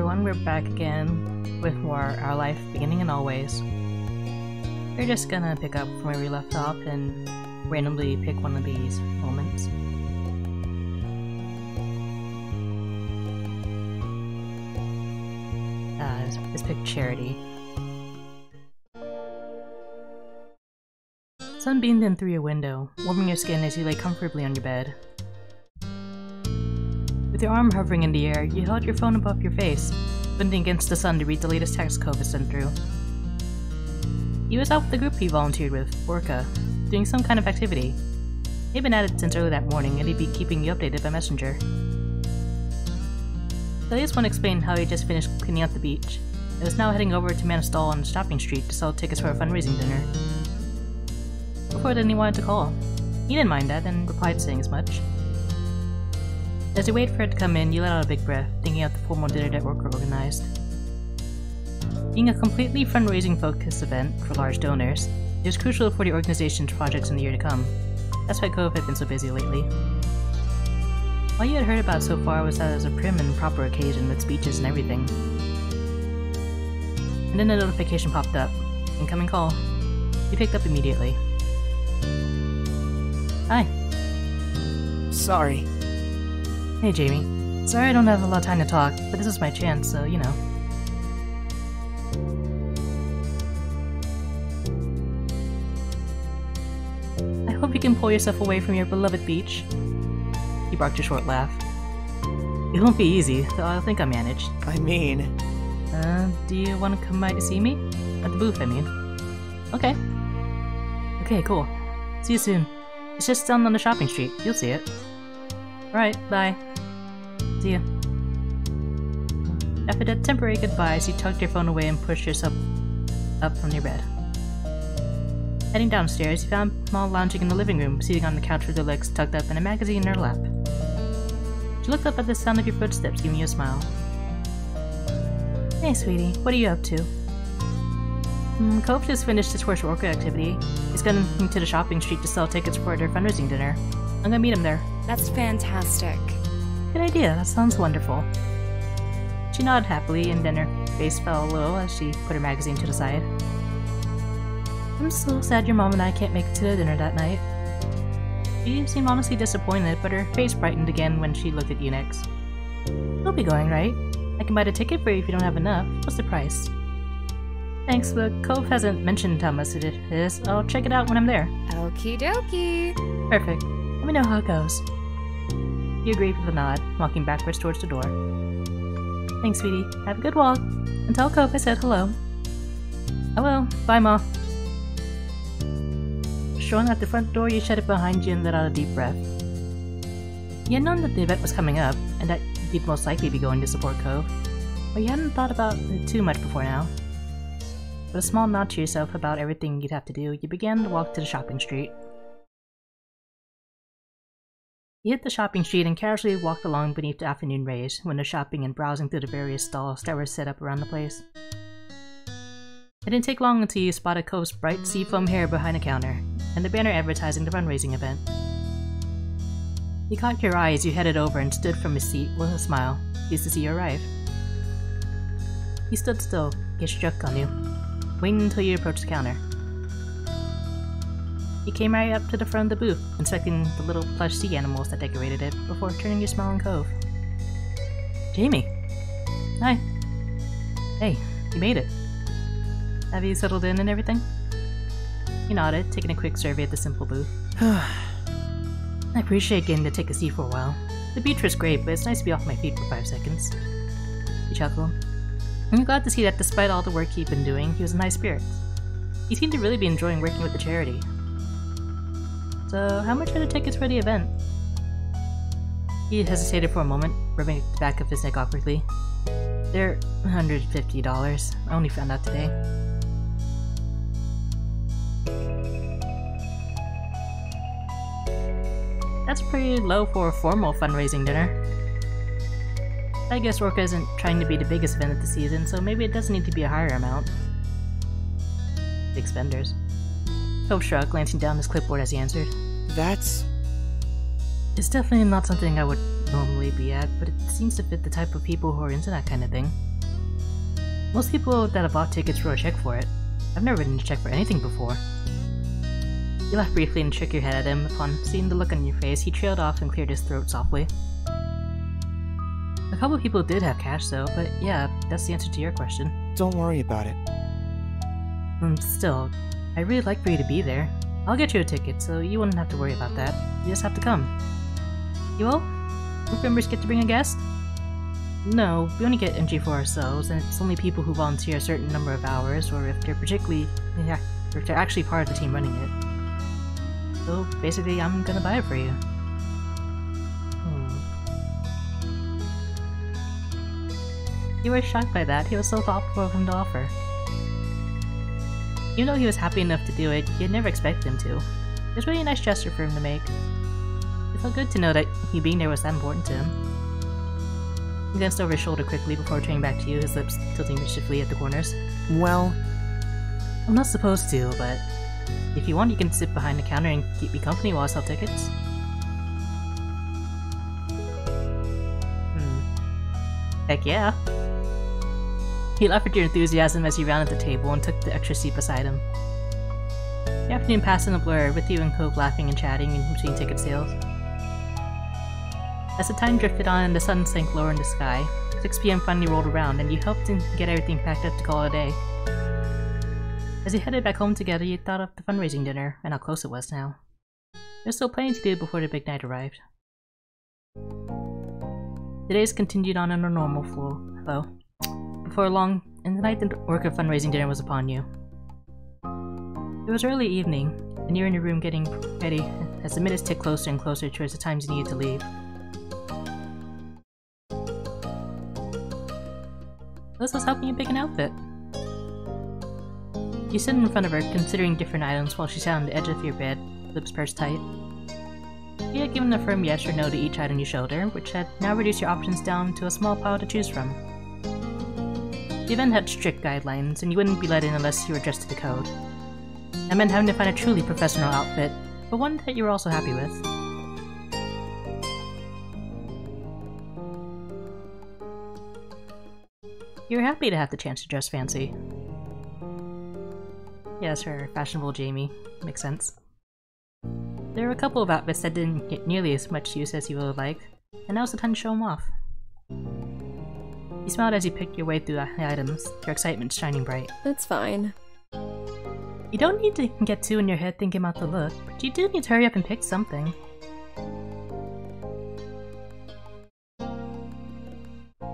everyone, we're back again with more Our Life Beginning and Always. We're just gonna pick up from where we left off and randomly pick one of these moments. Let's pick Charity. Sun beamed in through your window, warming your skin as you lay comfortably on your bed. With your arm hovering in the air, you held your phone above your face, bending against the sun to read the latest text Cove has sent through. He was out with the group he volunteered with, Orca, doing some kind of activity. He'd been at it since early that morning, and he'd be keeping you updated by messenger. Elias won't explain how he just finished cleaning out the beach, and was now heading over to Manistol on Shopping Street to sell tickets for a fundraising dinner. Before then, he wanted to call. He didn't mind that, and replied saying as much. As you wait for it to come in, you let out a big breath, thinking out the formal dinner that Orca organized. Being a completely fundraising-focused event for large donors, it was crucial for the organization's projects in the year to come. That's why Cove had been so busy lately. All you had heard about so far was that it was a prim and proper occasion with speeches and everything. And then a notification popped up. Incoming call. You picked up immediately. Hi. Sorry. Hey, Jamie. Sorry I don't have a lot of time to talk, but this is my chance, so you know. I hope you can pull yourself away from your beloved beach. He barked a short laugh. It won't be easy, though I think I managed. I mean... Do you want to come by to see me? At the booth, I mean. Okay. Okay, cool. See you soon. It's just down on the shopping street. You'll see it. Alright, bye. See ya. After that temporary goodbyes, you tucked your phone away and pushed yourself up from your bed. Heading downstairs, you found Maul lounging in the living room, sitting on the couch with her legs tucked up and a magazine in her lap. She looked up at the sound of your footsteps, giving you a smile. Hey, sweetie, what are you up to? Cove just finished his first workout activity. He's going to the shopping street to sell tickets for their fundraising dinner. I'm gonna meet him there. That's fantastic. Good idea, that sounds wonderful. She nodded happily, and then her face fell a little as she put her magazine to the side. I'm so sad your mom and I can't make it to the dinner that night. She seemed honestly disappointed, but her face brightened again when she looked at you next. You'll be going, right? I can buy the ticket for you if you don't have enough. What's the price? Thanks, but Cove hasn't mentioned how much it is. I'll check it out when I'm there. Okie dokie. Perfect. Let me know how it goes. You agreed with a nod, walking backwards towards the door. Thanks, sweetie. Have a good walk. And tell Cove I said hello. I will. Bye, Ma. Strolling out the front door, you shut it behind you and let out a deep breath. You had known that the event was coming up, and that you'd most likely be going to support Cove, but you hadn't thought about it too much before now. With a small nod to yourself about everything you'd have to do, you began to walk to the shopping street. You hit the shopping street and casually walked along beneath the afternoon rays, window shopping and browsing through the various stalls that were set up around the place. It didn't take long until you spotted Cove's bright seafoam hair behind the counter, and the banner advertising the fundraising event. He caught your eye as you headed over and stood from his seat with a smile, pleased to see you arrive. He stood still, gaze struck on you, waiting until you approached the counter. He came right up to the front of the booth, inspecting the little plush sea animals that decorated it, before turning your smile on Cove. Jamie! Hi! Hey, you made it. Have you settled in and everything? He nodded, taking a quick survey of the simple booth. I appreciate getting to take a seat for a while. The beach was great, but it's nice to be off my feet for 5 seconds. He chuckled. I'm glad to see that despite all the work he'd been doing, he was in high spirits. He seemed to really be enjoying working with the charity. So, how much are the tickets for the event? He hesitated for a moment, rubbing the back of his neck awkwardly. They're $150. I only found out today. That's pretty low for a formal fundraising dinner. I guess Orca isn't trying to be the biggest event of the season, so maybe it doesn't need to be a higher amount. Big spenders. Cove shrugged, glancing down his clipboard as he answered. That's... It's definitely not something I would normally be at, but it seems to fit the type of people who are into that kind of thing. Most people that have bought tickets wrote a check for it. I've never written a check for anything before. You laughed briefly and shook your head at him. Upon seeing the look on your face, he trailed off and cleared his throat softly. A couple of people did have cash though, but yeah, that's the answer to your question. Don't worry about it. Still, I'd really like for you to be there. I'll get you a ticket, so you wouldn't have to worry about that. You just have to come. You will? Group members get to bring a guest? No, we only get entry for ourselves, and it's only people who volunteer a certain number of hours, or if they're if they're actually part of the team running it. So basically, I'm gonna buy it for you. You were shocked by that. He was so thoughtful of him to offer. Even though he was happy enough to do it, you had never expected him to. It was really a nice gesture for him to make. It felt good to know that you being there was that important to him. He glanced over his shoulder quickly before turning back to you, his lips tilting mischiefully at the corners. Well... I'm not supposed to, but if you want, you can sit behind the counter and keep me company while I sell tickets. Heck yeah. He laughed at your enthusiasm as he rounded the table and took the extra seat beside him. The afternoon passed in a blur, with you and Cove laughing and chatting in between ticket sales. As the time drifted on and the sun sank lower in the sky, 6 PM finally rolled around and you helped him get everything packed up to call it a day. As you headed back home together, you thought of the fundraising dinner and how close it was now. There was still plenty to do before the big night arrived. The days continued on in a normal flow, though. Before long, and the night the work of fundraising dinner was upon you. It was early evening, and you were in your room getting ready as the minutes ticked closer and closer towards the times you needed to leave. Liz was helping you pick an outfit. You stood in front of her, considering different items while she sat on the edge of your bed, lips pursed tight. You had given a firm yes or no to each item you showed her, which had now reduced your options down to a small pile to choose from. The event had strict guidelines, and you wouldn't be let in unless you were dressed to the code. That meant having to find a truly professional outfit, but one that you were also happy with. You were happy to have the chance to dress fancy. Yes, her fashionable Jamie. Makes sense. There were a couple of outfits that didn't get nearly as much use as you would have liked, and now was the time to show them off. You smiled as you picked your way through the items, your excitement shining bright. That's fine. You don't need to get too in your head thinking about the look, but you do need to hurry up and pick something.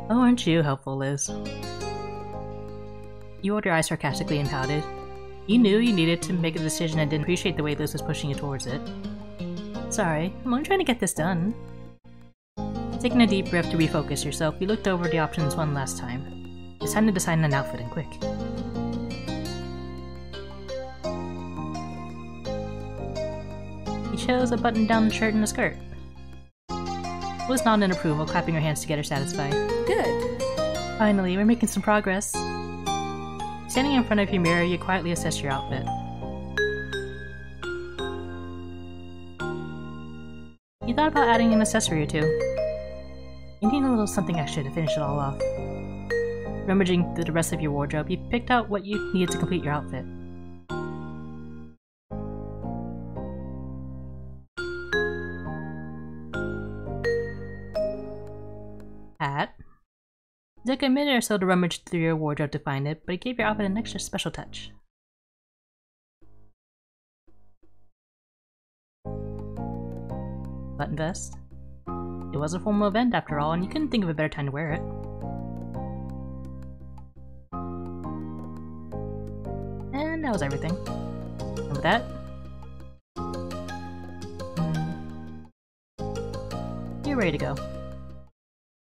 Oh, aren't you helpful, Liz? You rolled your eyes sarcastically and pouted. You knew you needed to make a decision and didn't appreciate the way Liz was pushing you towards it. Sorry, I'm only trying to get this done. Taking a deep breath to refocus yourself, you looked over the options one last time. It's time to decide on an outfit and quick. You chose a button-down shirt and a skirt. Liz nodded in approval, clapping her hands together satisfied. Good. Finally, we're making some progress. Standing in front of your mirror, you quietly assess your outfit. You thought about adding an accessory or two. You need a little something extra to finish it all off. Rummaging through the rest of your wardrobe, you picked out what you needed to complete your outfit. Hat. It took a minute or so to rummage through your wardrobe to find it, but it gave your outfit an extra special touch. Button vest. It was a formal event after all, and you couldn't think of a better time to wear it. And that was everything. And with that, you're ready to go.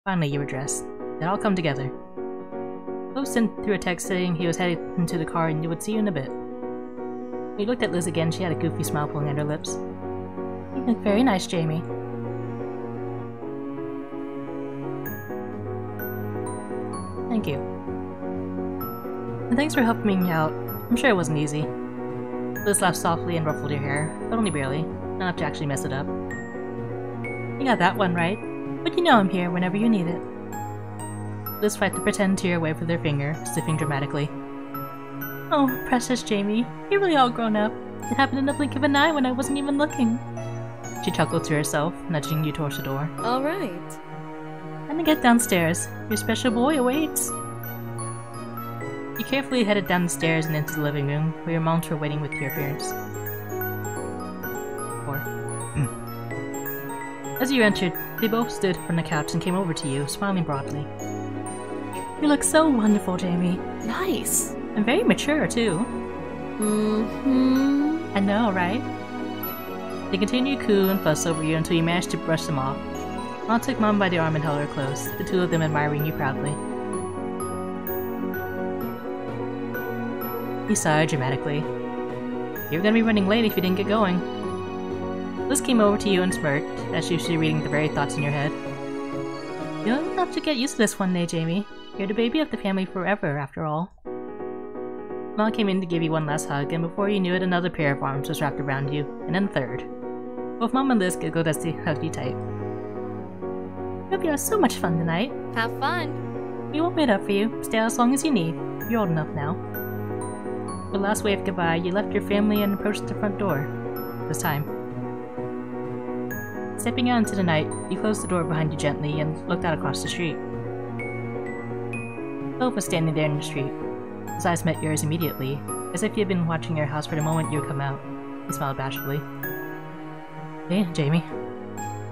Finally, you were dressed. It all come together. Cove sent through a text saying he was headed into the car and you would see you in a bit. When you looked at Liz again, she had a goofy smile pulling at her lips. You look very nice, Jamie. Thank you. And thanks for helping me out. I'm sure it wasn't easy. Liz laughed softly and ruffled your hair, but only barely, not enough to actually mess it up. You got that one right, but you know I'm here whenever you need it. Liz tried to pretend to tear away with her finger, sniffing dramatically. Oh, precious Jamie, you're really all grown up. It happened in the blink of an eye when I wasn't even looking. She chuckled to herself, nudging you towards the door. All right. Time to get downstairs. Your special boy awaits. You carefully headed down the stairs and into the living room, where your moms were waiting with your appearance. As you entered, they both stood from the couch and came over to you, smiling broadly. You look so wonderful, Jamie. Nice. And very mature, too. Mm-hmm. I know, right? They continued to coo and fuss over you until you managed to brush them off. Mom took Mom by the arm and held her close, the two of them admiring you proudly. He sighed dramatically. You were gonna be running late if you didn't get going. Liz came over to you and smirked, as she was reading the very thoughts in your head. You'll have to get used to this one day, Jamie. You're the baby of the family forever, after all. Mom came in to give you one last hug, and before you knew it, another pair of arms was wrapped around you, and then a third. Both Mom and Liz giggled as they hugged you tight. Hope you have so much fun tonight. Have fun. We won't wait up for you. Stay out as long as you need. You're old enough now. The last wave goodbye, you left your family and approached the front door. It was time. Stepping out into the night, you closed the door behind you gently and looked out across the street. Philip was standing there in the street. His eyes met yours immediately, as if he had been watching your house for the moment you would come out. He smiled bashfully. Hey, Jamie.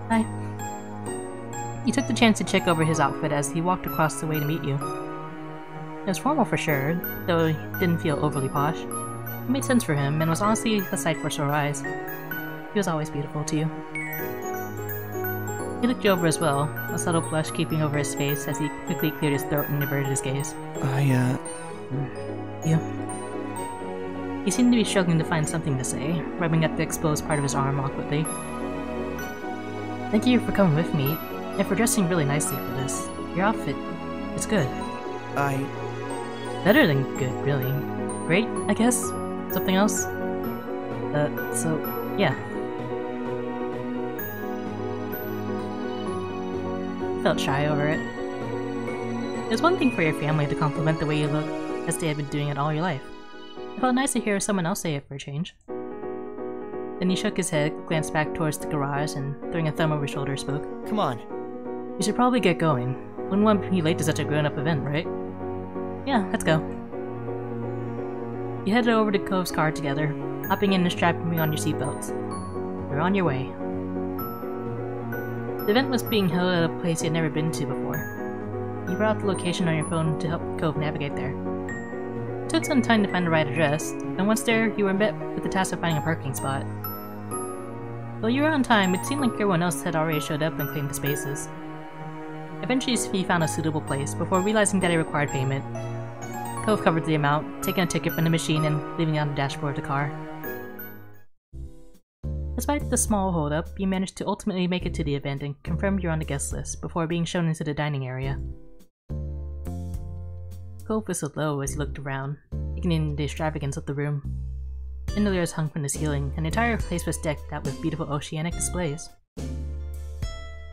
Hi. You took the chance to check over his outfit as he walked across the way to meet you. It was formal for sure, though he didn't feel overly posh. It made sense for him, and was honestly a sight for sore eyes. He was always beautiful to you. He looked you over as well, a subtle blush creeping over his face as he quickly cleared his throat and averted his gaze. You? He seemed to be struggling to find something to say, rubbing at the exposed part of his arm awkwardly. Thank you for coming with me, and for dressing really nicely for this. Your outfit, it's good. Better than good, really. Great, I guess? Something else? Yeah. Felt shy over it. It was one thing for your family to compliment the way you look, as they had been doing it all your life. It felt nice to hear someone else say it for a change. Then he shook his head, glanced back towards the garage, and throwing a thumb over his shoulder, spoke. Come on. You should probably get going. Wouldn't want to be late to such a grown-up event, right? Yeah, let's go. You headed over to Cove's car together, hopping in and strapping on your seatbelts. You're on your way. The event was being held at a place you had never been to before. You brought out the location on your phone to help Cove navigate there. It took some time to find the right address, and once there, you were met with the task of finding a parking spot. Though you were on time, it seemed like everyone else had already showed up and claimed the spaces. Eventually, he found a suitable place before realizing that it required payment. Cove covered the amount, taking a ticket from the machine and leaving it on the dashboard of the car. Despite the small holdup, you managed to ultimately make it to the event and confirmed you're on the guest list before being shown into the dining area. Cove whistled low as he looked around, taking in the extravagance of the room. Chandeliers hung from the ceiling, and the entire place was decked out with beautiful oceanic displays.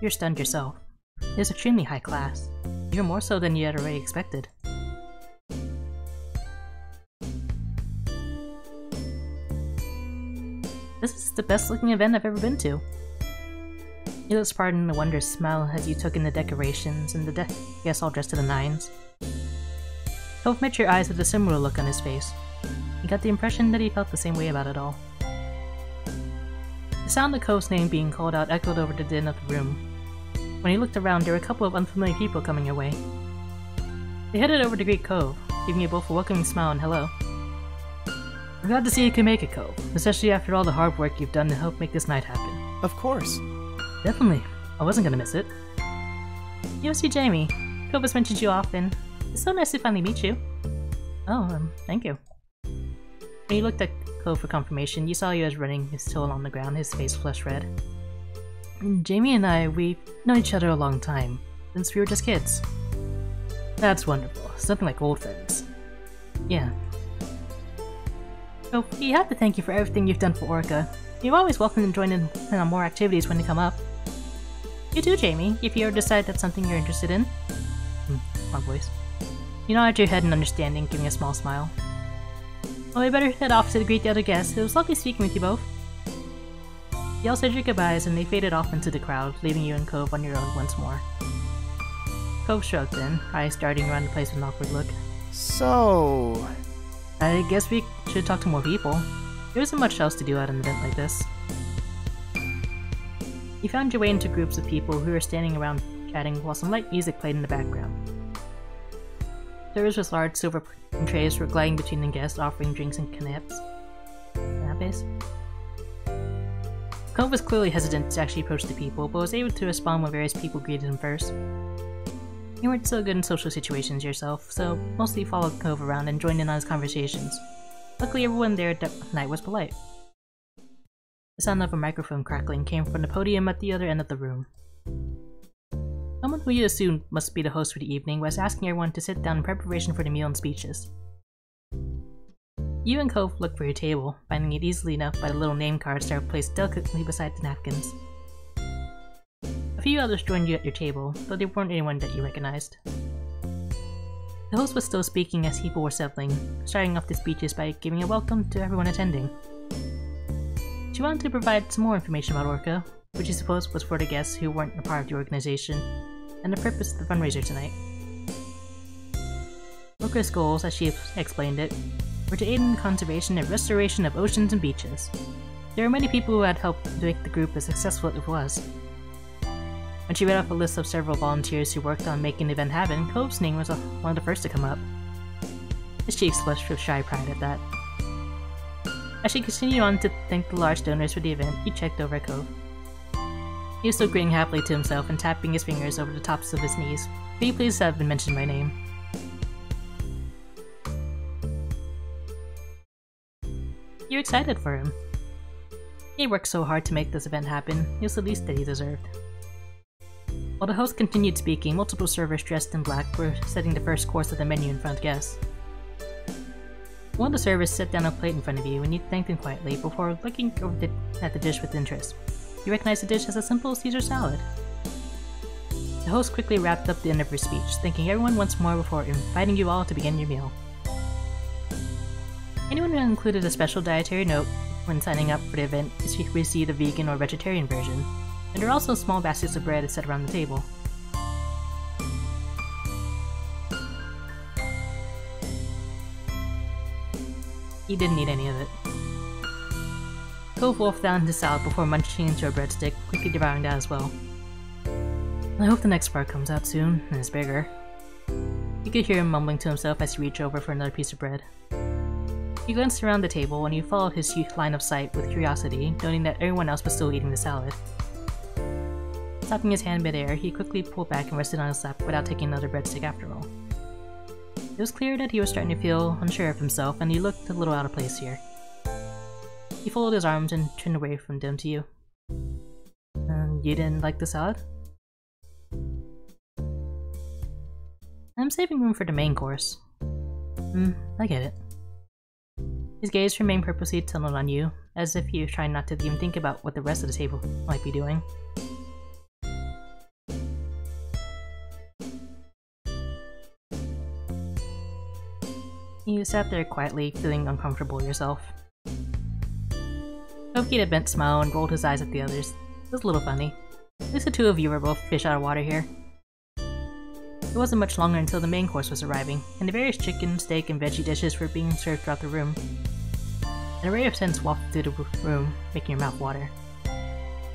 You're stunned yourself. It was extremely high class, even more so than you had already expected. This is the best looking event I've ever been to. You lips parted in a wondrous smile as you took in the decorations and the guests all dressed to the nines. Cove met your eyes with a similar look on his face. You got the impression that he felt the same way about it all. The sound of Cove's name being called out echoed over the din of the room. When he looked around, there were a couple of unfamiliar people coming your way. They headed over to greet Cove, giving you both a welcoming smile and hello. We're glad to see you can make it, Cove, especially after all the hard work you've done to help make this night happen. Of course. Definitely. I wasn't gonna miss it. You must be Jamie. Cove has mentioned you often. It's so nice to finally meet you. Oh, thank you. When you looked at Cove for confirmation, you saw he was running his tail along the ground, his face flush red. Jamie and I, we've known each other a long time, since we were just kids. That's wonderful. Something like old friends. Yeah. So, we have to thank you for everything you've done for Orca. You're always welcome to join in on more activities when they come up. You too, Jamie, if you ever decide that's something you're interested in. wrong voice. You nodded your head in understanding, giving a small smile. Well, we better head off to greet the other guests. It was lovely speaking with you both. You all said your goodbyes and they faded off into the crowd, leaving you and Cove on your own once more. Cove shrugged then, eyes darting around the place with an awkward look. So... I guess we should talk to more people. There isn't much else to do at an event like this. You found your way into groups of people who were standing around chatting while some light music played in the background. Servers with large silver trays were gliding between the guests, offering drinks and canapes. Cove was clearly hesitant to actually approach the people, but was able to respond when various people greeted him first. You weren't so good in social situations yourself, so mostly followed Cove around and joined in on his conversations. Luckily, everyone there that night was polite. The sound of a microphone crackling came from the podium at the other end of the room. Someone who you assumed must be the host for the evening was asking everyone to sit down in preparation for the meal and speeches. You and Cove looked for your table, finding it easily enough by the little name cards that were placed delicately beside the napkins. A few others joined you at your table, though they weren't anyone that you recognized. The host was still speaking as people were settling, starting off the speeches by giving a welcome to everyone attending. She wanted to provide some more information about Orca, which she supposed was for the guests who weren't a part of the organization, and the purpose of the fundraiser tonight. Orca's goals, as she explained it, were to aid in the conservation and restoration of oceans and beaches. There were many people who had helped to make the group as successful as it was. When she read off a list of several volunteers who worked on making the event happen, Cove's name was one of the first to come up. His cheeks flushed with shy pride at that. As she continued on to thank the large donors for the event, he checked over at Cove. He was still grinning happily to himself and tapping his fingers over the tops of his knees. Be pleased to have been mentioned by name. You're excited for him. He worked so hard to make this event happen, it was the least that he deserved. While the host continued speaking, multiple servers dressed in black were setting the first course of the menu in front of guests. One of the servers set down a plate in front of you and you thanked him quietly before looking over at the dish with interest. You recognized the dish as a simple Caesar salad. The host quickly wrapped up the end of her speech, thanking everyone once more before inviting you all to begin your meal. Anyone who included a special dietary note when signing up for the event received a vegan or vegetarian version, and there are also small baskets of bread set around the table. He didn't eat any of it. Cove wolfed down his salad before munching into a breadstick, quickly devouring that as well. I hope the next part comes out soon, and is bigger. You could hear him mumbling to himself as he reached over for another piece of bread. He glanced around the table and you followed his line of sight with curiosity, noting that everyone else was still eating the salad. Stopping his hand mid-air, he quickly pulled back and rested on his lap without taking another breadstick after all. It was clear that he was starting to feel unsure of himself, and he looked a little out of place here. He folded his arms and turned away from them to you. You didn't like the salad? I'm saving room for the main course. I get it. His gaze remained purposely tunneled on you, as if he was trying not to even think about what the rest of the table might be doing. You sat there quietly, feeling uncomfortable yourself. Cove gave a bent smile and rolled his eyes at the others. It was a little funny. At least the two of you were both fish out of water here. It wasn't much longer until the main course was arriving, and the various chicken, steak, and veggie dishes were being served throughout the room. An array of scents wafted through the room, making your mouth water.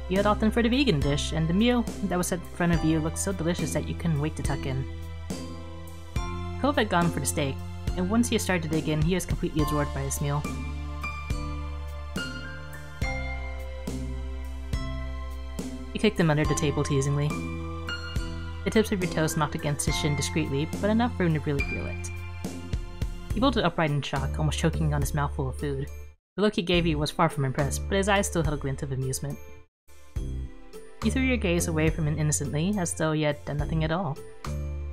You had opted for the vegan dish, and the meal that was set in front of you looked so delicious that you couldn't wait to tuck in. Cove had gone for the steak, and once he had started to dig in, he was completely absorbed by his meal. You kicked him under the table teasingly. The tips of your toes knocked against his shin discreetly, but enough for him to really feel it. He bolted upright in shock, almost choking on his mouthful of food. The look he gave you was far from impressed, but his eyes still held a glint of amusement. You threw your gaze away from him innocently, as though he had done nothing at all.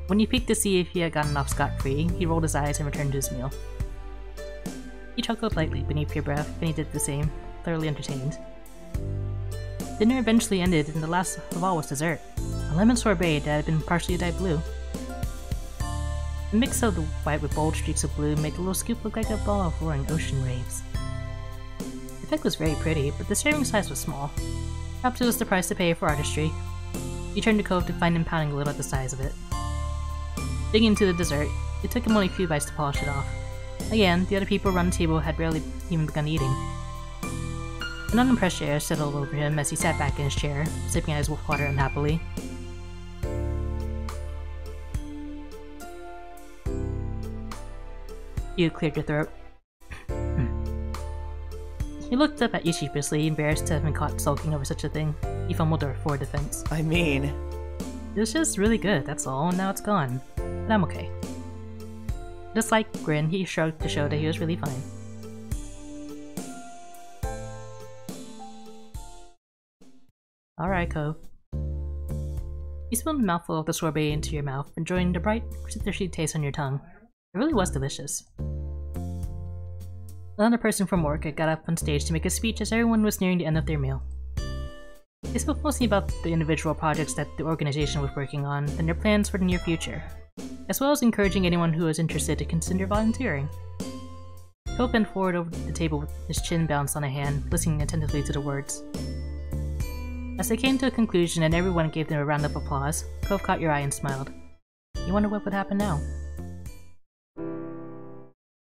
When you peeked to see if he had gotten off scot-free, he rolled his eyes and returned to his meal. You chuckled lightly beneath your breath, and he did the same, thoroughly entertained. Dinner eventually ended, and the last of all was dessert. A lemon sorbet that had been partially dyed blue. The mix of the white with bold streaks of blue made the little scoop look like a ball of roaring ocean waves. The effect was very pretty, but the serving size was small. Perhaps it was the price to pay for artistry. You turned to Cove to find him pounding a little at the size of it. Digging into the dessert, it took him only a few bites to polish it off. Again, the other people around the table had barely even begun eating. An unimpressed air settled over him as he sat back in his chair, sipping at his water unhappily. You cleared your throat. He looked up at you sheepishly, embarrassed to have been caught sulking over such a thing. He fumbled for defense. I mean... It was just really good, that's all, and now it's gone. But I'm okay. With a slight grin, he shrugged to show that he was really fine. Alright, Cove. You spilled a mouthful of the sorbet into your mouth, enjoying the bright, citrusy taste on your tongue. It really was delicious. Another person from work had got up on stage to make a speech as everyone was nearing the end of their meal. They spoke mostly about the individual projects that the organization was working on and their plans for the near future, as well as encouraging anyone who was interested to consider volunteering. Cove bent forward over the table with his chin balanced on a hand, listening attentively to the words. As they came to a conclusion and everyone gave them a round of applause, Cove caught your eye and smiled. You wonder what would happen now.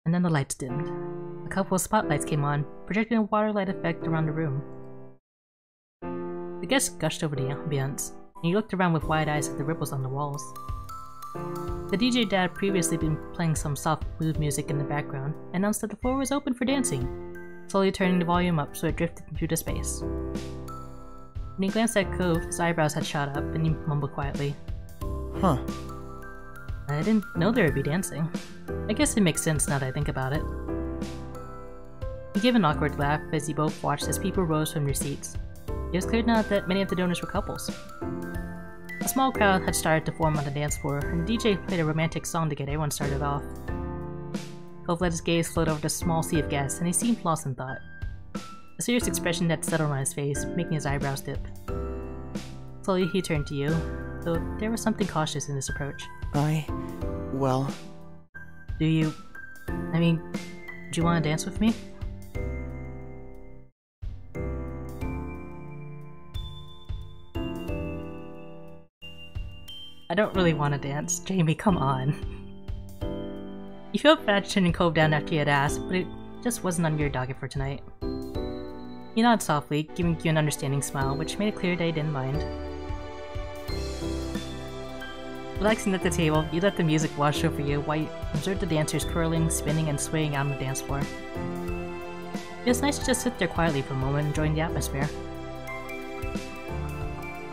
And then the lights dimmed. A couple of spotlights came on, projecting a waterlight effect around the room. The guests gushed over the ambience, and you looked around with wide eyes at the ripples on the walls. The DJ dad had previously been playing some soft mood music in the background, and announced that the floor was open for dancing, slowly turning the volume up so it drifted into the space. When he glanced at Cove, his eyebrows had shot up, and he mumbled quietly. Huh. I didn't know there would be dancing. I guess it makes sense now that I think about it. He gave an awkward laugh as you both watched as people rose from their seats. It was clear now that many of the donors were couples. A small crowd had started to form on the dance floor, and the DJ played a romantic song to get everyone started off. Cove let his gaze float over the small sea of guests, and he seemed lost in thought. A serious expression had settled on his face, making his eyebrows dip. Slowly he turned to you, though there was something cautious in his approach. Well... Do you want to dance with me? I don't really want to dance. Jamie, come on. You felt bad turning Cove down after you had asked, but it just wasn't on your docket for tonight. He nodded softly, giving you an understanding smile, which made it clear that he didn't mind. Relaxing at the table, you let the music wash over you while you observed the dancers twirling, spinning, and swaying out on the dance floor. It was nice to just sit there quietly for a moment, enjoying the atmosphere.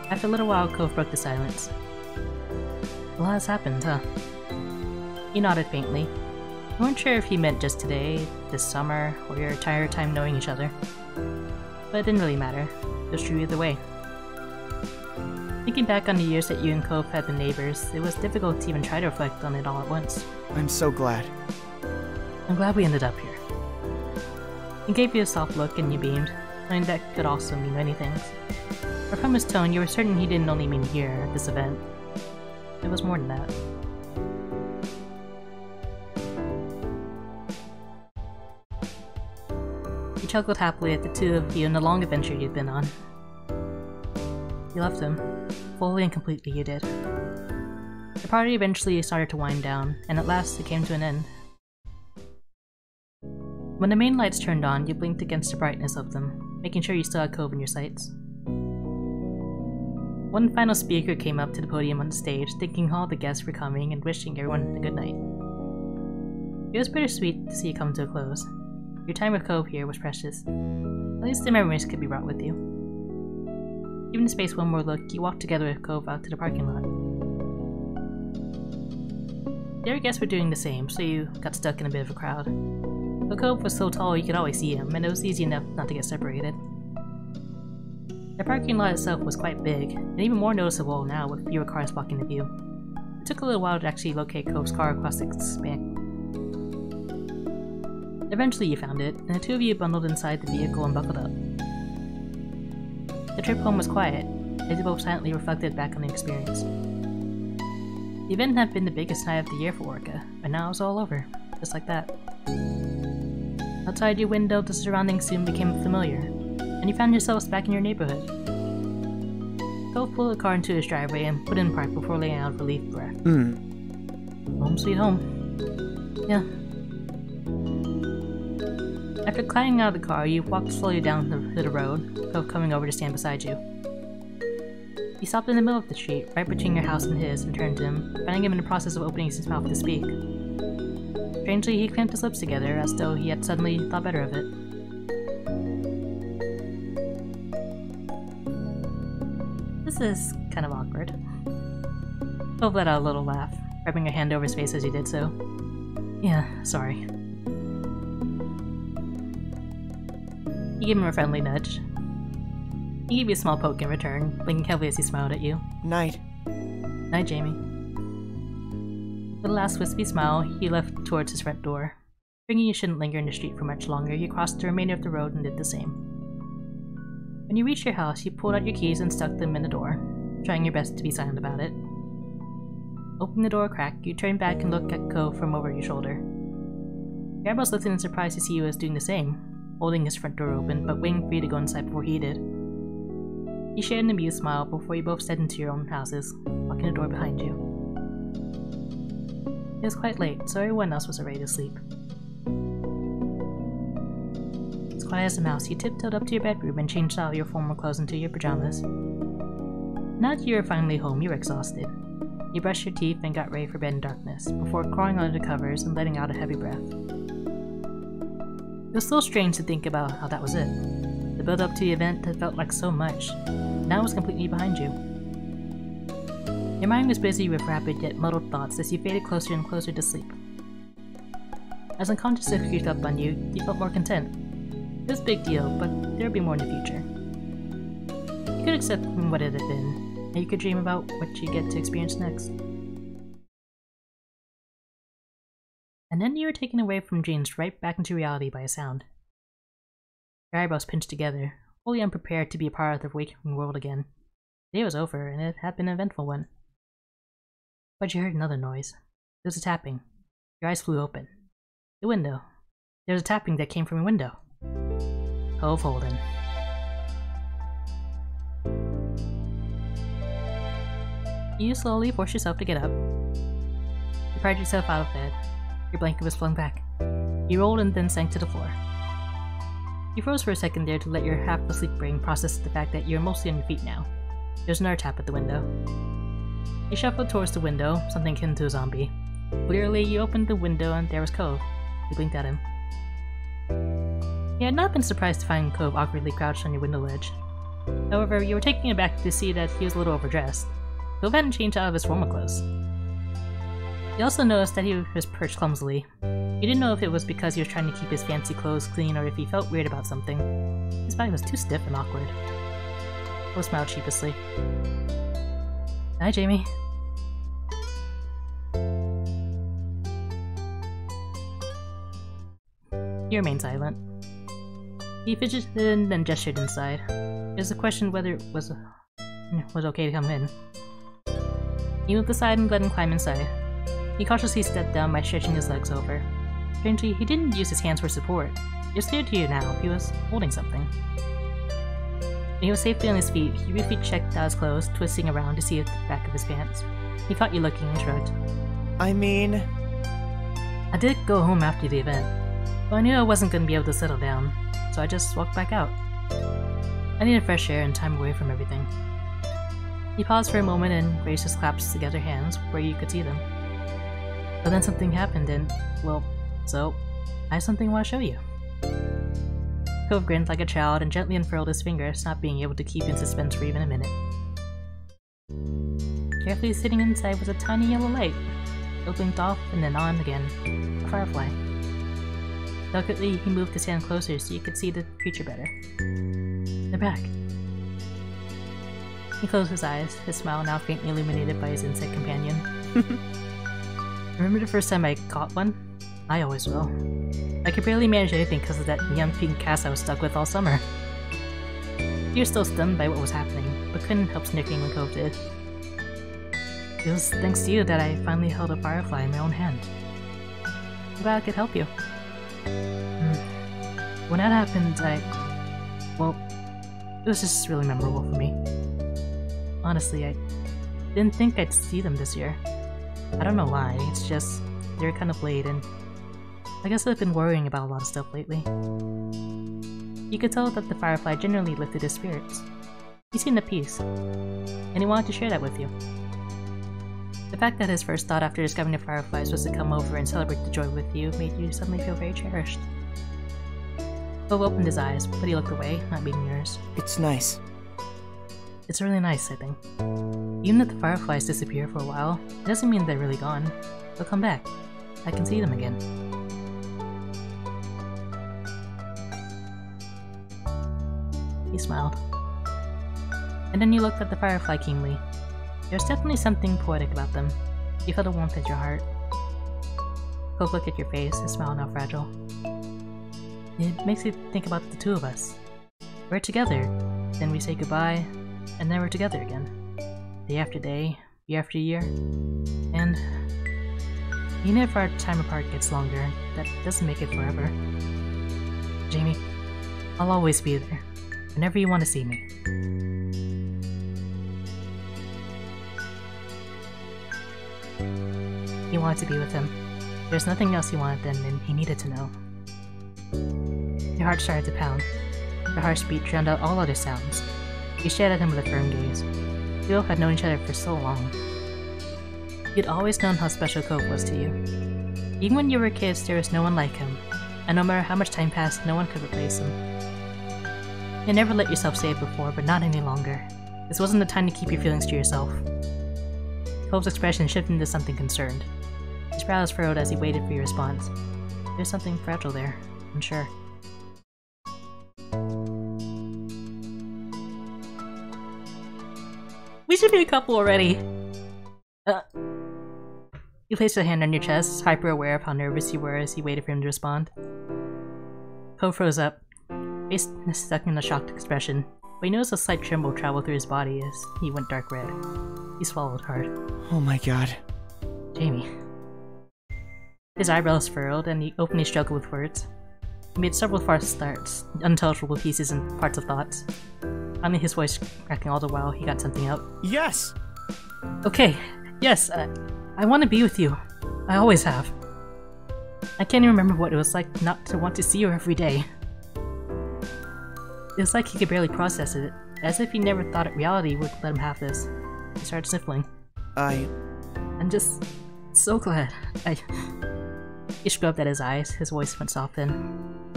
After a little while, Cove broke the silence. A lot has happened, huh? He nodded faintly. You weren't sure if he meant just today, this summer, or your entire time knowing each other. But it didn't really matter. It was true either way. Thinking back on the years that you and Cove had been neighbors, it was difficult to even try to reflect on it all at once. I'm so glad. I'm glad we ended up here. He gave you a soft look and you beamed, knowing that could also mean many things. But from his tone, you were certain he didn't only mean here, at this event. It was more than that. He chuckled happily at the two of you and the long adventure you'd been on. You loved him. Fully and completely you did. The party eventually started to wind down, and at last it came to an end. When the main lights turned on, you blinked against the brightness of them, making sure you still had Cove in your sights. One final speaker came up to the podium on the stage, thanking all the guests for coming and wishing everyone a good night. It was bittersweet to see it come to a close. Your time with Cove here was precious. At least the memories could be brought with you. Giving the space one more look, you walked together with Cove out to the parking lot. The other guests were doing the same, so you got stuck in a bit of a crowd. But Cove was so tall you could always see him, and it was easy enough not to get separated. The parking lot itself was quite big, and even more noticeable now with fewer cars blocking the view. It took a little while to actually locate Cove's car across the span. Eventually you found it, and the two of you bundled inside the vehicle and buckled up. The trip home was quiet, as you both silently reflected back on the experience. The event had been the biggest night of the year for Orca, but now it was all over, just like that. Outside your window, the surroundings soon became familiar, and you found yourselves back in your neighborhood. Cove pulled the car into his driveway and put in park before laying out a relief breath. Home sweet home. Yeah. After climbing out of the car, you walked slowly down to the road, Cove coming over to stand beside you. You stopped in the middle of the street, right between your house and his, and turned to him, finding him in the process of opening his mouth to speak. Strangely, he clamped his lips together, as though he had suddenly thought better of it. This is kind of awkward. Cove let out a little laugh, rubbing a hand over his face as he did so. Yeah, sorry. You gave him a friendly nudge. He gave you a small poke in return, blinking heavily as he smiled at you. Night. Night, Jamie. With a last wispy smile, he left towards his front door. Thinking you shouldn't linger in the street for much longer, you crossed the remainder of the road and did the same. When you reached your house, you pulled out your keys and stuck them in the door, trying your best to be silent about it. Opening the door a crack, you turned back and looked at Cove from over your shoulder. Your eyebrows lifted in surprise to see you as doing the same, holding his front door open, but waiting for you to go inside before he did. You shared an amused smile before you both stepped into your own houses, locking the door behind you. It was quite late, so everyone else was ready to sleep. As quiet as a mouse, you tiptoed up to your bedroom and changed out of your formal clothes into your pajamas. Now that you were finally home, you were exhausted. You brushed your teeth and got ready for bed in darkness, before crawling under the covers and letting out a heavy breath. It was still strange to think about how that was it. The build-up to the event had felt like so much. Now it was completely behind you. Your mind was busy with rapid yet muddled thoughts as you faded closer and closer to sleep. As unconsciousness creeped up on you, you felt more content. It was a big deal, but there would be more in the future. You could accept what it had been, and you could dream about what you get to experience next. And then you were taken away from dreams right back into reality by a sound. Your eyebrows pinched together, fully unprepared to be a part of the waking world again. The day was over, and it had been an eventful one. But you heard another noise. There was a tapping. Your eyes flew open. The window. There was a tapping that came from a window. Cove Holden. You slowly forced yourself to get up. You pried yourself out of bed. Your blanket was flung back. You rolled and then sank to the floor. You froze for a second there to let your half-asleep brain process the fact that you're mostly on your feet now. There's another tap at the window. You shuffled towards the window, something akin to a zombie. Clearly, you opened the window and there was Cove. You blinked at him. You had not been surprised to find Cove awkwardly crouched on your window ledge. However, you were taken aback to see that he was a little overdressed. Cove hadn't changed out of his formal clothes. You also noticed that he was perched clumsily. You didn't know if it was because he was trying to keep his fancy clothes clean or if he felt weird about something. His body was too stiff and awkward. Cove smiled sheepishly. Hi, Jamie. You remained silent. He fidgeted and then gestured inside. It was a question whether it was okay to come in. He moved aside and let him climb inside. He cautiously stepped down by stretching his legs over. Strangely, he didn't use his hands for support. It was clear to you now he was holding something. When he was safely on his feet, he briefly checked out his clothes, twisting around to see the back of his pants. He caught you looking and shrugged. I mean... I did go home after the event, but I knew I wasn't going to be able to settle down, so I just walked back out. I needed fresh air and time away from everything. He paused for a moment and raised his clasped together hands where you could see them. But then something happened and, well, so, I have something I want to show you. Cove grinned like a child and gently unfurled his fingers, not being able to keep in suspense for even a minute. Carefully sitting inside was a tiny yellow light. It blinked off and then on again. A firefly. Delicately, he moved his hand closer so you could see the creature better. They're back. He closed his eyes, his smile now faintly illuminated by his insect companion. Remember the first time I caught one? I always will. I could barely manage anything because of that neon pink cast I was stuck with all summer. You were still stunned by what was happening, but couldn't help snickering when Cove did. It was thanks to you that I finally held a firefly in my own hand. I'm glad I could help you. When that happened, well, it was just really memorable for me. Honestly, I didn't think I'd see them this year. I don't know why, it's just, they're kind of late and I guess I've been worrying about a lot of stuff lately. You could tell that the firefly generally lifted his spirits. He seemed at peace, and he wanted to share that with you. The fact that his first thought after discovering the fireflies was to come over and celebrate the joy with you made you suddenly feel very cherished. Cove opened his eyes, but he looked away, not meeting yours. It's nice. It's really nice, I think. Even if the fireflies disappear for a while, it doesn't mean they're really gone. They'll come back. I can see them again. He smiled. And then you looked at the firefly keenly. There's definitely something poetic about them. You felt a warmth at your heart. Cove looked at your face, his smile now fragile. It makes you think about the two of us. We're together, then we say goodbye, and then we're together again. Day after day, year after year. And even if our time apart gets longer, that doesn't make it forever. Jamie, I'll always be there, whenever you want to see me. He wanted to be with him. There's nothing else he wanted then, and he needed to know. Your heart started to pound. Your heart's beat drowned out all other sounds. You stared at him with a firm gaze. You both had known each other for so long. You'd always known how special Cove was to you. Even when you were kids, there was no one like him, and no matter how much time passed, no one could replace him. You never let yourself say it before, but not any longer. This wasn't the time to keep your feelings to yourself. Cove's expression shifted into something concerned. His brows furrowed as he waited for your response. There's something fragile there, I'm sure. We should be a couple already! You placed a hand on your chest, hyper-aware of how nervous you were as you waited for him to respond. Cove froze up, face stuck in a shocked expression, but he noticed a slight tremble travel through his body as he went dark red. He swallowed hard. Oh my god. Jamie. His eyebrows furrowed, and he openly struggled with words. He made several false starts, unintelligible pieces and parts of thoughts. Finally, his voice cracking all the while, he got something out. Yes! Okay, yes, I want to be with you. I always have. I can't even remember what it was like not to want to see you every day. It was like he could barely process it, as if he never thought reality would let him have this. He started sniffling. I'm just so glad. He scrubbed at his eyes, his voice went soft then.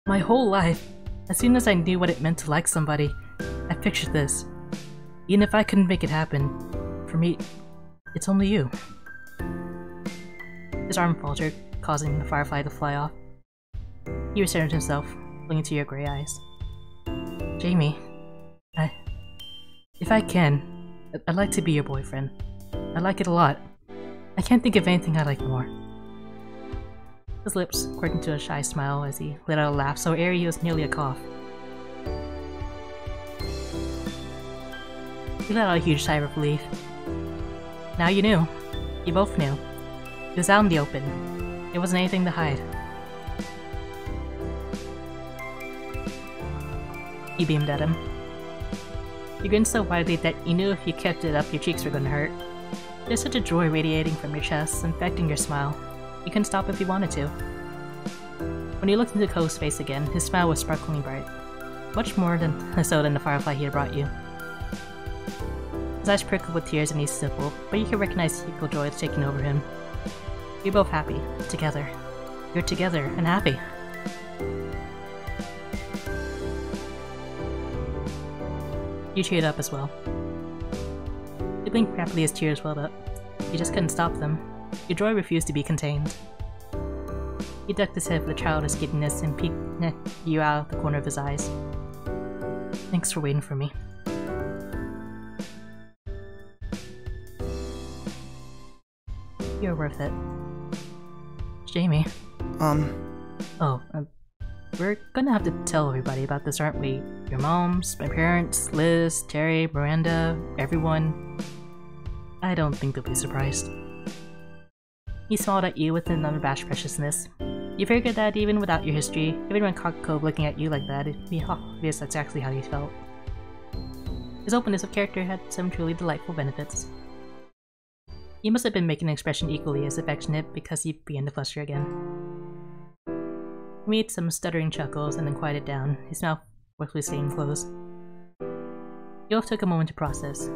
My whole life, as soon as I knew what it meant to like somebody, I pictured this. Even if I couldn't make it happen, for me, it's only you. His arm faltered, causing the firefly to fly off. He restrained himself, looking into your gray eyes. Jamie, if I can, I'd like to be your boyfriend. I like it a lot. I can't think of anything I like more. His lips quirked into a shy smile as he let out a laugh so airy it was nearly a cough. He let out a huge sigh of relief. Now you knew. You both knew. It was out in the open. It wasn't anything to hide. He beamed at him. You grinned so widely that you knew if you kept it up your cheeks were going to hurt. There's such a joy radiating from your chest, infecting your smile. You couldn't stop if you wanted to. When you looked into Cove's face again, his smile was sparkling bright. Much more so than the firefly he had brought you. His eyes prickled with tears and he sniffled, but you could recognize the equal joy that's taking over him. You're both happy. Together. You're together and happy. You cheered up as well. You blinked rapidly as tears welled up. You just couldn't stop them. Your joy refused to be contained. He ducked his head with a childish giddiness and peeked at you out of the corner of his eyes. Thanks for waiting for me. You're worth it. Jamie. We're gonna have to tell everybody about this, aren't we? Your moms, my parents, Liz, Terry, Miranda, everyone. I don't think they'll be surprised. He smiled at you with an unabashed preciousness. You figured that even without your history, even when Cove looking at you like that, it'd be obvious that's actually how he felt. His openness of character had some truly delightful benefits. He must have been making an expression equally as affectionate because he began to fluster again. He made some stuttering chuckles and then quieted down, his mouth forcefully staying closed. You both took a moment to process.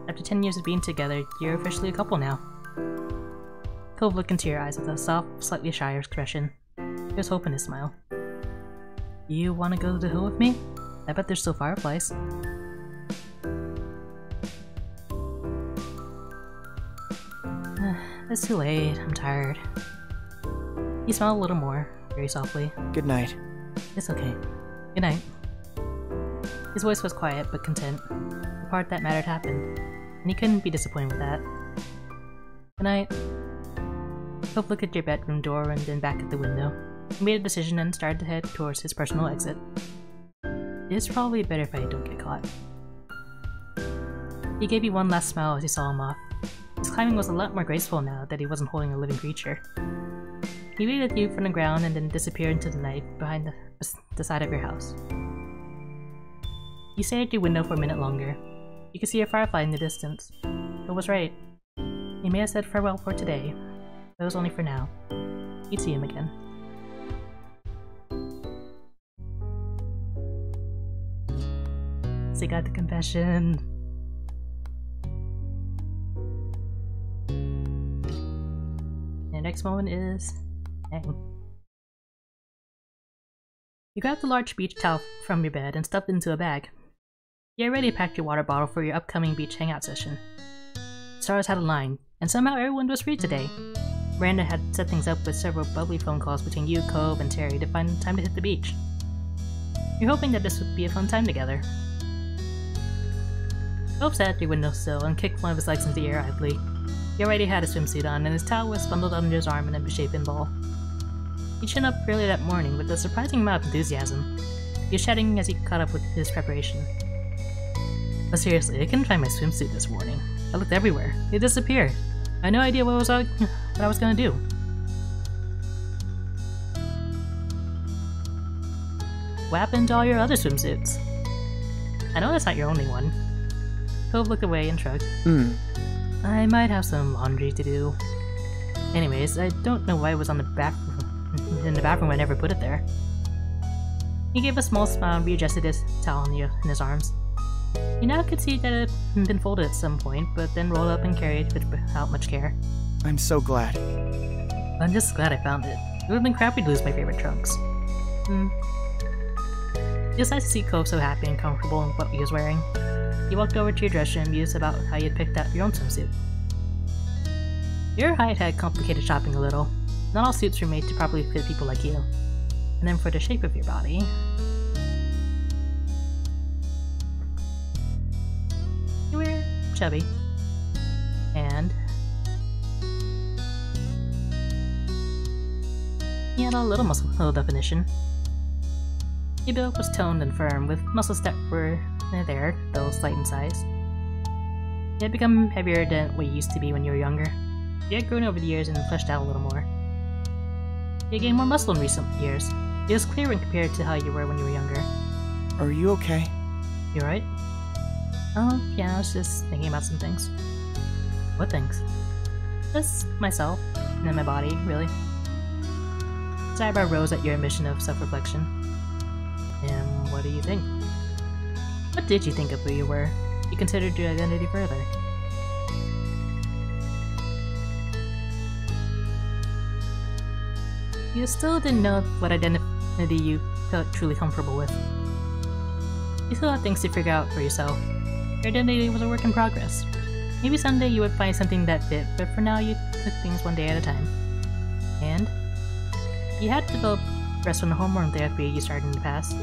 After 10 years of being together, you're officially a couple now. Cove looked into your eyes with a soft, slightly shy expression. There was hope in his smile. You want to go to the hill with me? I bet there's still fireflies. It's too late. I'm tired. He smiled a little more, very softly. Good night. It's okay. Good night. His voice was quiet but content. The part that mattered happened, and he couldn't be disappointed with that. Good night. Cove looked at your bedroom door and then back at the window. He made a decision and started to head towards his personal exit. It's probably better if I don't get caught. He gave you one last smile as you saw him off. His climbing was a lot more graceful now that he wasn't holding a living creature. He waved at you from the ground and then disappeared into the night behind the side of your house. You stayed at your window for a minute longer. You could see a firefly in the distance. It was right. He may have said farewell for today, but it was only for now. You'd see him again. So you got the confession. And the next moment is... Dang. You grabbed a large beach towel from your bed and stuffed it into a bag. You already packed your water bottle for your upcoming beach hangout session. Stars had aligned, and somehow everyone was free today. Miranda had set things up with several bubbly phone calls between you, Cove, and Terry to find time to hit the beach. You're hoping that this would be a fun time together. Cove sat at your windowsill and kicked one of his legs into the air idly. He already had a swimsuit on, and his towel was bundled under his arm in a misshapen ball. He'd shown up earlier that morning with a surprising amount of enthusiasm. He was chatting as he caught up with his preparation. But seriously, I couldn't find my swimsuit this morning. I looked everywhere. It disappeared. I had no idea what I was gonna do. What happened to all your other swimsuits? I know that's not your only one. Cove looked away and shrugged. I might have some laundry to do. Anyways, I don't know why it was on the in the bathroom. I never put it there. He gave a small smile and readjusted his towel in his arms. You now could see that it had been folded at some point, but then rolled up and carried without much care. I'm so glad. I'm just glad I found it. It would have been crappy to lose my favorite trunks. You decided to see Cove so happy and comfortable in what he was wearing. He walked over to your dressing room and mused about how you had picked out your own swimsuit. Your height had complicated shopping a little. Not all suits were made to properly fit people like you. And then for the shape of your body... you were chubby. And... he had a little muscle definition. Your build was toned and firm, with muscles that were there, though slight in size. You had become heavier than what you used to be when you were younger. You had grown over the years and fleshed out a little more. You gained more muscle in recent years. It was clear when compared to how you were when you were younger. Are you okay? You alright? Oh, yeah, I was just thinking about some things. What things? Just myself, and then my body, really. His eyebrow rose at your admission of self-reflection. And what do you think? What did you think of who you were? You considered your identity further. You still didn't know what identity you felt truly comfortable with. You still had things to figure out for yourself. Your identity was a work in progress. Maybe someday you would find something that fit, but for now you took things one day at a time. And you had developed rest from the hormone therapy you started in the past.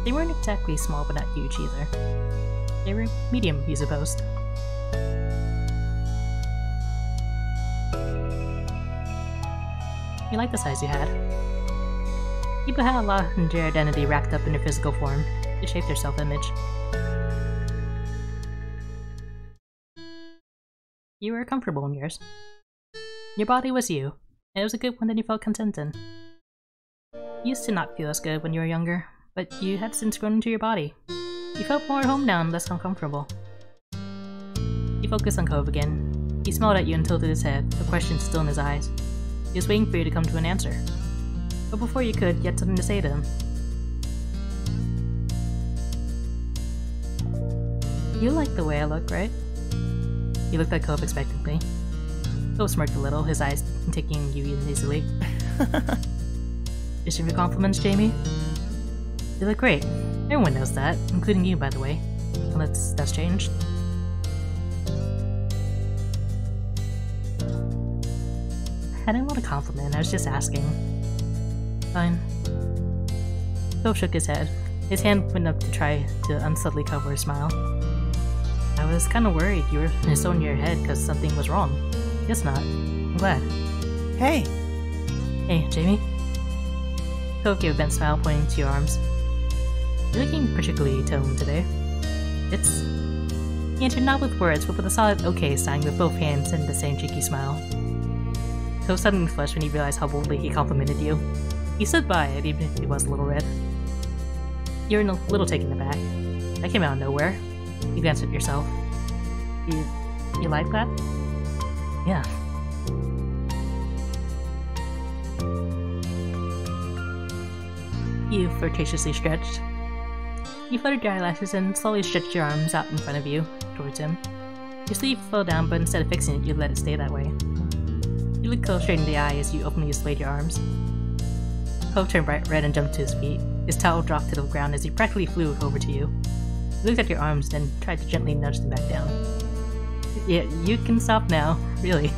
They weren't exactly small, but not huge either. They were medium, you supposed. You liked the size you had. People had a lot of their identity wrapped up in their physical form. It shaped their self-image. You were comfortable in yours. Your body was you, and it was a good one that you felt content in. You used to not feel as good when you were younger, but you had since grown into your body. You felt more at home now and less uncomfortable. He focused on Cove again. He smiled at you and tilted his head, the question still in his eyes. He was waiting for you to come to an answer. But before you could, you had something to say to him. You like the way I look, right? He looked at Cove expectantly. Cove smirked a little, his eyes taking you in easily. Is your compliments, Jamie? You look great. Everyone knows that, including you, by the way. Unless that's changed. I didn't want a compliment, I was just asking. Fine. Cove shook his head. His hand went up to try to unsubtly cover a smile. I was kinda worried you were so in your head because something was wrong. Guess not. I'm glad. Hey! Hey, Jamie? Cove gave a bent smile, pointing to your arms. You're looking particularly toned today. It's... He answered not with words, but with a solid okay sign with both hands and the same cheeky smile. Cove suddenly flushed when he realized how boldly he complimented you. He stood by it, even if he was a little red. You were a little taken aback. That came out of nowhere. You glanced at yourself. You like that? Yeah. You flirtatiously stretched. You fluttered your eyelashes and slowly stretched your arms out in front of you, towards him. Your sleeve fell down, but instead of fixing it, you let it stay that way. You looked Cove straight in the eye as you openly displayed your arms. Cove turned bright red and jumped to his feet. His towel dropped to the ground as he practically flew over to you. He looked at your arms, then tried to gently nudge them back down. Yeah, you can stop now, really.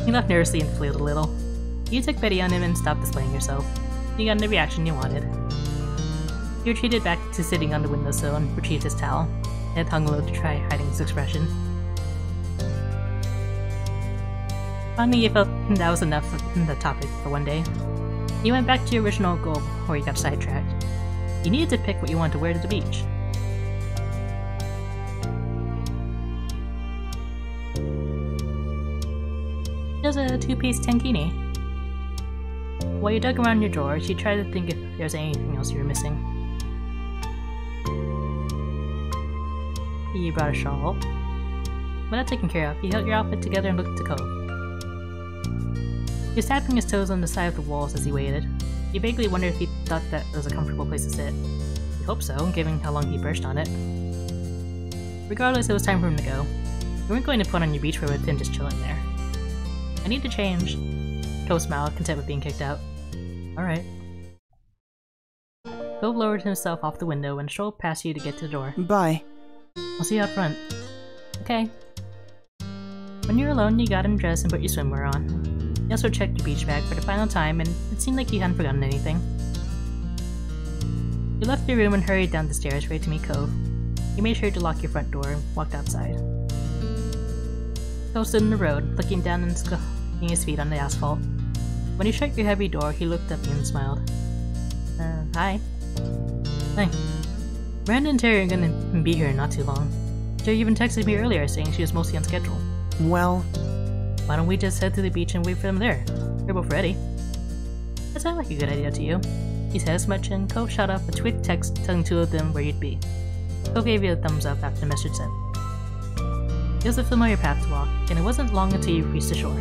He laughed nervously and flailed a little. You took pity on him and stopped displaying yourself. You got the reaction you wanted. You retreated back to sitting on the windowsill and retrieved his towel. Head hung low to try hiding his expression. Finally, you felt that was enough of the topic for one day. You went back to your original goal before you got sidetracked. You needed to pick what you wanted to wear to the beach. It was a two-piece tankini. While you dug around your drawers, you tried to think if there was anything else you were missing. You brought a shawl. With that taken care of, you held your outfit together and looked to Cove. He was tapping his toes on the side of the walls as he waited. You vaguely wondered if he thought that was a comfortable place to sit. You hoped so, given how long he perched on it. Regardless, it was time for him to go. You weren't going to put on your beachwear with him just chilling there. I need to change. Cove smiled, content with being kicked out. Alright. Cove lowered himself off the window and strolled past you to get to the door. Bye. I'll see you out front. Okay. When you were alone, you got him dressed and put your swimwear on. You also checked your beach bag for the final time, and it seemed like you hadn't forgotten anything. You left your room and hurried down the stairs ready to meet Cove. You made sure to lock your front door and walked outside. Cove stood in the road, looking down and scuffing his feet on the asphalt. When you shut your heavy door, he looked up at you and smiled. Hi. Hi. Miranda and Terry are gonna be here in not too long. Terry even texted me earlier saying she was mostly on schedule. Well... Why don't we just head to the beach and wait for them there? They're both ready. That sounded like a good idea to you. He said as much, and Cove shot up a quick text telling two of them where you'd be. Cove gave you a thumbs up after the message sent. It was a familiar path to walk, and it wasn't long until you reached the shore.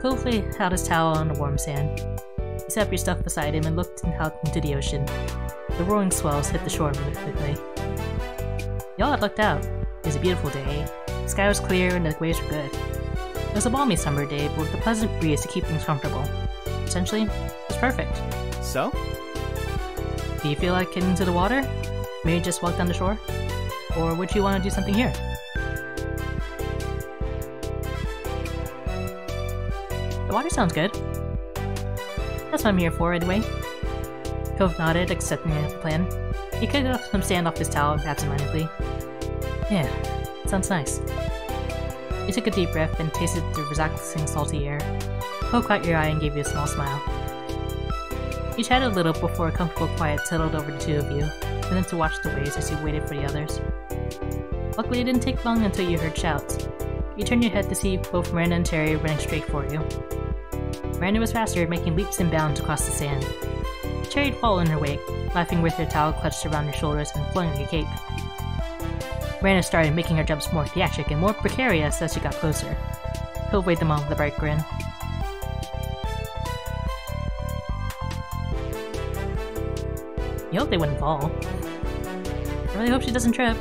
Cove laid out his towel on the warm sand. You set up your stuff beside him and looked out into the ocean. The roaring swells hit the shore really quickly. Y'all had lucked out. It was a beautiful day. The sky was clear and the waves were good. It was a balmy summer day, but with a pleasant breeze to keep things comfortable. Essentially, it was perfect. So? Do you feel like getting into the water? Maybe just walk down the shore? Or would you want to do something here? The water sounds good. That's what I'm here for, anyway. Cove nodded, accepting the plan. He kicked off some sand off his towel absentmindedly. Yeah, sounds nice. You took a deep breath and tasted the relaxing salty air. Cove caught your eye and gave you a small smile. You chatted a little before a comfortable quiet settled over the two of you, and then to watch the waves as you waited for the others. Luckily, it didn't take long until you heard shouts. You turned your head to see both Miranda and Terry running straight for you. Miranda was faster, making leaps and bounds across the sand. Terry had followed in her wake, laughing with her towel clutched around her shoulders and flowing like a cape. Miranda started making her jumps more theatric and more precarious as she got closer. Cove waved them on with a bright grin. You hope they wouldn't fall. I really hope she doesn't trip.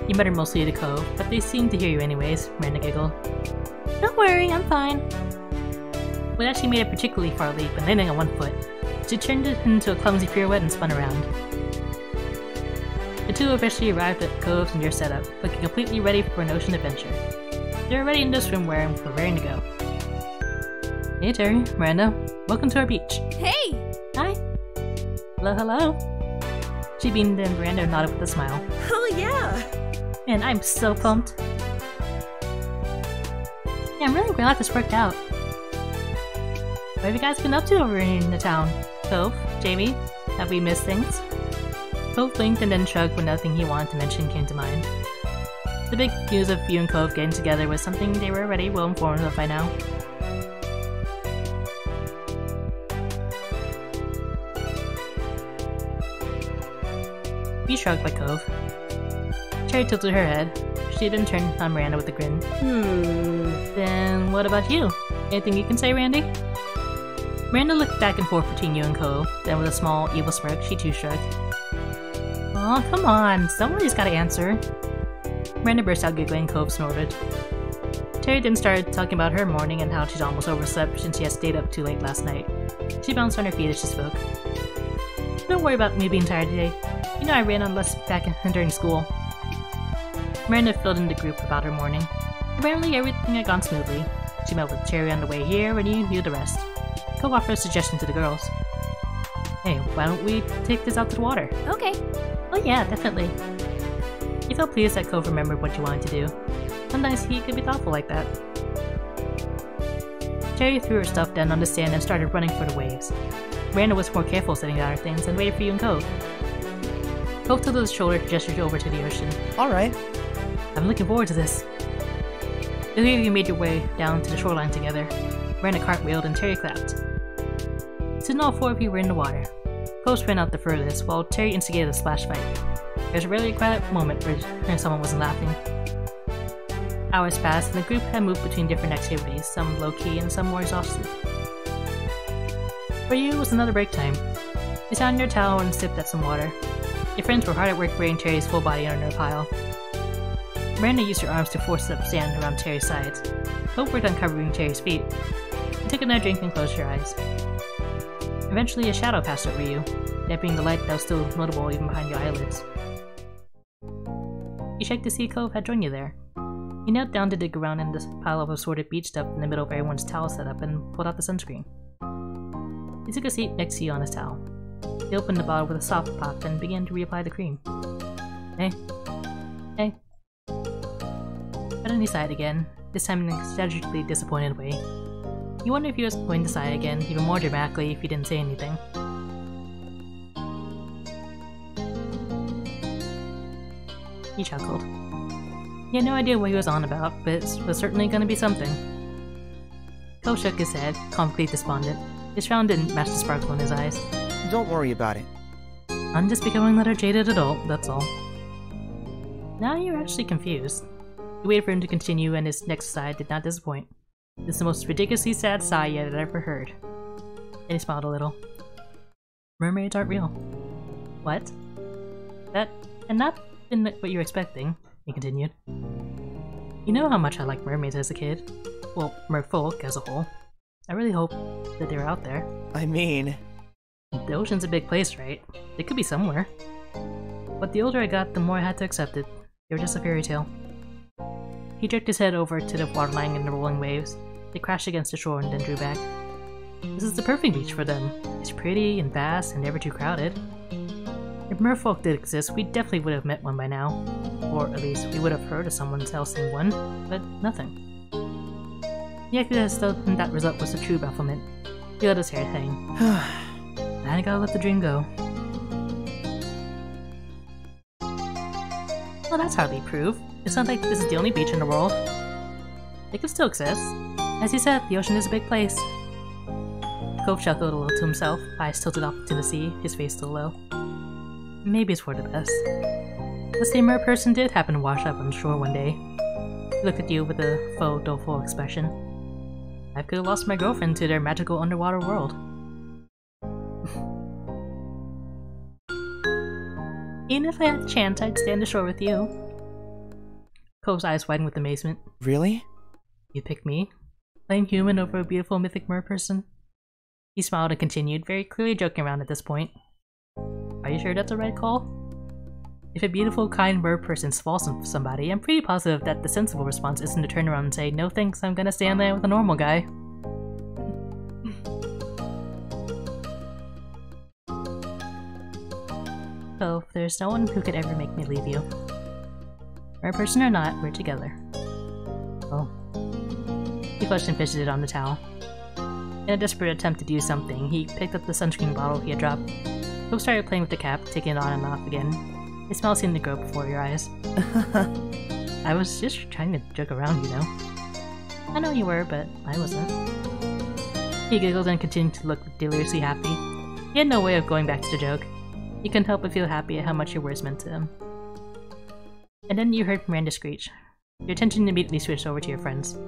You muttered mostly to Cove, but they seemed to hear you anyways, Miranda giggled. Don't worry, I'm fine. But as she made a particularly far leap and landing on one foot, she turned it into a clumsy pirouette and spun around. The two eventually arrived at Cove's and your setup, looking completely ready for an ocean adventure. They were ready in their swimwear and were raring to go. Hey Terry, Miranda, welcome to our beach. Hey! Hi. Hello, hello. She beamed and Miranda nodded with a smile. Oh yeah! Man, I'm so pumped. Yeah, I'm really glad this worked out. What have you guys been up to over in the town? Cove? Jamie? Have we missed things? Cove blinked and then shrugged when nothing he wanted to mention came to mind. The big news of you and Cove getting together was something they were already well informed of by now. You shrugged by Cove. Cherry tilted her head. She then turned on Miranda with a grin. Then what about you? Anything you can say, Randy? Miranda looked back and forth between you and Cove, then with a small, evil smirk, she too shrugged. Aw, come on, somebody's gotta answer. Miranda burst out giggling, Cove snorted. Terry then started talking about her morning and how she'd almost overslept since she had stayed up too late last night. She bounced on her feet as she spoke. Don't worry about me being tired today. You know I ran on less back during school. Miranda filled in the group about her morning. Apparently everything had gone smoothly. She met with Terry on the way here and you knew the rest. Cove offered a suggestion to the girls. Hey, why don't we take this out to the water? Okay. Oh yeah, definitely. You felt pleased that Cove remembered what you wanted to do. Sometimes he could be thoughtful like that. Cherry threw her stuff down on the sand and started running for the waves. Miranda was more careful setting down her things and waited for you and Cove. Cove tilted his shoulder, gestured over to the ocean. Alright. I'm looking forward to this. The three of you made your way down to the shoreline together. Miranda cartwheeled and Terry clapped. Soon all four of you were in the water. Cove ran out the furthest, while Terry instigated a splash fight. There was a really quiet moment where someone wasn't laughing. Hours passed, and the group had moved between different activities, some low-key and some more exhausted. For you, it was another break time. You sat on your towel and sipped at some water. Your friends were hard at work bringing Terry's full body under a pile. Miranda used her arms to force up sand around Terry's sides. Cove worked on covering Terry's feet. You took another drink and closed your eyes. Eventually, a shadow passed over you, dampening the light that was still notable even behind your eyelids. You checked to see Cove had joined you there. He knelt down to dig around in this pile of assorted beach stuff in the middle of everyone's towel setup and pulled out the sunscreen. He took a seat next to you on his towel. He opened the bottle with a soft pop and began to reapply the cream. Hey. Hey. But then he sighed again, this time in an exaggeratedly disappointed way. You wondered if he was going to sigh again, even more dramatically if he didn't say anything. He chuckled. He had no idea what he was on about, but it was certainly going to be something. Cove shook his head, comically despondent. His frown didn't match the sparkle in his eyes. Don't worry about it. I'm just becoming another jaded adult, that's all. Now you're actually confused. You waited for him to continue, and his next sigh did not disappoint. It's the most ridiculously sad sigh you had ever heard. And he smiled a little. Mermaids aren't real. What? That had not been what you were expecting, he continued. You know how much I liked mermaids as a kid. Well, merfolk as a whole. I really hope that they were out there. I mean... The ocean's a big place, right? They could be somewhere. But the older I got, the more I had to accept it. They were just a fairy tale. He jerked his head over to the waterline and the rolling waves. They crashed against the shore and then drew back. This is the perfect beach for them. It's pretty and vast and never too crowded. If merfolk did exist, we definitely would have met one by now. Or at least we would have heard of someone else seeing one, but nothing. He acted as though that result was a true bafflement. He let his hair hang. I gotta let the dream go. Well, that's hardly proof. It's not like this is the only beach in the world. It could still exist. As you said, the ocean is a big place. Cove chuckled a little to himself, eyes tilted off to the sea, his face still low. Maybe it's for the best. The same mer person did happen to wash up on the shore one day. He looked at you with a faux, doleful expression. I could have lost my girlfriend to their magical underwater world. Even if I had the chance, I'd stand ashore with you. Cove's eyes widened with amazement. Really? You pick me? Playing human over a beautiful mythic mer person? He smiled and continued, very clearly joking around at this point. Are you sure that's a right call? If a beautiful, kind mer person falls for somebody, I'm pretty positive that the sensible response isn't to turn around and say, no thanks, I'm gonna stay on there with a normal guy. So, there's no one who could ever make me leave you. Mer person or not, we're together. Oh. He flushed and fidgeted on the towel. In a desperate attempt to do something, he picked up the sunscreen bottle he had dropped. Hope started playing with the cap, taking it on and off again. The smell seemed to grow before your eyes. I was just trying to joke around, you know. I know you were, but I wasn't. He giggled and continued to look deliriously happy. He had no way of going back to the joke. He couldn't help but feel happy at how much your words meant to him. And then you heard Miranda screech. Your attention immediately switched over to your friends.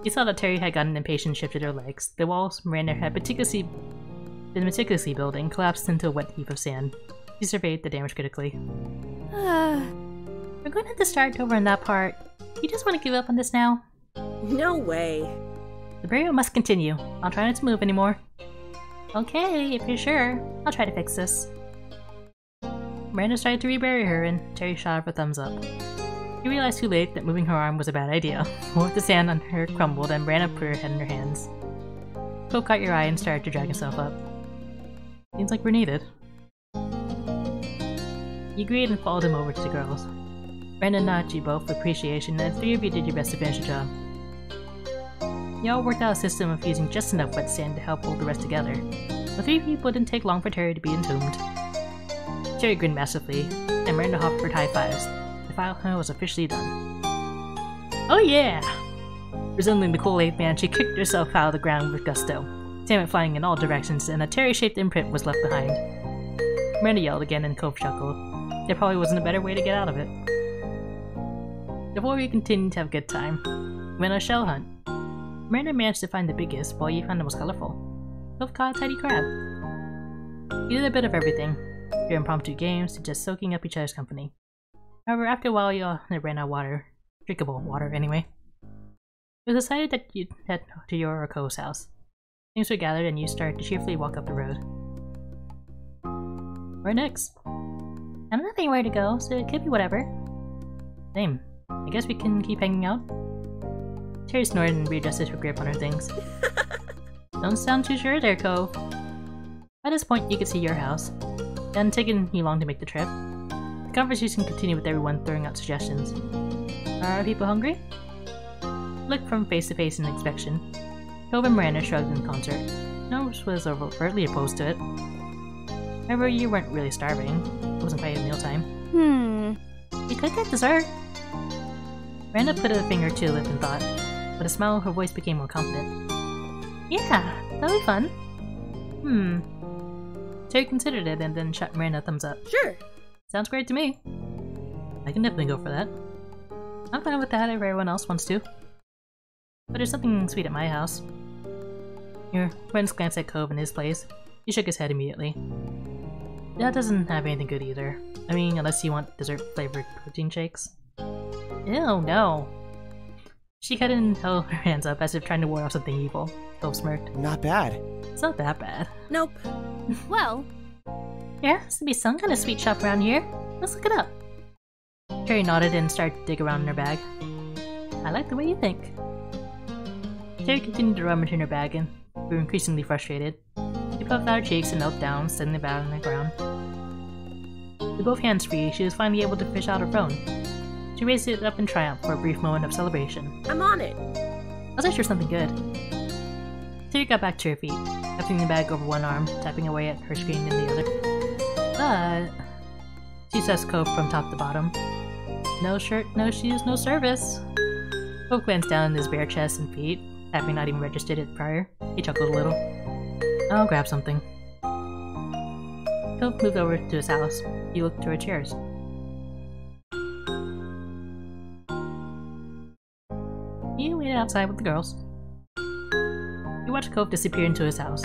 You saw that Terry had gotten impatient and shifted her legs. The walls Miranda had been meticulously building collapsed into a wet heap of sand. She surveyed the damage critically. We're going to have to start over on that part. You just want to give up on this now? No way. The burial must continue. I'll try not to move anymore. Okay, if you're sure. I'll try to fix this. Miranda started to rebury her, and Terry shot her a thumbs up. He realized too late that moving her arm was a bad idea. More of the sand on her crumbled, and Miranda put her head in her hands. Cope caught your eye and started to drag himself up. Seems like we're needed. You agreed and followed him over to the girls. Brandon nodded you both with appreciation, and the three of you did your best to finish the job. You all worked out a system of using just enough wet sand to help hold the rest together. The three people didn't take long for Terry to be entombed. Terry grinned massively, and Miranda offered high fives. The file was officially done. Oh yeah! Resembling the cool ape man, she kicked herself out of the ground with gusto. Sand went flying in all directions, and a Terry-shaped imprint was left behind. Miranda yelled again, and Cove chuckled. There probably wasn't a better way to get out of it. The four of you continued to have a good time. You went on a shell hunt. Miranda managed to find the biggest, while you found the most colorful. Cove caught a tiny crab. You did a bit of everything, from impromptu games to just soaking up each other's company. However, after a while you all ran out of water. Drinkable water, anyway. It was decided that you'd head to your or Cove's house. Things were gathered and you started to cheerfully walk up the road. Where next? I'm not anywhere to go, so it could be whatever. Same. I guess we can keep hanging out? Terry snorted and readjusted her grip on her things. Don't sound too sure there, Cove. By this point, you could see your house. It hadn't taken you long to make the trip. The conversation continued with everyone throwing out suggestions. Are people hungry? Looked from face to face in inspection. Cove and Miranda shrugged in concert. No one was overtly opposed to it. However, you weren't really starving. It wasn't quite mealtime. We could get dessert. Miranda put a finger to her lip and thought. With a smile, her voice became more confident. Yeah, that'll be fun. Terry considered it and then shot Miranda a thumbs up. Sure. Sounds great to me. I can definitely go for that. I'm fine with that if everyone else wants to. But there's something sweet at my house. Your friends glanced at Cove in his place. He shook his head immediately. That doesn't have anything good either. I mean, unless you want dessert-flavored protein shakes. Ew, no. She cut and held her hands up as if trying to ward off something evil. Cove smirked. Not bad. It's not that bad. Nope. Well, There has to be some kind of sweet shop around here. Let's look it up. Terry nodded and started to dig around in her bag. I like the way you think. Terry continued to rummage in her bag and grew increasingly frustrated. She puffed out her cheeks and knelt down, sitting about on the ground. With both hands free, she was finally able to fish out her phone. She raised it up in triumph for a brief moment of celebration. I'm on it. I was sure something good. Terry got back to her feet, lifting the bag over one arm, tapping away at her screen in the other. But... she assessed Cove from top to bottom. No shirt, no shoes, no service. Cove glanced down at his bare chest and feet, having not even registered it prior. He chuckled a little. I'll grab something. Cove moved over to his house. He looked toward chairs. He waited outside with the girls. He watched Cove disappear into his house.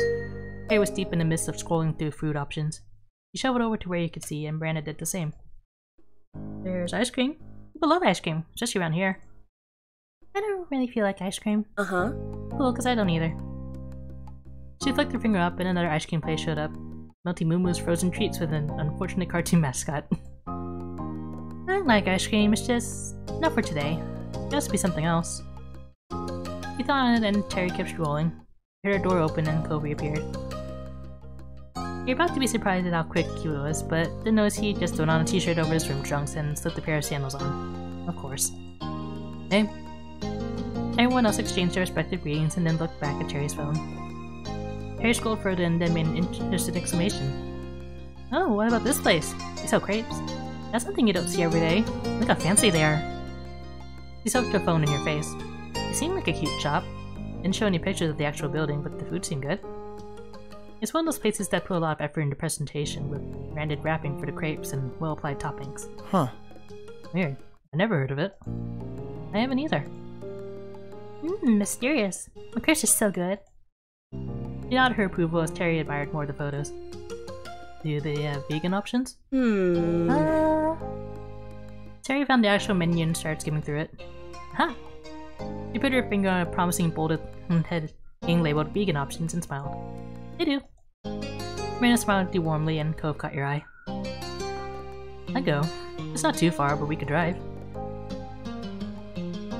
Harry was deep in the midst of scrolling through food options. He shuffled over to where he could see, and Miranda did the same. There's ice cream. People love ice cream, especially around here. I don't really feel like ice cream. Uh-huh. Cool, because I don't either. She flicked her finger up, and another ice cream place showed up. Melty Moo Moo's frozen treats with an unfortunate cartoon mascot. I like ice cream, it's just not for today. It has to be something else. He thought on it, and Terry kept scrolling. He heard her door open, and Cove reappeared. You're about to be surprised at how quick he was, but didn't notice he just threw on a t-shirt over his swim trunks and slipped a pair of sandals on. Of course. Hey. Everyone else exchanged their respective greetings and then looked back at Terry's phone. Terry scrolled further and then made an interested exclamation. Oh, what about this place? They sell crepes. That's something you don't see every day. Look how fancy they are. She shoved her phone in your face. It seemed like a cute shop. Didn't show any pictures of the actual building, but the food seemed good. It's one of those places that put a lot of effort into presentation, with branded wrapping for the crepes and well-applied toppings. Huh. Weird. I never heard of it. I haven't either. Mysterious. The crepes are so good. She nodded her approval as Terry admired more of the photos. Do they have vegan options? Terry found the actual menu and started skimming through it. Huh! She put her finger on a promising bolded head being labeled vegan options and smiled. They do. Miranda smiled at you warmly and Cove caught your eye. I'd go. It's not too far, but we could drive.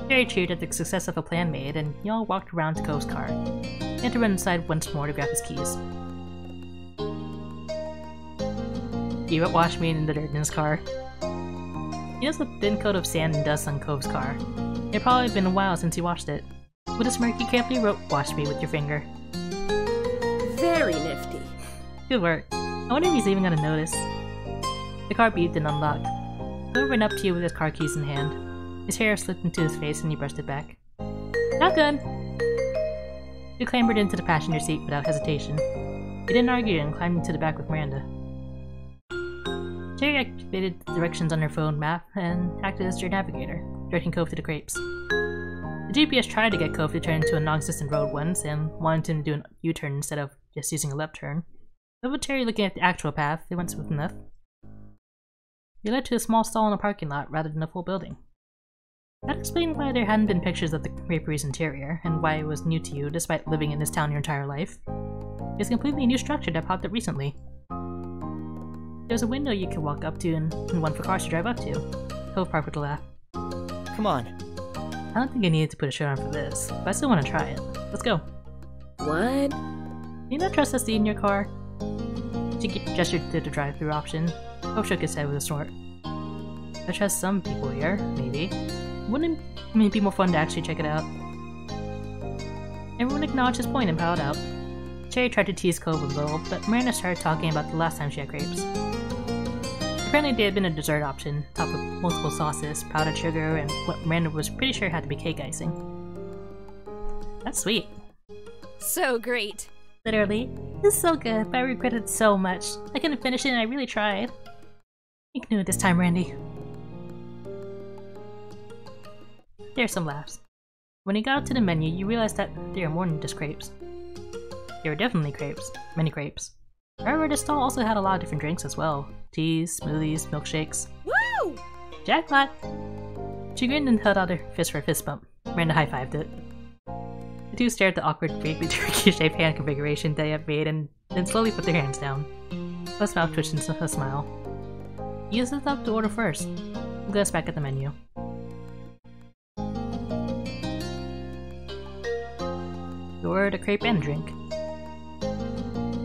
Terry cheered at the success of a plan made, and y'all walked around to Cove's car. He had to run inside once more to grab his keys. He washed me in the dirt in his car. He has a thin coat of sand and dust on Cove's car. It had probably been a while since he washed it. With a smirk, he carefully wrote, "Wash me" with your finger. Very nifty. Good work. I wonder if he's even gonna notice. The car beeped and unlocked. Cove ran up to you with his car keys in hand. His hair slipped into his face and he brushed it back. Not good! You clambered into the passenger seat without hesitation. You didn't argue and climbed into the back with Miranda. Terry activated the directions on her phone map and acted as your navigator, directing Cove to the crepes. The GPS tried to get Cove to turn into a non-existent road once and wanted him to do a U-turn instead of just using a left turn. But with Terry looking at the actual path, it went smooth enough. You led to a small stall in a parking lot rather than a full building. That explained why there hadn't been pictures of the crepery's interior, and why it was new to you despite living in this town your entire life. It's a completely new structure that popped up recently. There's a window you could walk up to and one for cars to drive up to. Cove parked with a laugh. Come on. I don't think I needed to put a shirt on for this, but I still want to try it. Let's go. What? Do you not trust us in your car? She gestured to the drive-thru option. Cove shook his head with a snort. I trust some people here, maybe. Wouldn't it be more fun to actually check it out? Everyone acknowledged his point and piled out. Cherry tried to tease Cove a little, but Miranda started talking about the last time she had crepes. Apparently they had been a dessert option, topped with multiple sauces, powdered sugar, and what Miranda was pretty sure had to be cake icing. That's sweet. So great. Literally. This is so good, but I regret it so much. I couldn't finish it and I really tried. You can do it this time, Randy. There's some laughs. When you got up to the menu, you realized that there are more than just crepes. There were definitely crepes. Many crepes. However, this stall also had a lot of different drinks as well. Teas, smoothies, milkshakes. Woo! Jackpot! She grinned and held out her fist for a fist bump. Miranda high-fived it. The two stared at the awkward, vaguely turkey-shaped hand configuration they had made and then slowly put their hands down. Both's mouth twitched into a smile. You set up to order first. We'll glance back at the menu. You ordered a crepe and a drink.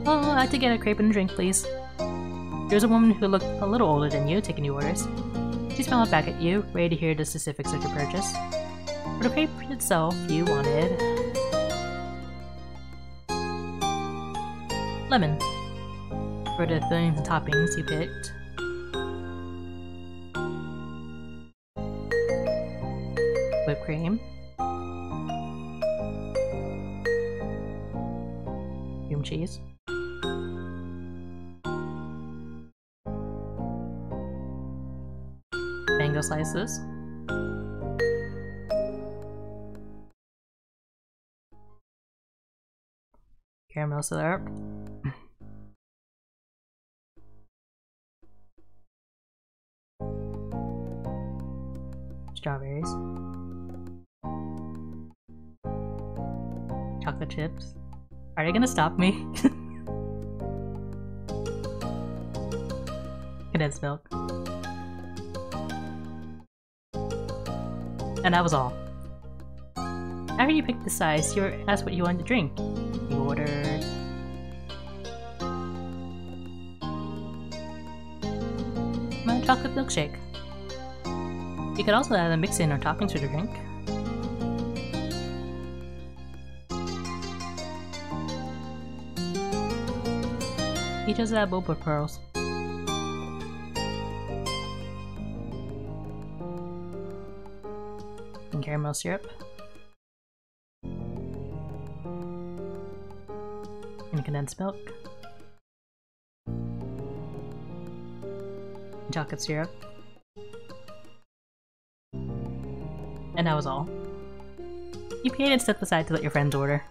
Oh, I'd like to get a crepe and a drink, please. There was a woman who looked a little older than you taking your orders. She smiled back at you, ready to hear the specifics of your purchase. For the crepe itself, you wanted... lemon. For the fillings and toppings, you picked... Whipped cream. Cream cheese. Mango slices. Caramel syrup. Strawberries. Chocolate chips. Are they gonna stop me? Condensed milk. And that was all. After you picked the size, you were asked what you wanted to drink. You ordered... a chocolate milkshake. You could also add a mix-in or toppings to the drink. You just add boba pearls. And caramel syrup. And condensed milk. And chocolate syrup. And that was all. You paid and stepped aside to let your friends order.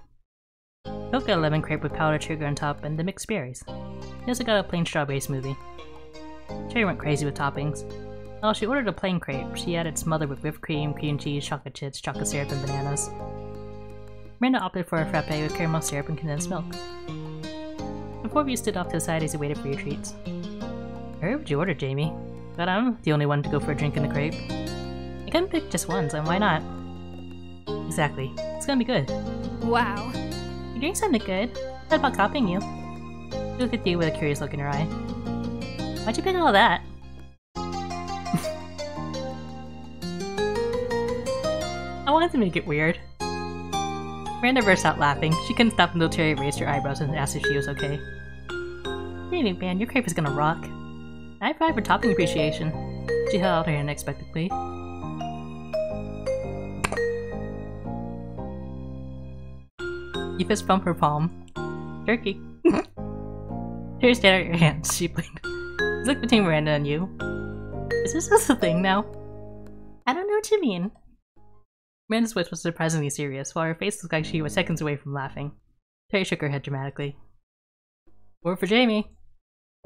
Coke got a lemon crepe with powdered sugar on top and the mixed berries. He also got a plain strawberry smoothie. Cherry went crazy with toppings. While she ordered a plain crepe, she added smothered with whipped cream, cream cheese, chocolate chips, chocolate syrup, and bananas. Miranda opted for a frappe with caramel syrup and condensed milk. The four of you stood off to the side as you waited for your treats. Where would you order, Jamie? But I'm the only one to go for a drink in the crepe. I couldn't pick just one, so why not? Exactly. It's gonna be good. Wow. Your drink sounded good. What about copying you? She looked at you with a curious look in her eye. Why'd you pick all that? I wanted to make it weird. Miranda burst out laughing. She couldn't stop until Cherry raised her eyebrows and asked if she was okay. Really, man, your crepe is gonna rock. High five for topping appreciation. She held out her hand unexpectedly. You fist bump her palm. Turkey. Cherry stared at your hands. She blinked. She looked between Miranda and you. Is this just a thing now? I don't know what you mean. Miranda's voice was surprisingly serious, while her face looked like she was seconds away from laughing. Cherry shook her head dramatically. Order for Jamie.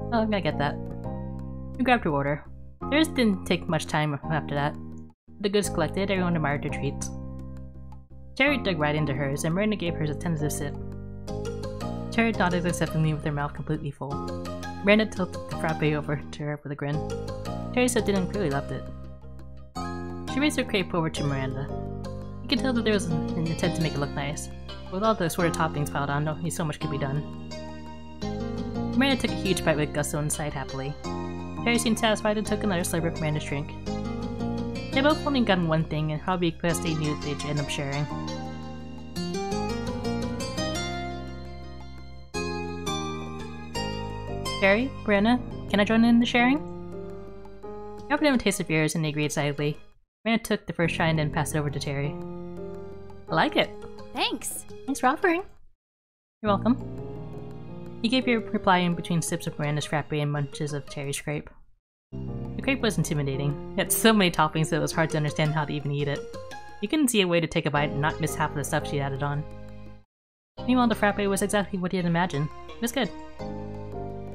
Oh, I get that. You grabbed her order. Theirs didn't take much time after that. The goods collected, everyone admired their treats. Cherry dug right into hers, and Miranda gave hers a tentative sip. Cherry nodded acceptingly with her mouth completely full. Miranda tilted the frappe over to her with a grin. Cherry still didn't clearly loved it. She raised her crepe over to Miranda. You could tell that there was an intent to make it look nice. With all the assorted toppings piled on, only so much could be done. Miranda took a huge bite with gusto and sighed happily. Cherry seemed satisfied and took another slurp of Miranda's drink. They both only gotten one thing, and probably because they knew they'd end up sharing. Cherry, Miranda, can I join in the sharing? You offered them a taste of yours, and they agreed excitedly. Miranda took the first try and then passed it over to Cherry. I like it. Thanks. Thanks for offering. You're welcome. He gave your reply in between sips of Miranda's frappe and munches of Cherry's crepe. The crepe was intimidating. It had so many toppings that it was hard to understand how to even eat it. You couldn't see a way to take a bite and not miss half of the stuff she added on. Meanwhile, the frappe was exactly what he had imagined. It was good.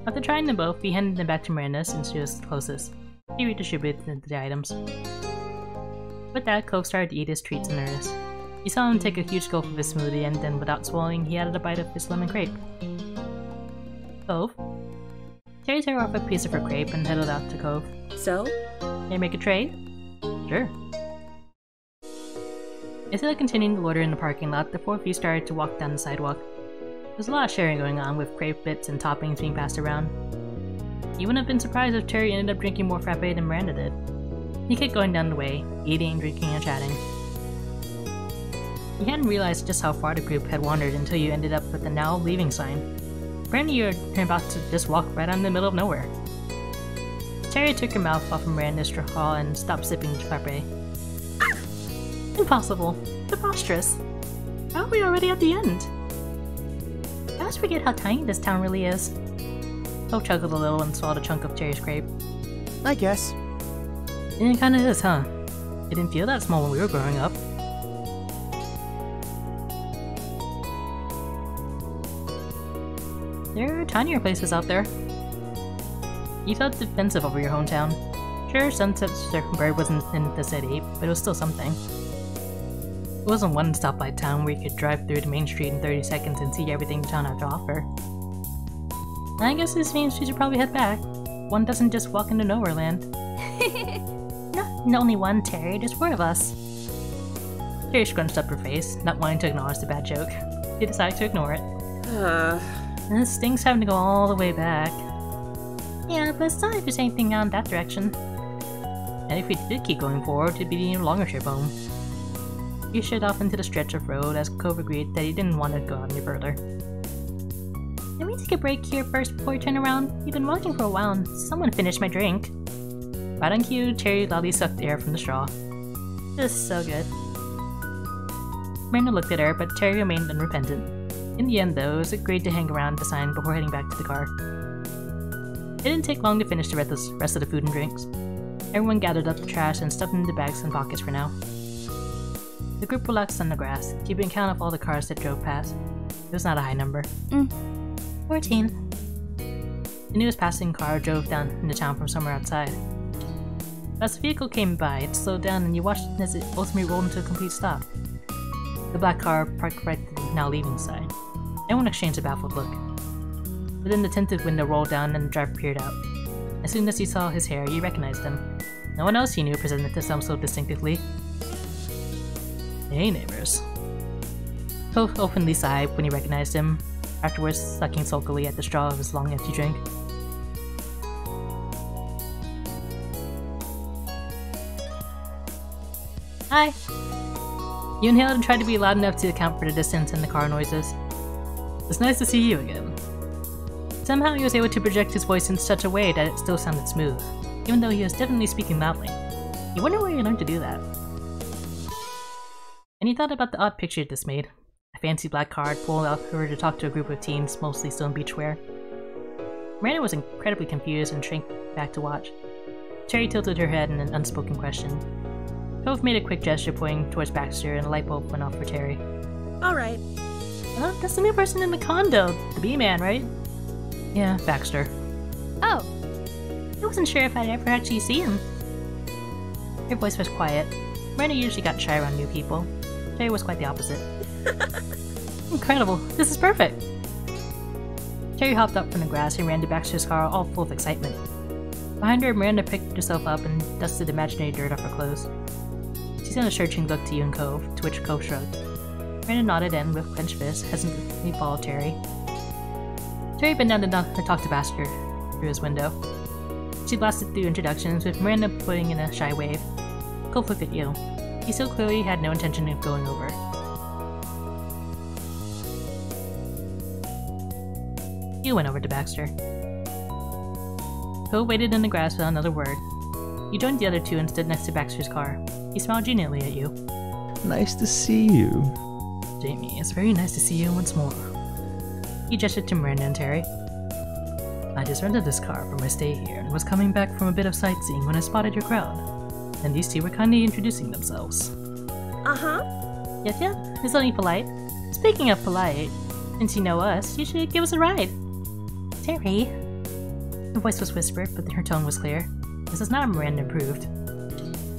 After trying them both, he handed them back to Miranda since she was closest. He redistributed the items. With that, Coke started to eat his treats in earnest. You saw him take a huge gulp of his smoothie, and then, without swallowing, he added a bite of his lemon crepe. Cove. Cherry tore off a piece of her crepe and headed out to Cove. So? Can you make a trade? Sure. Instead of continuing to loiter in the parking lot, the four of you started to walk down the sidewalk. There's a lot of sharing going on, with crepe bits and toppings being passed around. You wouldn't have been surprised if Cherry ended up drinking more frappe than Miranda did. He kept going down the way, eating, drinking, and chatting. You hadn't realized just how far the group had wandered until you ended up with the now leaving sign. Apparently you were about to just walk right out in the middle of nowhere. Cherry took her mouth off of Miranda's straw and stopped sipping the frappe. Impossible. Preposterous. How are we already at the end? I always forget how tiny this town really is. Cove chuckled a little and swallowed a chunk of cherry scrape. I guess. And it kinda is, huh? It didn't feel that small when we were growing up. There are tinier places out there. You felt defensive over your hometown. Sure, Sunset Circumberg wasn't in the city, but it was still something. It wasn't one stoplight town where you could drive through the main street in 30 seconds and see everything the town had to offer. I guess this means we should probably head back. One doesn't just walk into nowhere land. No, only one, Terry. There's 4 of us. Terry scrunched up her face, not wanting to acknowledge the bad joke. He decided to ignore it. And this stinks having to go all the way back. Yeah, but it's not if there's anything on that direction. And if we did keep going forward, it'd be a longer trip home. He shot off into the stretch of road as Cove agreed that he didn't want to go out any further. Can we take a break here first before we turn around? We've been walking for a while and someone finished my drink. Right on cue, Terry loudly sucked air from the straw. This is so good. Miranda looked at her, but Terry remained unrepentant. In the end, though, it was agreed to hang around the sign before heading back to the car. It didn't take long to finish the rest of the food and drinks. Everyone gathered up the trash and stuffed it into bags and pockets for now. The group relaxed on the grass, keeping count of all the cars that drove past. It was not a high number. 14. The newest passing car drove down into town from somewhere outside. As the vehicle came by, it slowed down and you watched it as it ultimately rolled into a complete stop. The black car parked right to the now leaving side. Everyone exchanged a baffled look. But then the tinted window rolled down and the driver peered out. As soon as he saw his hair, you recognized him. No one else he knew presented themselves so distinctively. Hey, neighbors. Cove openly sighed when he recognized him, afterwards sucking sulkily at the straw of his long empty drink. Hi! You inhaled and tried to be loud enough to account for the distance and the car noises. It's nice to see you again. Somehow he was able to project his voice in such a way that it still sounded smooth, even though he was definitely speaking loudly. You wonder where he learned to do that. And he thought about the odd picture this made. A fancy black car pulled out over to talk to a group of teens, mostly still in beachwear. Miranda was incredibly confused and shrank back to watch. Cherry tilted her head in an unspoken question. Cove made a quick gesture pointing towards Baxter and a light bulb went off for Terry. Alright. Oh, that's the new person in the condo, the B-man, right? Yeah, Baxter. Oh, I wasn't sure if I'd ever actually see him. Her voice was quiet. Miranda usually got shy around new people. Terry was quite the opposite. Incredible, this is perfect! Terry hopped up from the grass and ran to Baxter's car all full of excitement. Behind her, Miranda picked herself up and dusted imaginary dirt off her clothes. She sent a searching look to you and Cove, to which Cove shrugged. Miranda nodded and, with clenched fists, hesitantly followed Terry. Terry bent down to talk to Baxter through his window. She blasted through introductions, with Miranda putting in a shy wave. Cove looked at you. He so clearly had no intention of going over. You went over to Baxter. Cove waited in the grass without another word. You joined the other two and stood next to Baxter's car. He smiled genially at you. Nice to see you. Jamie, it's very nice to see you once more. He gestured to Miranda and Terry. I just rented this car for my stay here and was coming back from a bit of sightseeing when I spotted your crowd. And these two were kindly introducing themselves. Yeah, it's only polite. Speaking of polite, since you know us, you should give us a ride. Terry. Her voice was whispered, but her tone was clear. This is not Miranda improved.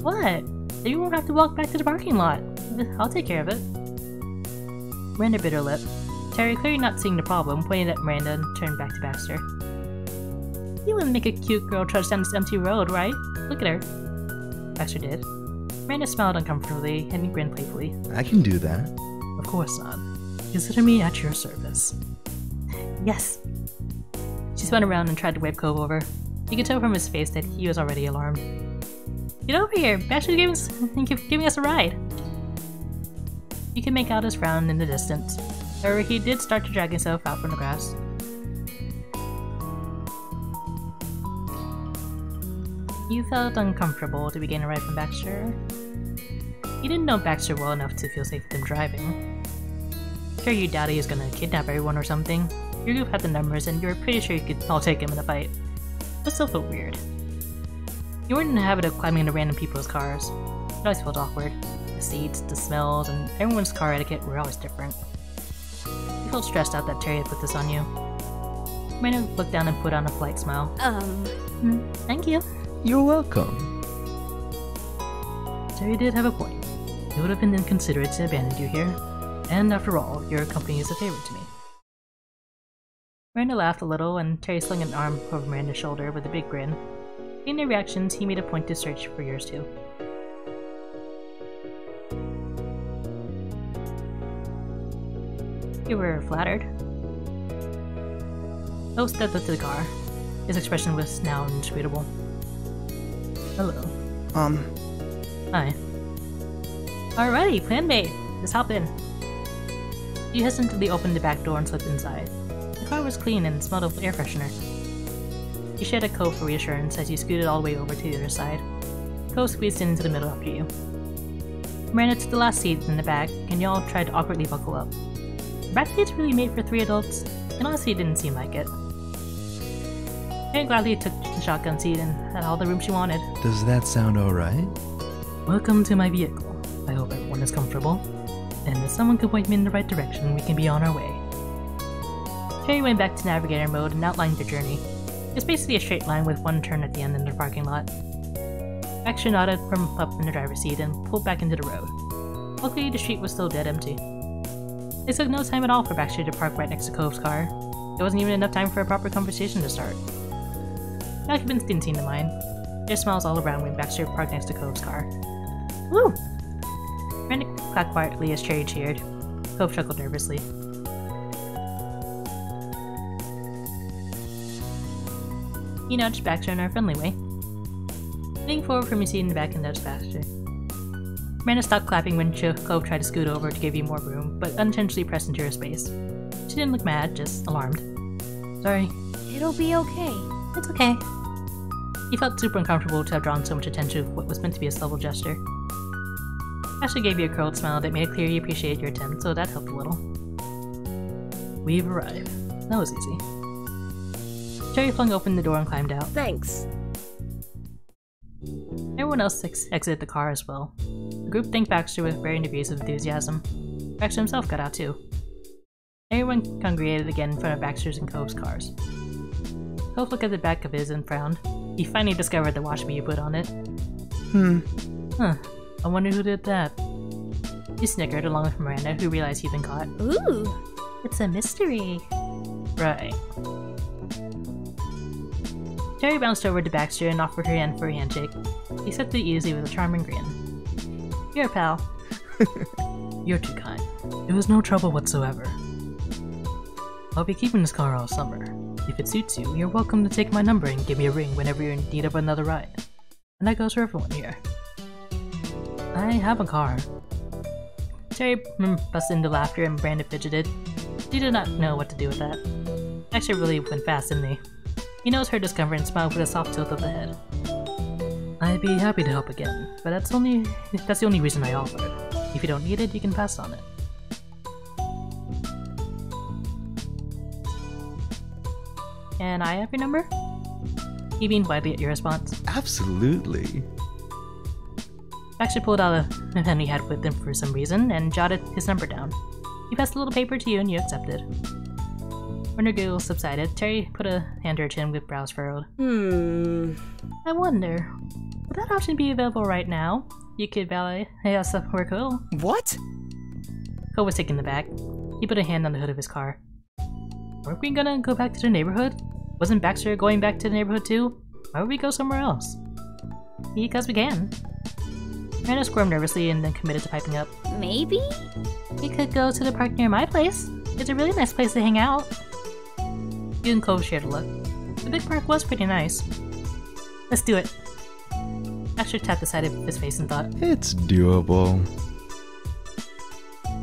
What? You won't have to walk back to the parking lot. I'll take care of it. Miranda bit her lip. Terry, clearly not seeing the problem, pointed at Miranda and turned back to Baxter. You wouldn't make a cute girl trudge down this empty road, right? Look at her. Baxter did. Miranda smiled uncomfortably and grinned playfully. I can do that. Of course not. Consider me at your service. Yes. She spun around and tried to wave Cove over. You could tell from his face that he was already alarmed. Get over here! Baxter's giving us a ride! You could make out his frown in the distance. However, he did start to drag himself out from the grass. You felt uncomfortable to begin a ride from Baxter. You didn't know Baxter well enough to feel safe with him driving. Sure, you doubt he was gonna kidnap everyone or something. Your group had the numbers and you were pretty sure you could all take him in a fight. But still felt weird. You weren't in the habit of climbing into random people's cars. It always felt awkward. The seats, the smells, and everyone's car etiquette were always different. You felt stressed out that Terry had put this on you. Miranda looked down and put on a polite smile. Thank you. You're welcome. Terry did have a point. It would have been inconsiderate to abandon you here, and after all, your company is a favor to me. Miranda laughed a little, and Terry slung an arm over Miranda's shoulder with a big grin. Seeing their reactions, he made a point to search for yours too. You were flattered. Cove stepped up to the car. His expression was now inscrutable. Hello. Hi. Alrighty, plan made. Just hop in. You hesitantly opened the back door and slipped inside. The car was clean and smelled of air freshener. You shared a Cove for reassurance as you scooted all the way over to the other side. Cove squeezed into the middle after you. Miranda took the last seat in the back, and y'all tried to awkwardly buckle up. The back seat's really made for 3 adults, and honestly it didn't seem like it. Terry gladly took the shotgun seat and had all the room she wanted. Does that sound alright? Welcome to my vehicle. I hope everyone is comfortable. And if someone could point me in the right direction, we can be on our way. Terry went back to navigator mode and outlined their journey. It's basically a straight line with one turn at the end in the parking lot. Baxter nodded from up in the driver's seat and pulled back into the road. Luckily, the street was still dead empty. It took no time at all for Baxter to park right next to Cove's car. There wasn't even enough time for a proper conversation to start. The occupants didn't seem to mind. There smiles all around when Baxter parked next to Cove's car. Woo! Miranda clapped quietly as Terry cheered. Cove chuckled nervously. He nudged Baxter in a friendly way. Leaning forward from your seat in the back and nudged Baxter. Miranda stopped clapping when Cove tried to scoot over to give you more room, but unintentionally pressed into her space. She didn't look mad, just alarmed. Sorry. It'll be okay. It's okay. He felt super uncomfortable to have drawn so much attention to what was meant to be a subtle gesture. Baxter gave you a curled smile that made it clear he appreciated your attempt, so that helped a little. We've arrived. That was easy. Terry flung open the door and climbed out. Thanks. Everyone else exited the car as well. The group thanked Baxter with varying degrees of enthusiasm. Baxter himself got out too. Everyone congregated again in front of Baxter's and Cove's cars. Cove looked at the back of his and frowned. He finally discovered the watch you put on it. Huh. I wonder who did that. He snickered along with Miranda, who realized he'd been caught. Ooh. It's a mystery. Right. Terry bounced over to Baxter and offered her hand for a handshake. He accepted it easily with a charming grin. You're a pal. You're too kind. It was no trouble whatsoever. I'll be keeping this car all summer. If it suits you, you're welcome to take my number and give me a ring whenever you're in need of another ride. And that goes for everyone here. I have a car. Terry busted into laughter and Brandon fidgeted. He did not know what to do with that. Actually really went fast, didn't he? He noticed her discomfort and smiled with a soft tilt of the head. I'd be happy to help again, but that's the only reason I offered. If you don't need it, you can pass on it. Can I have your number? He beamed widely at your response. Absolutely. Baxter pulled out a pen he had with him for some reason and jotted his number down. He passed a little paper to you and you accepted. When her giggles subsided, Terry put a hand to her chin with brows furrowed. I wonder, would that option be available right now? You could valet us up for Cove. What? Cove was taken aback. He put a hand on the hood of his car. Weren't we gonna go back to the neighborhood? Wasn't Baxter going back to the neighborhood too? Why would we go somewhere else? Because we can. Miranda squirmed nervously and then committed to piping up. Maybe? We could go to the park near my place. It's a really nice place to hang out. You and Cove shared a look. The big park was pretty nice. Let's do it. Baxter tapped the side of his face and thought. It's doable.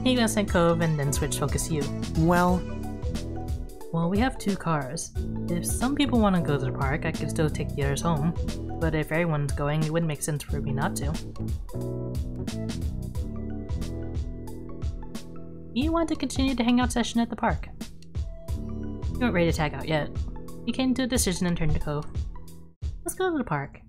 He glanced at Cove and then switched focus to you. Well, Well, we have 2 cars. If some people want to go to the park, I could still take the others home. But if everyone's going, it wouldn't make sense for me not to. You want to continue the hangout session at the park? You weren't ready to tag out yet. You came to a decision and turned to Cove. Let's go to the park.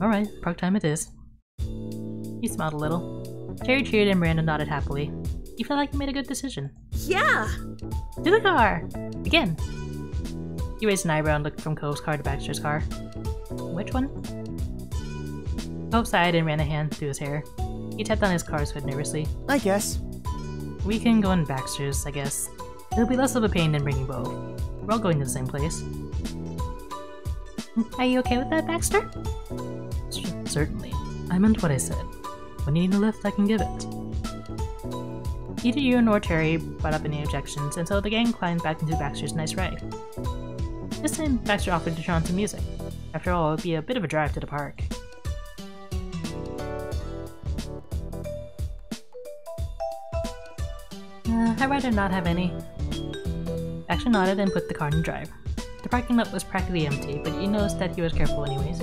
Alright, park time it is. He smiled a little. Cherry cheered and Miranda nodded happily. You feel like you made a good decision. Yeah! To the car! Again! He raised an eyebrow and looked from Cove's car to Baxter's car. Which one? Cove sighed and ran a hand through his hair. He tapped on his car's hood nervously. I guess. We can go in Baxter's, I guess. It'll be less of a pain than bringing both. We're all going to the same place. Are you okay with that, Baxter? Certainly. I meant what I said. When you need a lift, I can give it. Neither you nor Terry brought up any objections, and so the gang climbed back into Baxter's nice ride. This time, Baxter offered to turn on some music. After all, it would be a bit of a drive to the park. I'd rather not have any. Baxter nodded and put the car in drive. The parking lot was practically empty, but you noticed that he was careful anyways.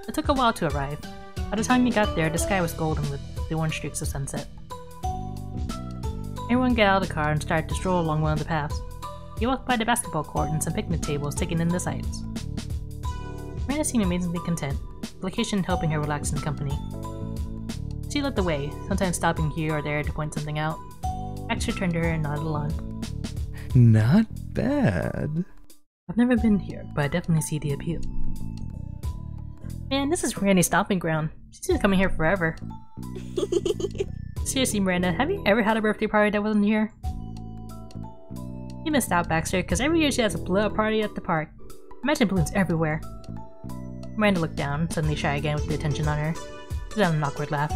It took a while to arrive. By the time you got there, the sky was golden with the orange streaks of sunset. Everyone got out of the car and started to stroll along one of the paths. You walked by the basketball court and some picnic tables taking in the sights. Miranda seemed amazingly content, the location helping her relax in company. She looked away, sometimes stopping here or there to point something out. Baxter turned to her and nodded along. Not bad. I've never been here, but I definitely see the appeal. Man, this is Randy's stomping ground. She's been coming here forever. Seriously, Miranda, have you ever had a birthday party that wasn't here? You missed out, Baxter, because every year she has a blow-up party at the park. Imagine balloons everywhere. Miranda looked down, suddenly shy again with the attention on her. She let out an awkward laugh.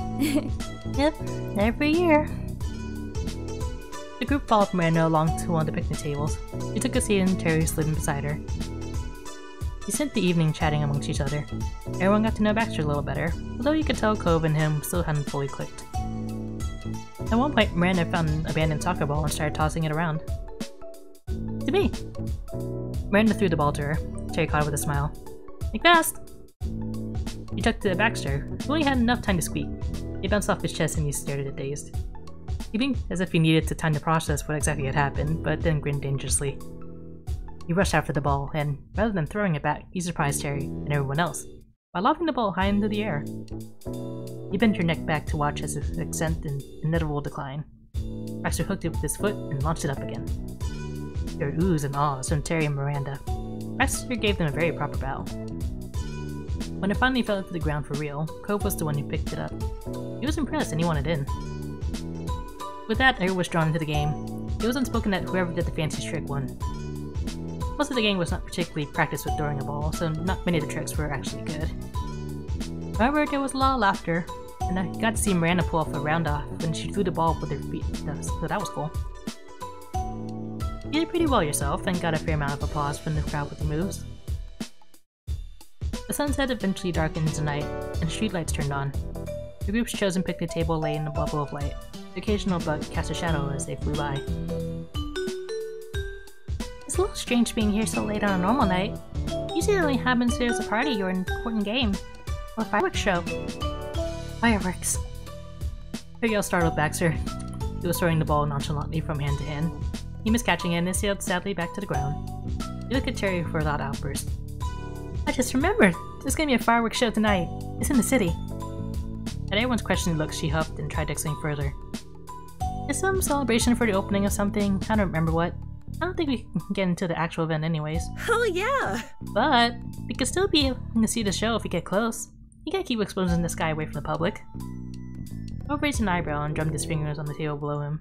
Yep, every year. The group followed Miranda along to one of the picnic tables. She took a seat and Terry slid in beside her. He spent the evening chatting amongst each other. Everyone got to know Baxter a little better, although you could tell Cove and him still hadn't fully clicked. At one point, Miranda found an abandoned soccer ball and started tossing it around. To me! Miranda threw the ball to her. Terry caught it with a smile. Make fast! He tucked to Baxter, who only had enough time to squeak. He bounced off his chest and he stared at it dazed. He blinked as if he needed to time to process what exactly had happened, but then grinned dangerously. He rushed after the ball, and rather than throwing it back, he surprised Terry and everyone else by lobbing the ball high into the air. He bent her neck back to watch as it ascended in inevitable decline. Baxter hooked it with his foot and launched it up again. There were oohs and ahs from Terry and Miranda. Baxter gave them a very proper bow. When it finally fell to the ground for real, Cove was the one who picked it up. He was impressed and he wanted in. With that, everyone was drawn into the game. It was unspoken that whoever did the fanciest trick won. Most of the gang was not particularly practiced with throwing a ball, so not many of the tricks were actually good. However, there was a lot of laughter, and I got to see Miranda pull off a round-off when she threw the ball with her feet, so that was cool. You did pretty well yourself, and got a fair amount of applause from the crowd with the moves. The sunset eventually darkened into night, and streetlights turned on. The group's chosen picnic table lay in a bubble of light. The occasional bug cast a shadow as they flew by. It's a little strange being here so late on a normal night. Usually it only happens if there's a party or an important game. Or a fireworks show. Fireworks. Her yell startled Baxter. He was throwing the ball nonchalantly from hand to hand. He missed catching it and it sailed sadly back to the ground. He looked at Terry for a loud outburst. I just remembered! There's gonna be a fireworks show tonight. It's in the city. At everyone's questioning looks, she huffed and tried to explain further. It's some celebration for the opening of something, I don't remember what. I don't think we can get into the actual event anyways. Oh yeah! But we could still be able to see the show if we get close. You gotta keep explosions in the sky away from the public. Cove raised an eyebrow and drummed his fingers on the table below him.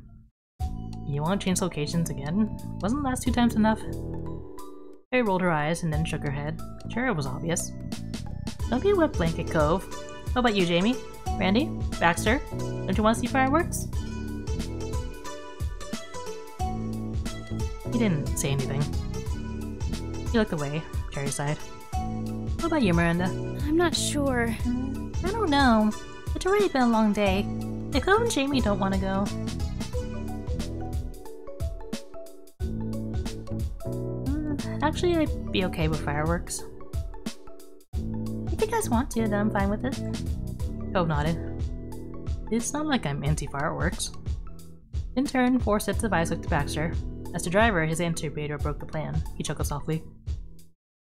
You want to change locations again? Wasn't the last 2 times enough? Terry rolled her eyes and then shook her head. Sure, it was obvious. Don't be a wet blanket, Cove. How about you, Jamie? Randy? Baxter? Don't you want to see fireworks? He didn't say anything. He looked away. Terry sighed. What about you, Miranda? I'm not sure. I don't know. It's already been a long day. If Cove and Jamie don't want to go. Actually, I'd be okay with fireworks. If you guys want to, then I'm fine with it. Cove nodded. It's not like I'm anti-fireworks. In turn, 4 sets of eyes looked to Baxter. As the driver, his anticipator broke the plan. He chuckled softly.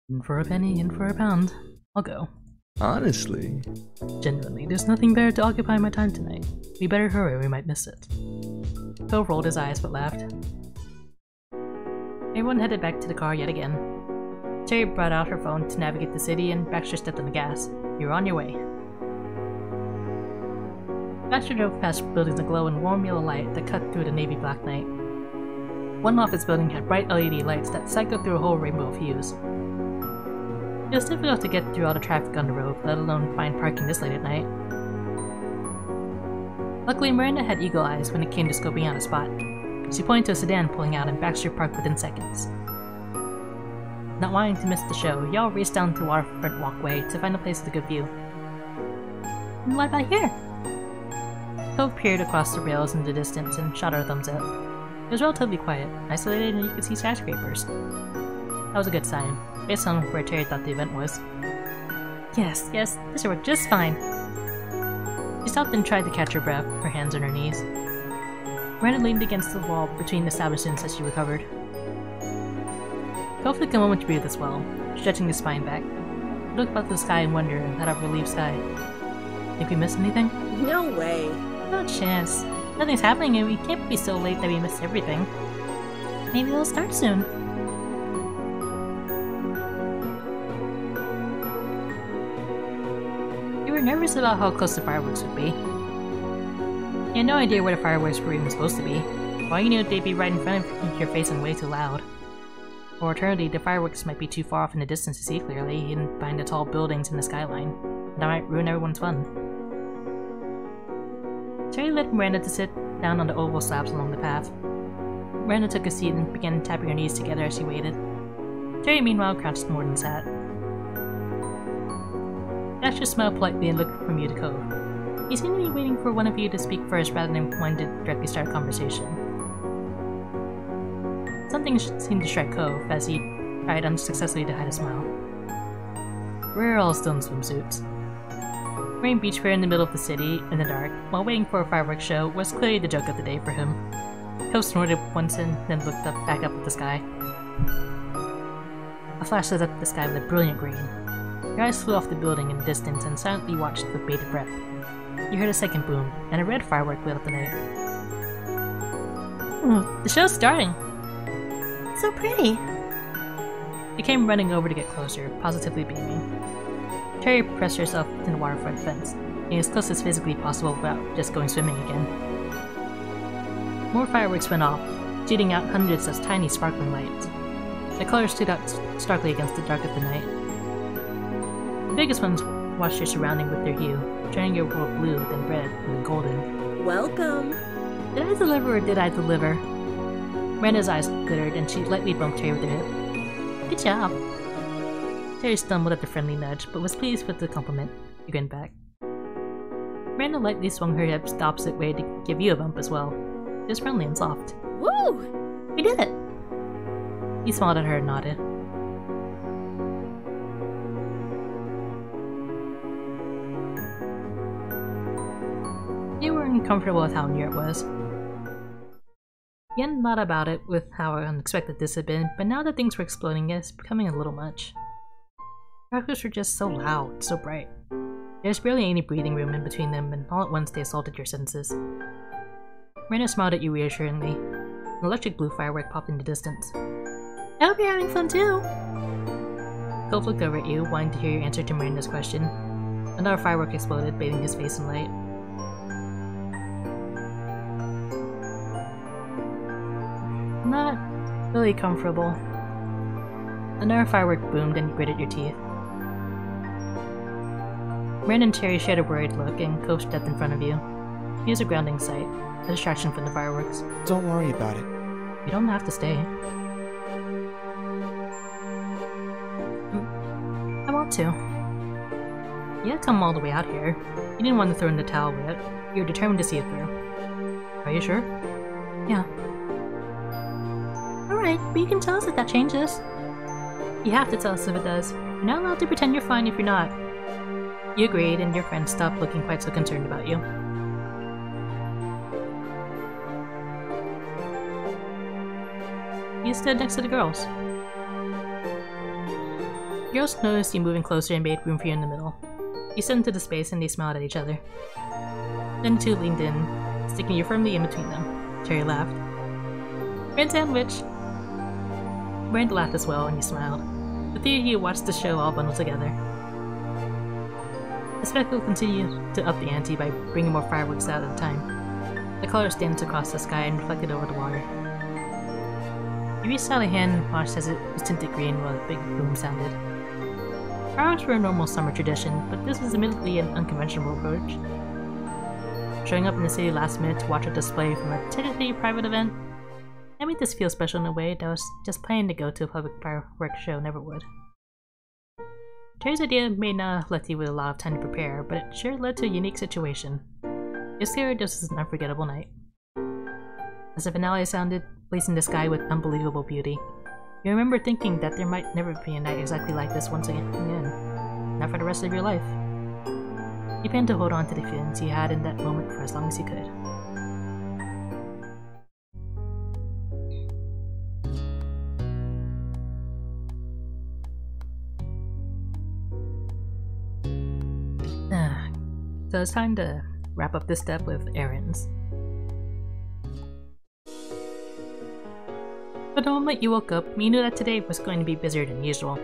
In for a penny, in for a pound. I'll go. Honestly. Genuinely, there's nothing better to occupy my time tonight. We better hurry or we might miss it. Cove rolled his eyes but laughed. Everyone headed back to the car yet again. Terry brought out her phone to navigate the city and Baxter stepped on the gas. You're on your way. Baxter drove past buildings aglow in warm yellow light that cut through the navy black night. One office building had bright LED lights that cycled through a whole rainbow of hues. It was difficult to get through all the traffic on the road, let alone find parking this late at night. Luckily, Miranda had eagle eyes when it came to scoping out a spot. She pointed to a sedan pulling out and Baxter parked within seconds. Not wanting to miss the show, y'all raced down the waterfront walkway to find a place with a good view. What about here? Cove peered across the rails in the distance and shot her a thumbs up. It was relatively quiet, isolated, and you could see skyscrapers. That was a good sign, based on where Terry thought the event was. Yes, this should work just fine. She stopped and tried to catch her breath, her hands on her knees. Miranda leaned against the wall between establishments as she recovered. Cove took a moment to breathe as well, stretching his spine back. He looked up at the sky in wonder and let out a relieved sigh. Think we missed anything? No way. No chance. Nothing's happening and we can't be so late that we missed everything. Maybe it'll start soon. You were nervous about how close the fireworks would be. You had no idea where the fireworks were even supposed to be. All you knew they'd be right in front of your face and way too loud. Or alternatively, the fireworks might be too far off in the distance to see clearly, hidden behind the tall buildings in the skyline. That might ruin everyone's fun. Terry led Miranda to sit down on the oval slabs along the path. Miranda took a seat and began tapping her knees together as she waited. Terry meanwhile crouched more than sat. Baxter smiled politely and looked from you to Cove. He seemed to be waiting for one of you to speak first rather than wanting to directly start a conversation. Something seemed to strike Cove as he tried unsuccessfully to hide a smile. We're all still in swimsuits. Wearing beachwear in the middle of the city, in the dark, while waiting for a fireworks show was clearly the joke of the day for him. Cove snorted once and then looked back up at the sky. A flash lit up the sky with a brilliant green. Your eyes flew off the building in the distance and silently watched with bated breath. You heard a second boom, and a red firework lit up the night. The show's starting! So pretty! You came running over to get closer, positively beaming. Terry pressed herself to the waterfront fence, getting as close as physically possible without just going swimming again. More fireworks went off, shooting out hundreds of tiny sparkling lights. The colors stood out starkly against the dark of the night. The biggest ones watched your surrounding with their hue, turning your world blue, then red, and then golden. Welcome. Did I deliver or did I deliver? Miranda's eyes glittered and she lightly bumped Terry with her hip. Good job. Terry stumbled at the friendly nudge, but was pleased with the compliment. He grinned back. Miranda lightly swung her hips the opposite way to give you a bump as well. It was friendly and soft. Woo! We did it! He smiled at her and nodded. You were uncomfortable with how near it was. You hadn't thought about it with how unexpected this had been, but now that things were exploding, it's becoming a little much. Fireworks were just so loud, so bright. There was barely any breathing room in between them, and all at once they assaulted your senses. Miranda smiled at you reassuringly. An electric blue firework popped in the distance. I hope you're having fun too! Cove looked over at you, wanting to hear your answer to Miranda's question. Another firework exploded, bathing his face in light. Not really comfortable. Another firework boomed and gritted your teeth. Miranda and Terry shared a worried look, and Cove stepped in front of you. He was a grounding sight, a distraction from the fireworks. Don't worry about it. You don't have to stay. I want to. You had come all the way out here. You didn't want to throw in the towel yet. You were determined to see it through. Are you sure? Yeah. Alright, but you can tell us if that changes. You have to tell us if it does. You're not allowed to pretend you're fine if you're not. You agreed, and your friend stopped looking quite so concerned about you. You stood next to the girls. The girls noticed you moving closer and made room for you in the middle. You stepped into the space and they smiled at each other. Then the two leaned in, sticking you firmly in between them. Cherry laughed. Grand sandwich! Miranda laughed as well and you smiled. The three of you watched the show all bundled together. The spectacle continued to up the ante by bringing more fireworks out at a time. The colors danced across the sky and reflected over the water. You reached out a hand and watched as it was tinted green while a big boom sounded. Fireworks were a normal summer tradition, but this was admittedly an unconventional approach. Showing up in the city last minute to watch a display from a technically private event, that made this feel special in a way that was just planning to go to a public fireworks show never would. Terry's idea may not have left you with a lot of time to prepare, but it sure led to a unique situation. You're scared this was an unforgettable night. As the finale sounded, blazing the sky with unbelievable beauty, you remember thinking that there might never be a night exactly like this once again. Not for the rest of your life. You planned to hold on to the feelings you had in that moment for as long as you could. So it's time to wrap up this step with errands. But the moment you woke up, you knew that today was going to be busier than usual.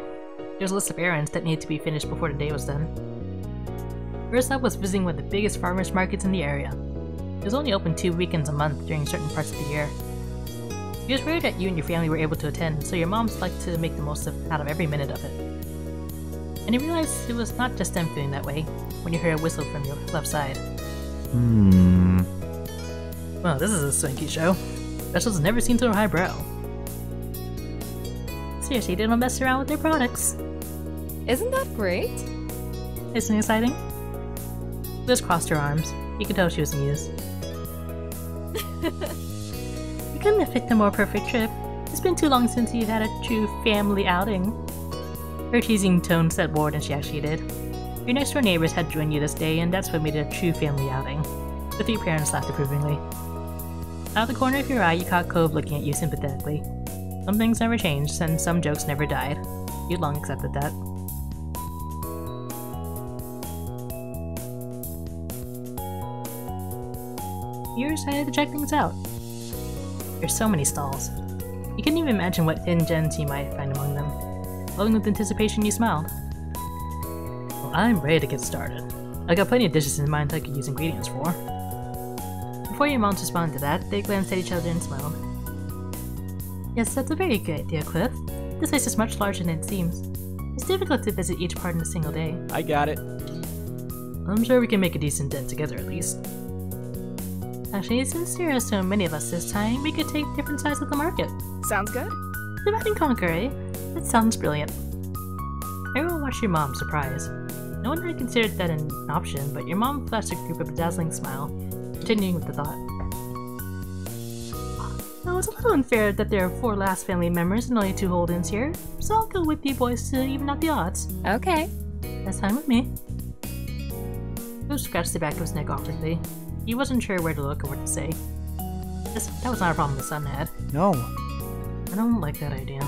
There's a list of errands that needed to be finished before the day was done. First up was visiting one of the biggest farmers markets in the area. It was only open 2 weekends a month during certain parts of the year. It was rare that you and your family were able to attend, so your moms liked to make the most out of every minute of it. And you realized it was not just them feeling that way when you heard a whistle from your left side. Well, this is a swanky show. Specials never seem so highbrow. Seriously, they don't mess around with their products. Isn't that great? Isn't it exciting? Liz crossed her arms. You could tell she was amused. You couldn't have picked a more perfect trip. It's been too long since you had a true family outing. Her teasing tone said more than she actually did. Your next door neighbors had joined you this day, and that's what made it a true family outing. The three parents laughed approvingly. Out of the corner of your eye, you caught Cove looking at you sympathetically. Some things never changed, and some jokes never died. You'd long accepted that. You're excited to check things out. There's so many stalls. You couldn't even imagine what hidden gems you might find among them. Glowing with anticipation, you smiled. Well, I'm ready to get started. I got plenty of dishes in mind I could use ingredients for. Before your moms responded to that, they glanced at each other and smiled. Yes, that's a very good idea, Cliff. This place is much larger than it seems. It's difficult to visit each part in a single day. I got it. I'm sure we can make a decent dent together at least. Actually, since there are so many of us this time, we could take different sides of the market. Sounds good. Divide and conquer, eh? That sounds brilliant. Everyone watched your mom, surprised. No one had considered that an option, but your mom flashed a group of a dazzling smile, continuing with the thought. Now, it's a little unfair that there are 4 last family members and only 2 hold-ins here, so I'll go with you boys to even out the odds. Okay. That's fine with me. Cove scratched the back of his neck awkwardly. He wasn't sure where to look or what to say. That was not a problem the son had. No. I don't like that idea.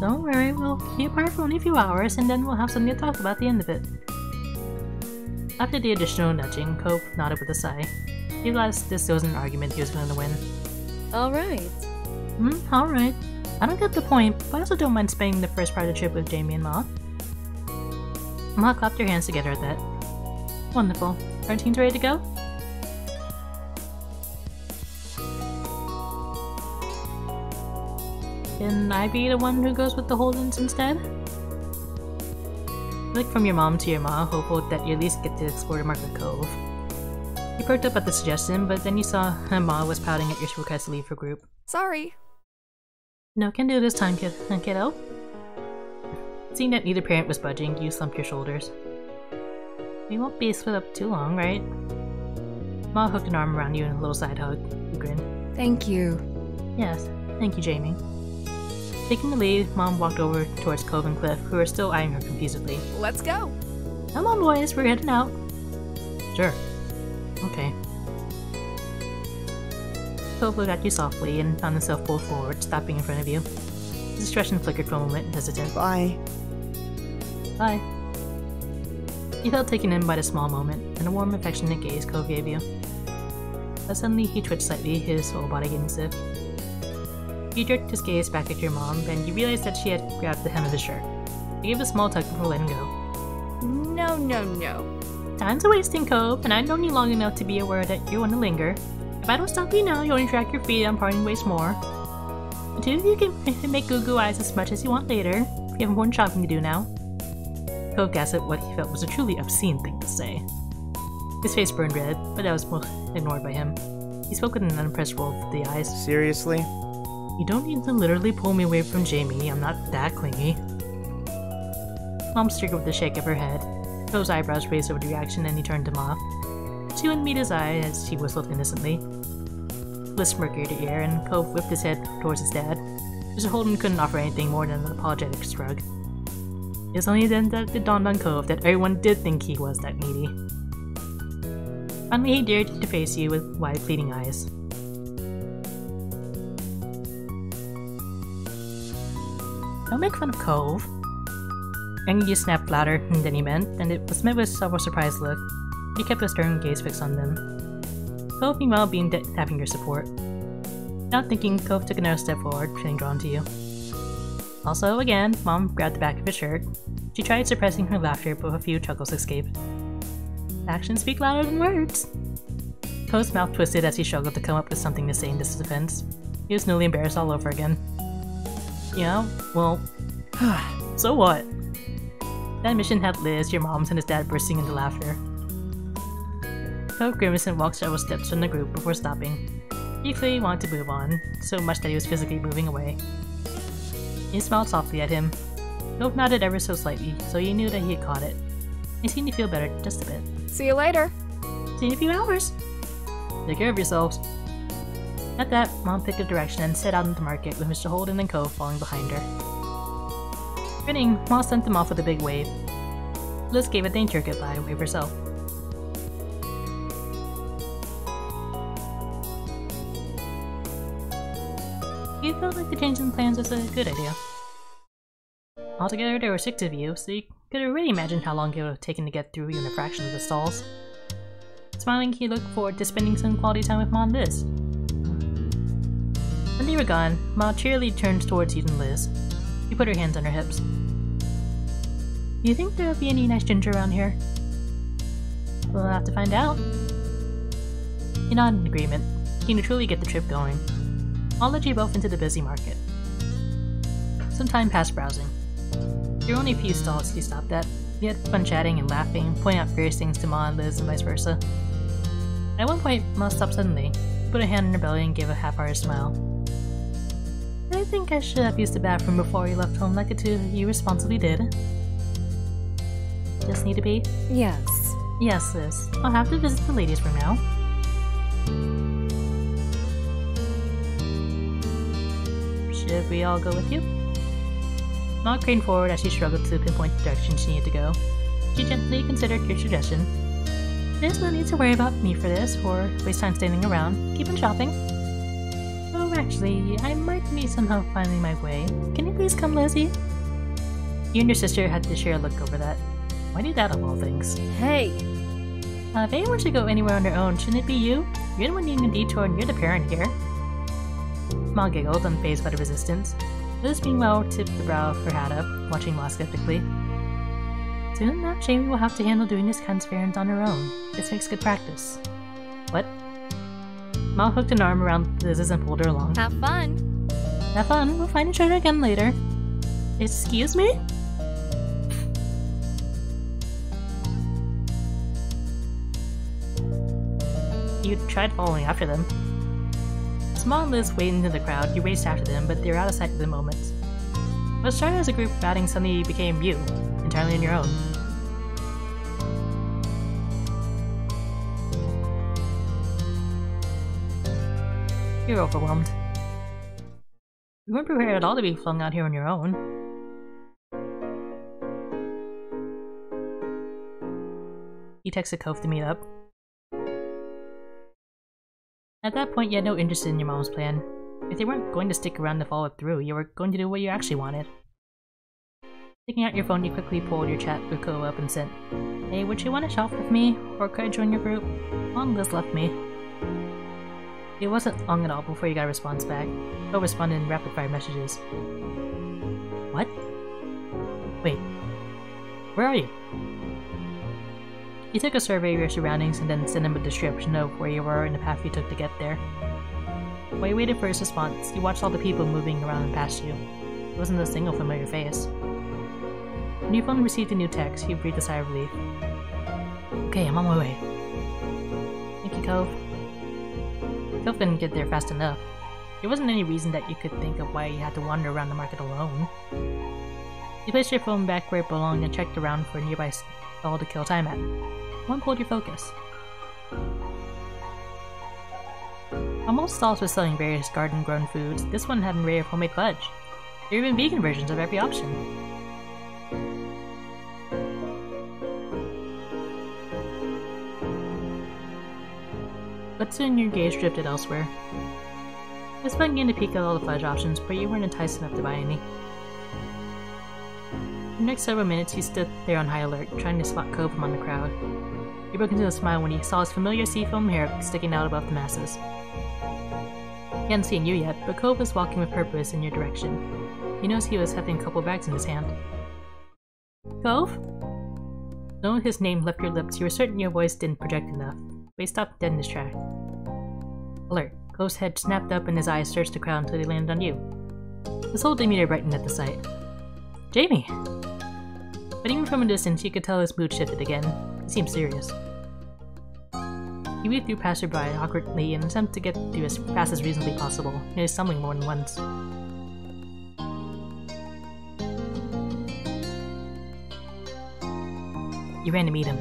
Don't worry, we'll be apart for only a few hours and then we'll have something to talk about at the end of it. After the additional nudging, Cove nodded with a sigh. He realized this wasn't an argument he was going to win. Alright. Alright. I don't get the point, but I also don't mind spending the first part of the trip with Jamie and Ma. Ma clapped their hands together at that. Wonderful. Are teens ready to go? Can I be the one who goes with the hold-ins instead? Look from your mom to your ma, hopeful that you at least get to explore the Market Cove. You perked up at the suggestion, but then you saw her ma was pouting at your request to leave her group. Sorry. No can do this time, kiddo. Seeing that neither parent was budging, you slumped your shoulders. We won't be split up too long, right? Ma hooked an arm around you in a little side hug. You grinned. Thank you. Yes, thank you, Jamie. Taking the lead, Mom walked over towards Cove and Cliff, who were still eyeing her confusedly. Let's go. Come on, boys, we're heading out. Sure. Okay. Cove looked at you softly and found himself pulled forward, stopping in front of you. His expression flickered for a moment, hesitant. Bye. Bye. You felt taken in by the small moment, and a warm, affectionate gaze Cove gave you. But suddenly he twitched slightly, his whole body getting stiff. He jerked his gaze back at your mom, and you realized that she had grabbed the hem of his shirt. He gave a small tug before letting go. No, no, no. Time's a wasting, Cove, and I've known you long enough to be aware that you want to linger. If I don't stop you now, you'll only drag your feet on parting ways more. The two of you can make goo-goo eyes as much as you want later, if you have more shopping to do now. Cove gasped at what he felt was a truly obscene thing to say. His face burned red, but that was most ignored by him. He spoke with an unimpressed roll of the eyes. Seriously? You don't need to literally pull me away from Jamie, I'm not that clingy. Mom stirred with a shake of her head. Cove's eyebrows raised over the reaction and he turned him off. She wouldn't meet his eye as she whistled innocently. Bliss smirked ear to ear, and Cove whipped his head towards his dad. Mr. Holden couldn't offer anything more than an apologetic shrug. It was only then that it dawned on Cove that everyone did think he was that needy. Finally, he dared to face you with wide, pleading eyes. Don't make fun of Cove. And you snapped louder than he meant, and it was met with several surprised look. He kept a stern gaze fixed on them. Cove, meanwhile, being tapping your support. Not thinking, Cove took another step forward, feeling drawn to you. Also, again, Mom grabbed the back of his shirt. She tried suppressing her laughter, but a few chuckles escaped. Actions speak louder than words. Cove's mouth twisted as he struggled to come up with something to say in this defense. He was newly embarrassed all over again. Yeah, well, so what? That mission had Liz, your moms, and his dad bursting into laughter. Cove grimaced and walked several steps from the group before stopping. He clearly wanted to move on, so much that he was physically moving away. He smiled softly at him. Cove nodded ever so slightly, so you knew that he had caught it. He seemed to feel better just a bit. See you later. See you in a few hours. Take care of yourselves. At that, Mom picked a direction and set out into the market with Mr. Holden and Cove following behind her. Grinning, Mom sent them off with a big wave. Liz gave a danger goodbye wave herself. You felt like the change in plans was a good idea. Altogether, there were 6 of you, so you could already imagine how long it would have taken to get through even a fraction of the stalls. Smiling, he looked forward to spending some quality time with Mom and Liz. When they were gone, Ma cheerily turned towards you and Liz. She put her hands on her hips. Do you think there'll be any nice ginger around here? We'll have to find out. You nodded in agreement. You could truly get the trip going. I'll let you both into the busy market. Some time passed browsing. There were only a few stalls you stopped at. You had fun chatting and laughing, pointing out various things to Ma and Liz and vice versa. At one point, Ma stopped suddenly, put a hand on her belly and gave a half-hearted smile. I think I should have used the bathroom before you left home like the 2 of you responsibly did. Just need to be? Yes. Yes, Liz. I'll have to visit the ladies' room now. Should we all go with you? Ma craned forward as she struggled to pinpoint the direction she needed to go. She gently considered your suggestion. There's no need to worry about me for this, or waste time standing around. Keep on shopping. Oh, actually, I might be somehow finding my way. Can you please come, Lizzie? You and your sister had to share a look over that. Why do that of all things? Hey! If anyone should go anywhere on their own, shouldn't it be you? You're the one needing a detour and you're the parent here. Ma giggled, unfazed by the resistance. Liz meanwhile tipped the brow of her hat up, watching Ma skeptically. Soon enough, Jamie will have to handle doing this kind of errands on her own. This makes good practice. What? Ma hooked an arm around Liz's and pulled her along. Have fun. Have fun. We'll find each other again later. Excuse me? You tried following after them. As Ma and Liz waded into the crowd, you raced after them, but they were out of sight for the moment. What started as a group batting suddenly became you, entirely on your own. You're overwhelmed. You weren't prepared at all to be flung out here on your own. He texted Cove to meet up. At that point, you had no interest in your mom's plan. If they weren't going to stick around to follow it through, you were going to do what you actually wanted. Taking out your phone, you quickly pulled your chat with Cove up and sent, "Hey, would you want to shop with me? Or could I join your group?" Long Liz left me. It wasn't long at all before you got a response back. Cove responded in rapid-fire messages. What? Wait. Where are you? You took a survey of your surroundings and then sent him a description of where you were and the path you took to get there. While you waited for his response, you watched all the people moving around and past you. There wasn't a single familiar face. When your phone received a new text, you breathed a sigh of relief. Okay, I'm on my way. Thank you, Cove. Cove couldn't get there fast enough. There wasn't any reason that you could think of why you had to wander around the market alone. You placed your phone back where it belonged and checked around for a nearby stall to kill time at. One pulled your focus. While most stalls were selling various garden-grown foods, this one had an array of homemade fudge. There were even vegan versions of every option. But soon your gaze drifted elsewhere. It was fun getting to peek at all the fudge options, but you weren't enticed enough to buy any. For the next several minutes, you stood there on high alert, trying to spot Cove among the crowd. You broke into a smile when you saw his familiar seafoam hair sticking out above the masses. He hadn't seen you yet, but Cove was walking with purpose in your direction. You noticed he was having a couple of bags in his hand. Cove? Knowing his name left your lips, you were certain your voice didn't project enough, but he stopped dead in his track. Alert. Cove's head snapped up and his eyes searched the crowd until they landed on you. His whole demeanor brightened at the sight. Jamie! But even from a distance, you could tell his mood shifted again. He seemed serious. He weaved through passerby awkwardly in an attempt to get through as fast as reasonably possible, nearly stumbling more than once. You ran to meet him.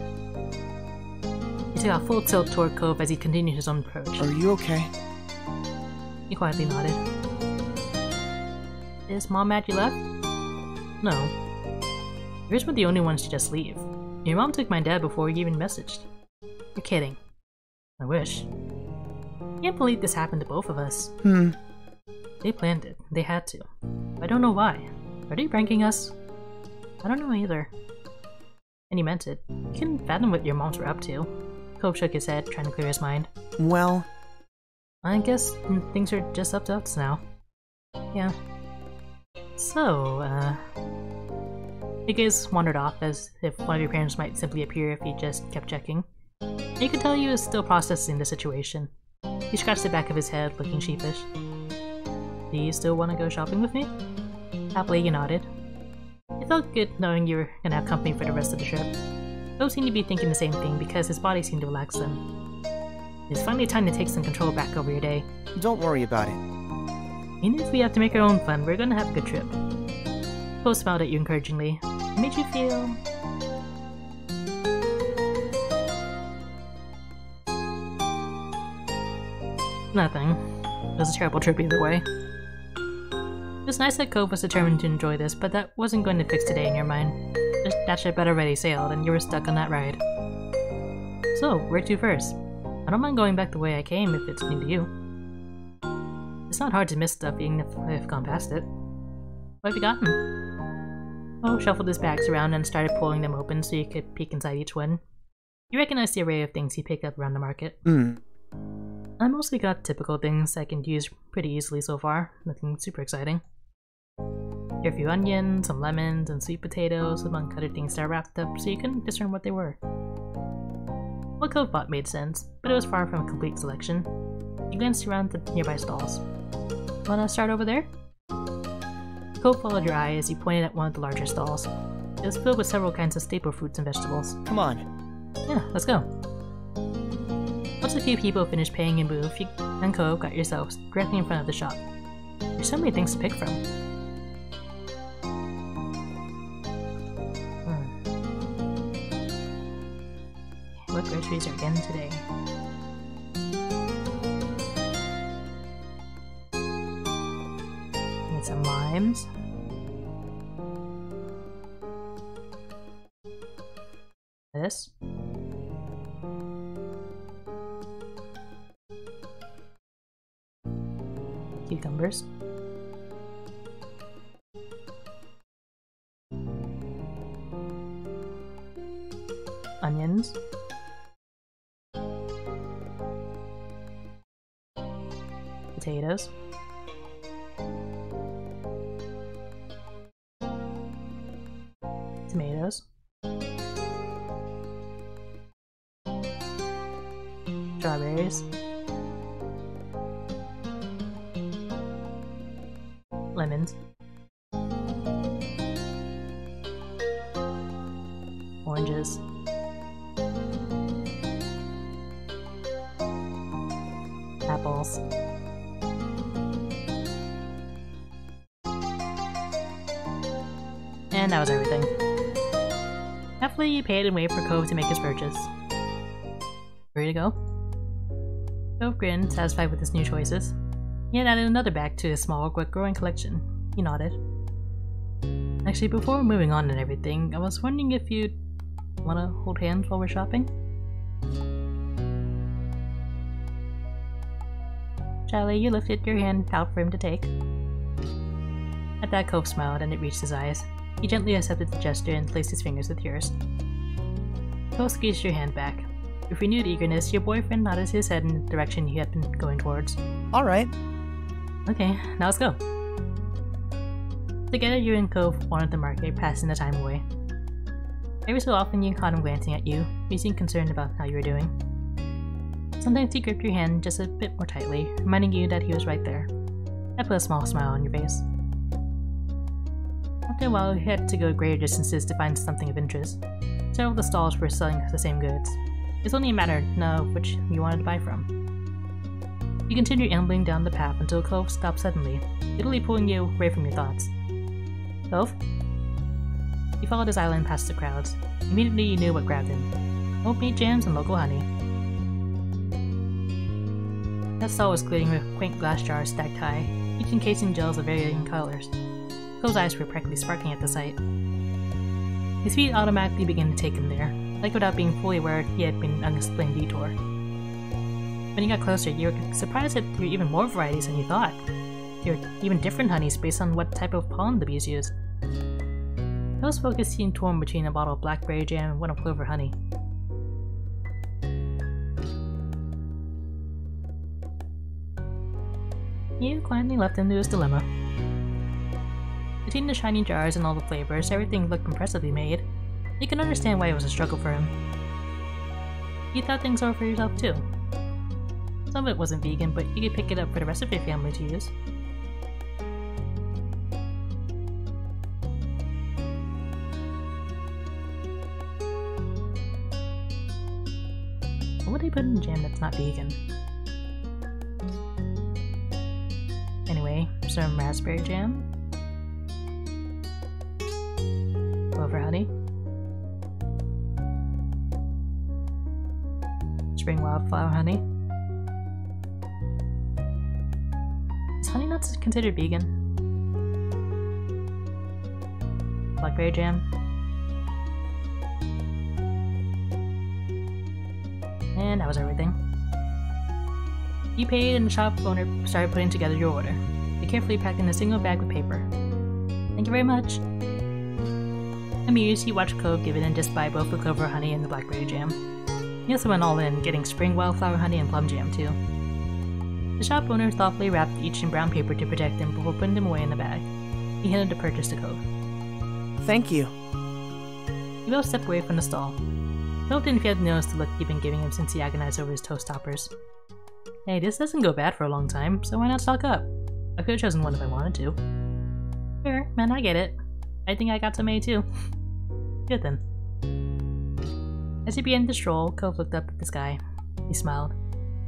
He took a full tilt toward Cove as he continued his own approach. Are you okay? He quietly nodded. Is Mom mad you left? No. Yours were the only ones to just leave. Your mom took my dad before you even messaged. You're kidding. I wish. I can't believe this happened to both of us. They planned it. They had to. I don't know why. Are they pranking us? I don't know either. And he meant it. You couldn't fathom what your moms were up to. Cove shook his head, trying to clear his mind. Well... I guess things are just up to us now. Yeah. So, Your gaze wandered off as if one of your parents might simply appear if you just kept checking. And you could tell he was still processing the situation. He scratched the back of his head, looking sheepish. Do you still want to go shopping with me? Happily, you nodded. It felt good knowing you were gonna have company for the rest of the trip. Cove seemed to be thinking the same thing because his body seemed to relax then. It's finally time to take some control back over your day. Don't worry about it. Even if we have to make our own fun, we're gonna have a good trip. Cove smiled at you encouragingly. It made you feel... Nothing. It was a terrible trip either way. It was nice that Cove was determined to enjoy this, but that wasn't going to fix today in your mind. That ship had already sailed, and you were stuck on that ride. So, where to first? I don't mind going back the way I came if it's new to you. It's not hard to miss stuff even if I've gone past it. What have you gotten? Oh, shuffled his bags around and started pulling them open so you could peek inside each one. You recognized the array of things he picked up around the market. I mostly got typical things I can use pretty easily so far, nothing super exciting. Here are a few onions, some lemons, and sweet potatoes, among other things that are wrapped up so you couldn't discern what they were. What Cove bought made sense, but it was far from a complete selection. You glanced around the nearby stalls. Wanna start over there? Cove followed your eye as you pointed at one of the larger stalls. It was filled with several kinds of staple fruits and vegetables. Come on. Yeah, let's go. Once a few people finished paying in booth, you and Cove got yourselves directly in front of the shop. There's so many things to pick from. What groceries are in today? limes. This. Cucumbers. Onions. Potatoes. Tomatoes. Strawberries. Lemons. Oranges. Apples. And that was everything. Happily, you paid and waited for Cove to make his purchase. Ready to go? Cove grinned, satisfied with his new choices. He had added another bag to his small but growing collection. He nodded. Actually, before moving on and everything, I was wondering if you'd want to hold hands while we're shopping? Shyly, you lifted your hand out for him to take. At that, Cove smiled and it reached his eyes. He gently accepted the gesture and placed his fingers with yours. Cove squeezed your hand back. With renewed eagerness, your boyfriend nodded his head in the direction he had been going towards. Alright. Okay, now let's go. Together, you and Cove wandered the market, passing the time away. Every so often, you caught him glancing at you. He seemed concerned about how you were doing. Sometimes he gripped your hand just a bit more tightly, reminding you that he was right there. That put a small smile on your face. After a while, you had to go greater distances to find something of interest. Several of the stalls were selling the same goods. It was only a matter to know which you wanted to buy from. You continued ambling down the path until Cove stopped suddenly, literally pulling you away from your thoughts. Cove? You followed his island past the crowds. Immediately you knew what grabbed him. Homemade jams and local honey. That stall was glittering with quaint glass jars stacked high, each encasing gels of varying colors. Cove's eyes were practically sparkling at the sight. His feet automatically began to take him there, like without being fully aware he had been an unexplained detour. When you got closer, you were surprised that there were even more varieties than you thought. There were even different honeys based on what type of pollen the bees use. Cove's focus seemed torn between a bottle of blackberry jam and one of clover honey. You quietly left him to his dilemma. Between the shiny jars and all the flavors, everything looked impressively made. You can understand why it was a struggle for him. You thought things over for yourself too. Some of it wasn't vegan, but you could pick it up for the rest of your family to use. What would they put in jam that's not vegan? Anyway, some raspberry jam. Clover honey. Spring wildflower honey. Is honey nuts considered vegan? Blackberry jam. And that was everything. You paid and the shop owner started putting together your order. You carefully packed in a single bag with paper. Thank you very much. Amused, you watched Cove give it and just buy both the clover honey and the blackberry jam. He also went all in, getting spring wildflower honey and plum jam too. The shop owner thoughtfully wrapped each in brown paper to protect them before putting them away in the bag. He handed the purchase to Cove. Thank you. You both stepped away from the stall. Cove didn't feel the notice the look you'd been giving him since he agonized over his toast toppers. Hey, this doesn't go bad for a long time, so why not stock up? I could have chosen one if I wanted to. Sure, man, I get it. I think I got some A too. Good then. As he began to stroll, Cove looked up at the sky. He smiled.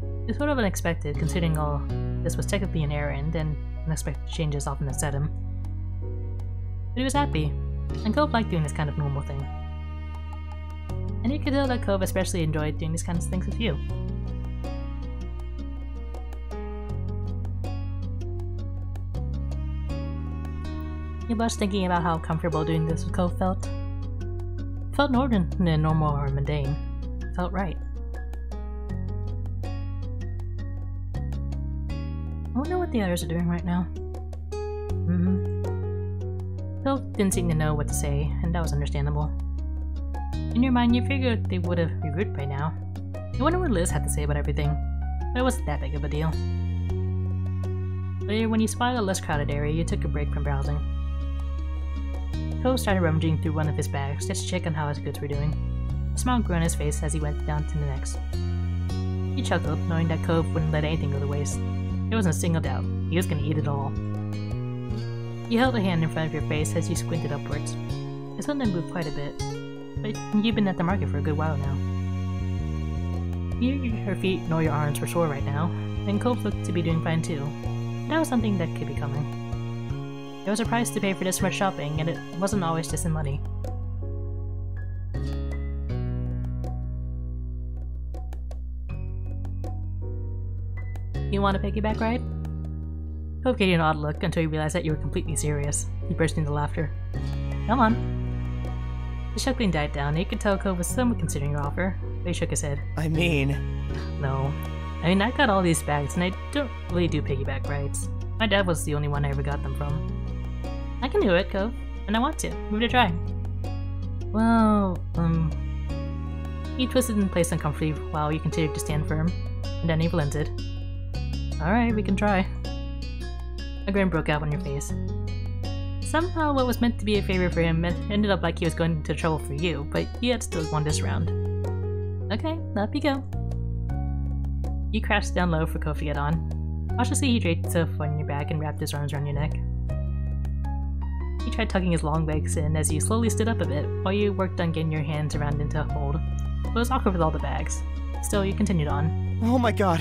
It was sort of unexpected, considering all this was technically an errand, and unexpected changes often upset him. But he was happy, and Cove liked doing this kind of normal thing. And you could tell that Cove especially enjoyed doing these kinds of things with you. He blushed thinking about how comfortable doing this with Cove felt. It felt normal or mundane. It felt right. I wonder what the others are doing right now. Cove didn't seem to know what to say, and that was understandable. In your mind, you figured they would have regrouped by now. I wonder what Liz had to say about everything, but it wasn't that big of a deal. Later, when you spotted a less crowded area, you took a break from browsing. Cove started rummaging through one of his bags just to check on how his goods were doing. A smile grew on his face as he went down to the next. He chuckled, knowing that Cove wouldn't let anything go to waste. There wasn't a single doubt. He was going to eat it all. You held a hand in front of your face as you squinted upwards. His foot moved quite a bit, but you've been at the market for a good while now. Neither your feet nor your arms were sore right now, and Cove looked to be doing fine too. That was something that could be coming. There was a price to pay for this much shopping, and it wasn't always just in money. You want a piggyback ride? Cove gave you an odd look until he realized that you were completely serious. He burst into laughter. Come on. The chuckling died down, and you could tell Cove was somewhat considering your offer, but he shook his head. I mean... No. I mean, I got all these bags, and I don't really do piggyback rides. My dad was the only one I ever got them from. I can do it, Cove, and I want to. Give it a try. Well, He twisted in place uncomfortably while you continued to stand firm, and then he relented. Alright, we can try. A grin broke out on your face. Somehow what was meant to be a favor for him ended up like he was going into trouble for you, but you had still won this round. Okay, up you go. You crouched down low for Cove to get on. Cautiously he draped himself on your back and wrapped his arms around your neck. He tried tucking his long legs in as you slowly stood up a bit, while you worked on getting your hands around into a hold. It was awkward with all the bags. Still, you continued on. Oh my god!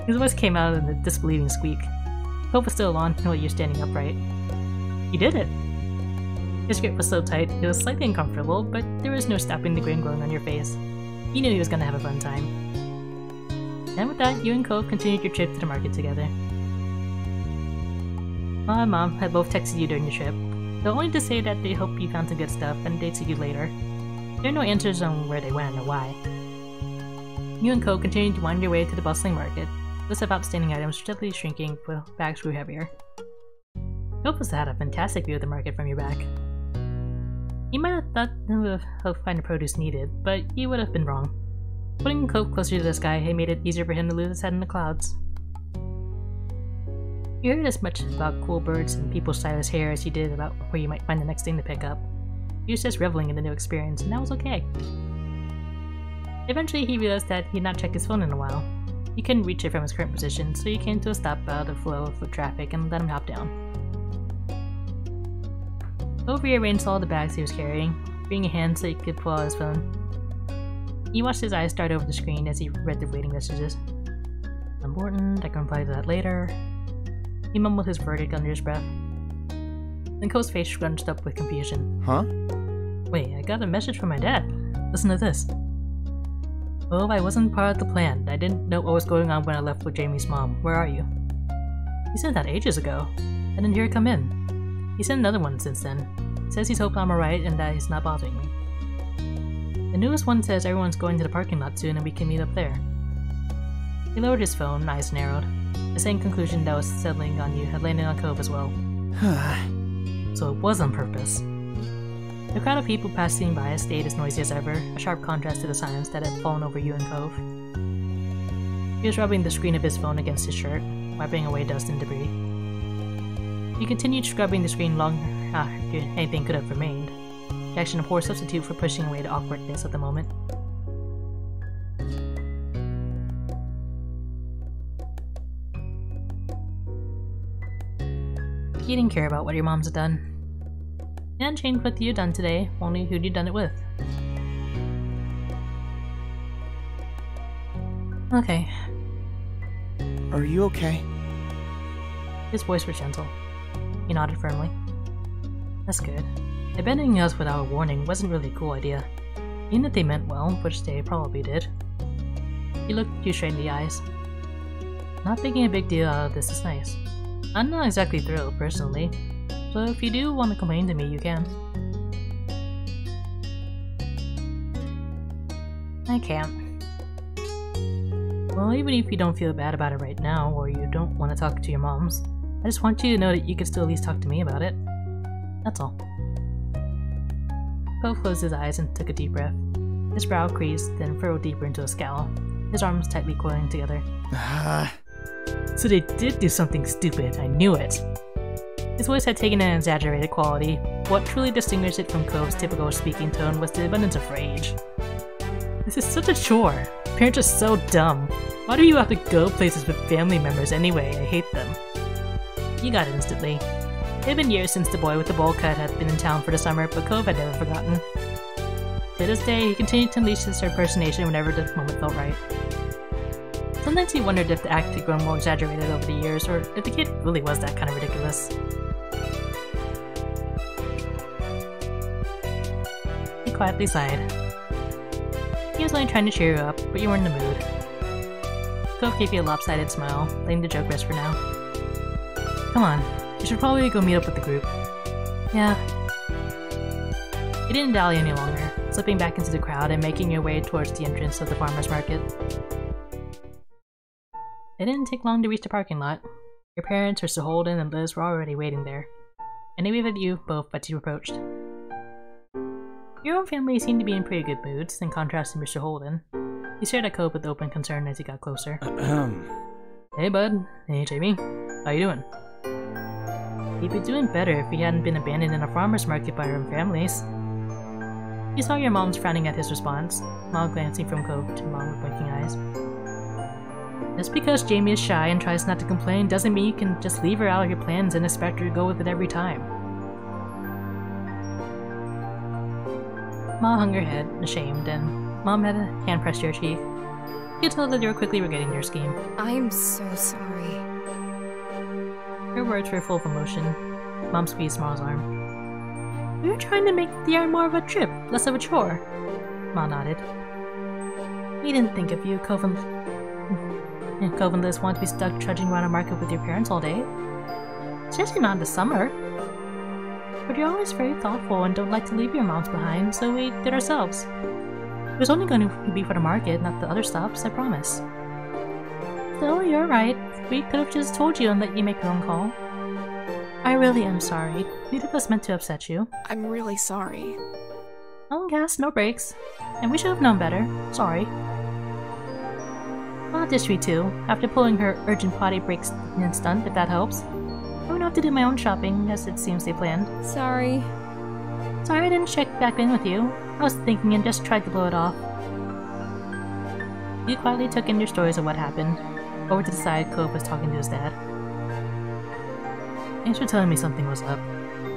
His voice came out in a disbelieving squeak. Cove was still on while you were standing upright. You did it! His grip was so tight, it was slightly uncomfortable, but there was no stopping the grin growing on your face. You knew he was gonna have a fun time. And with that, you and Cove continued your trip to the market together. Mom and Mom had both texted you during your trip, though only to say that they hope you found some good stuff and they'd see you later. There are no answers on where they went or why. You and Cove continued to wind your way to the bustling market, the list of outstanding items steadily shrinking while bags grew heavier. Cove was to have a fantastic view of the market from your back. You might have thought he would have helped find the produce needed, but you would have been wrong. Putting Cove closer to the sky had made it easier for him to lose his head in the clouds. You heard as much about cool birds and people's stylish hair as you did about where you might find the next thing to pick up. He was just reveling in the new experience, and that was okay. Eventually, he realized that he had not checked his phone in a while. He couldn't reach it from his current position, so you came to a stop out of the flow of foot traffic and let him hop down. Cove rearranged all the bags he was carrying, freeing a hand so he could pull out his phone. He watched his eyes dart over the screen as he read the waiting messages. Important, I can reply to that later. He mumbled his verdict under his breath. Then Cove's face scrunched up with confusion. Huh? Wait, I got a message from my dad. Listen to this. Oh, I wasn't part of the plan. I didn't know what was going on when I left with Jamie's mom. Where are you? He sent that ages ago. I didn't hear it come in. He sent another one since then. Says he's hoping I'm alright and that he's not bothering me. The newest one says everyone's going to the parking lot soon and we can meet up there. He lowered his phone, eyes narrowed. The same conclusion that was settling on you had landed on Cove as well. So it was on purpose. The crowd of people passing by stayed as noisy as ever, a sharp contrast to the silence that had fallen over you and Cove. He was rubbing the screen of his phone against his shirt, wiping away dust and debris. He continued scrubbing the screen long after anything could have remained, the action a poor substitute for pushing away the awkwardness of the moment. You didn't care about what your mom's done. It hadn't changed what you'd done today, only who'd you done it with. Okay. Are you okay? His voice was gentle. He nodded firmly. That's good. Abandoning us without a warning wasn't really a cool idea. Even if they meant well, which they probably did. He looked you straight in the eyes. Not making a big deal out of this is nice. I'm not exactly thrilled, personally. so if you do want to complain to me, you can. I can't. Well, even if you don't feel bad about it right now, or you don't want to talk to your moms, I just want you to know that you can still at least talk to me about it. That's all. Cove closed his eyes and took a deep breath. His brow creased, then furrowed deeper into a scowl, his arms tightly coiling together. So they did do something stupid, I knew it. His voice had taken an exaggerated quality. What truly distinguished it from Cove's typical speaking tone was the abundance of rage. This is such a chore. Parents are so dumb. Why do you have to go places with family members anyway? I hate them. You got it instantly. It had been years since the boy with the bowl cut had been in town for the summer, but Cove had never forgotten. To this day, he continued to unleash his impersonation whenever the moment felt right. Sometimes he wondered if the act had grown more exaggerated over the years, or if the kid really was that kind of ridiculous. He quietly sighed. He was only trying to cheer you up, but you were in the mood. Cove gave you a lopsided smile, letting the joke rest for now. Come on, you should probably go meet up with the group. Yeah. You didn't dally any longer, slipping back into the crowd and making your way towards the entrance of the farmer's market. It didn't take long to reach the parking lot. Your parents, Mr. Holden, and Liz were already waiting there, and they waved at you both as you approached. Your own family seemed to be in pretty good moods, in contrast to Mr. Holden. He stared at Cove with open concern as he got closer. Hey bud. Hey Jamie. How you doing? He'd be doing better if he hadn't been abandoned in a farmer's market by our own families. You saw your mom's frowning at his response, Mom glancing from Cove to Mom with blinking eyes. Just because Jamie is shy and tries not to complain doesn't mean you can just leave her out of your plans and expect her to go with it every time. Ma hung her head, ashamed, and Mom had a hand pressed to her cheek. You could tell that they were quickly regretting their scheme. I'm so sorry. Her words were full of emotion. Mom squeezed Ma's arm. We were trying to make the yard more of a trip, less of a chore. Ma nodded. We didn't think of you, Cove and Liz want to be stuck trudging around a market with your parents all day. Especially not in the summer. But you're always very thoughtful and don't like to leave your moms behind, so we did ourselves. It was only going to be for the market, not the other stops, I promise. Still, you're right. We could have just told you and let you make your own call. I really am sorry. Neither of us meant to upset you. I'm really sorry. No gas, no brakes. And we should have known better. Sorry. I'll dish you too, after pulling her urgent potty break stunt, if that helps. I won't have to do my own shopping, as it seems they planned. Sorry. Sorry I didn't check back in with you. I was thinking and just tried to blow it off. You quietly took in your stories of what happened. Over to the side, Cove was talking to his dad. Thanks for telling me something was up,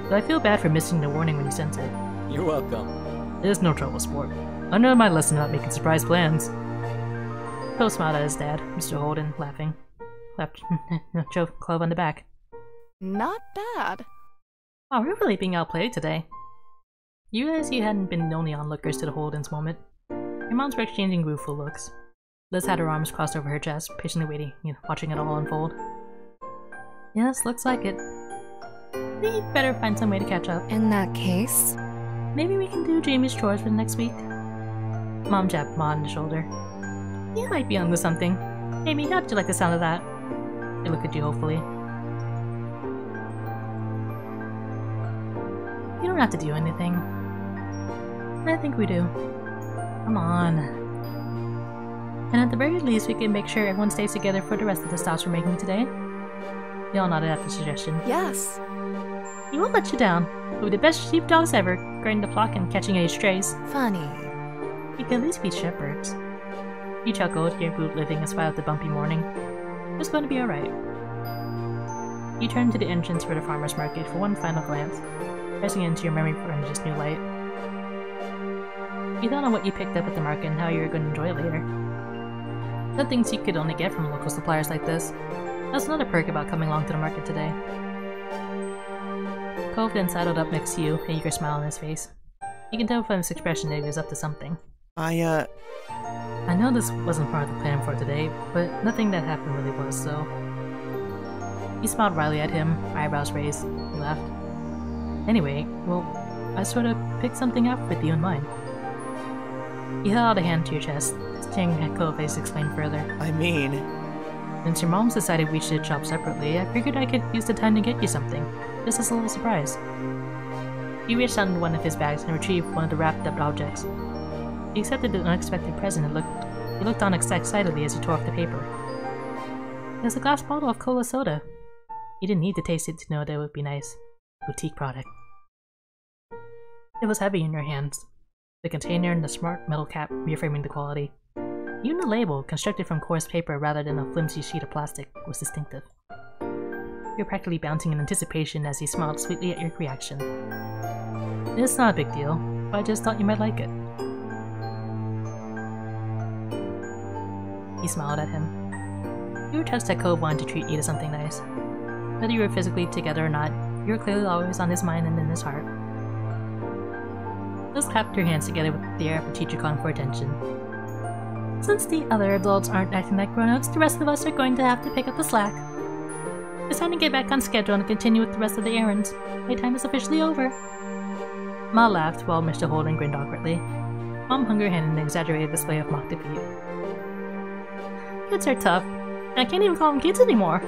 but I feel bad for missing the warning when you sent it. You're welcome. It is no trouble, sport. I know my lesson about making surprise plans. Cove smiled at his dad, Mr. Holden, laughing. Clapped Clove on the back. Not bad. Wow, we're really being outplayed today. You realized you hadn't been the only onlookers to the Holden's moment. Your moms were exchanging rueful looks. Liz had her arms crossed over her chest, patiently waiting, watching it all unfold. Yes, looks like it. We better find some way to catch up. In that case? Maybe we can do Jamie's chores for the next week. Mom jabbed Ma on the shoulder. You might be onto something. Jamie, how'd you like the sound of that? They looked at you hopefully. You don't have to do anything. I think we do. Come on. And at the very least, we can make sure everyone stays together for the rest of the stops we're making today. They all nodded at the suggestion. Yes. He won't let you down. We're the best sheepdogs ever, guarding the flock and catching any strays. Funny. You can at least be shepherds. You chuckled, your boot living a spite of the bumpy morning. It was going to be alright. You turned to the entrance for the farmer's market for one final glance, pressing into your memory for this new light. You thought on what you picked up at the market and how you were going to enjoy it later. The things you could only get from local suppliers like this. That's another perk about coming along to the market today. Cove then sidled up next to you, an eager smile on his face. You can tell from his expression that he was up to something. I know this wasn't part of the plan for today, but nothing that happened really was, so... You smiled wryly at him, eyebrows raised. He laughed. Anyway, well, I sort of picked something out with you in mind. He held out a hand to your chest, staring at Cove as he explained further. I mean, Since your mom's decided we should shop separately, I figured I could use the time to get you something, just as a little surprise. He reached out into one of his bags and retrieved one of the wrapped-up objects. He accepted the unexpected present and he looked on excitedly as he tore off the paper. It was a glass bottle of cola soda. You didn't need to taste it to know that it would be nice. Boutique product. It was heavy in your hands, the container and the smart metal cap reaffirming the quality. Even the label, constructed from coarse paper rather than a flimsy sheet of plastic, was distinctive. You were practically bouncing in anticipation as he smiled sweetly at your reaction. It's not a big deal, but I just thought you might like it. He smiled at him. You were touched that Cove wanted to treat you to something nice. Whether you were physically together or not, you were clearly always on his mind and in his heart. Liz clapped her hands together with the air of a teacher calling for attention. Since the other adults aren't acting like grown-ups, the rest of us are going to have to pick up the slack. It's time to get back on schedule and continue with the rest of the errands. Playtime is officially over. Ma laughed while Mr. Holden grinned awkwardly. Mom hung her hand in an exaggerated display of mock defeat. Kids are tough. I can't even call them kids anymore.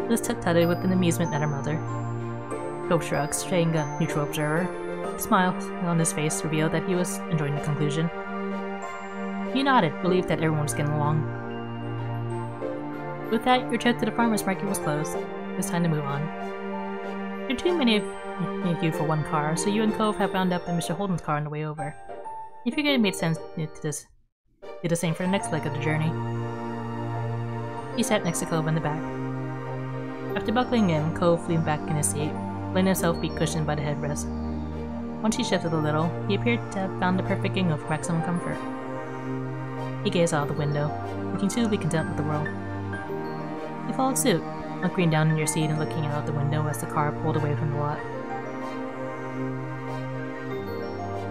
Liz tut-tutted with an amusement at her mother. Cove shrugged, staying a neutral observer. The smile on his face revealed that he was enjoying the conclusion. He nodded, relieved that everyone was getting along. With that, your trip to the farmer's market was closed. It was time to move on. There are too many of you for one car, so you and Cove have wound up in Mr. Holden's car on the way over. You figured it made sense to do the same for the next leg of the journey. He sat next to Cove in the back. After buckling in, Cove leaned back in his seat, letting himself be cushioned by the headrest. Once he shifted a little, he appeared to have found the perfect king of maximum comfort. He gazed out the window, looking suitably content with the world. You followed suit, hunkering down in your seat and looking out the window as the car pulled away from the lot.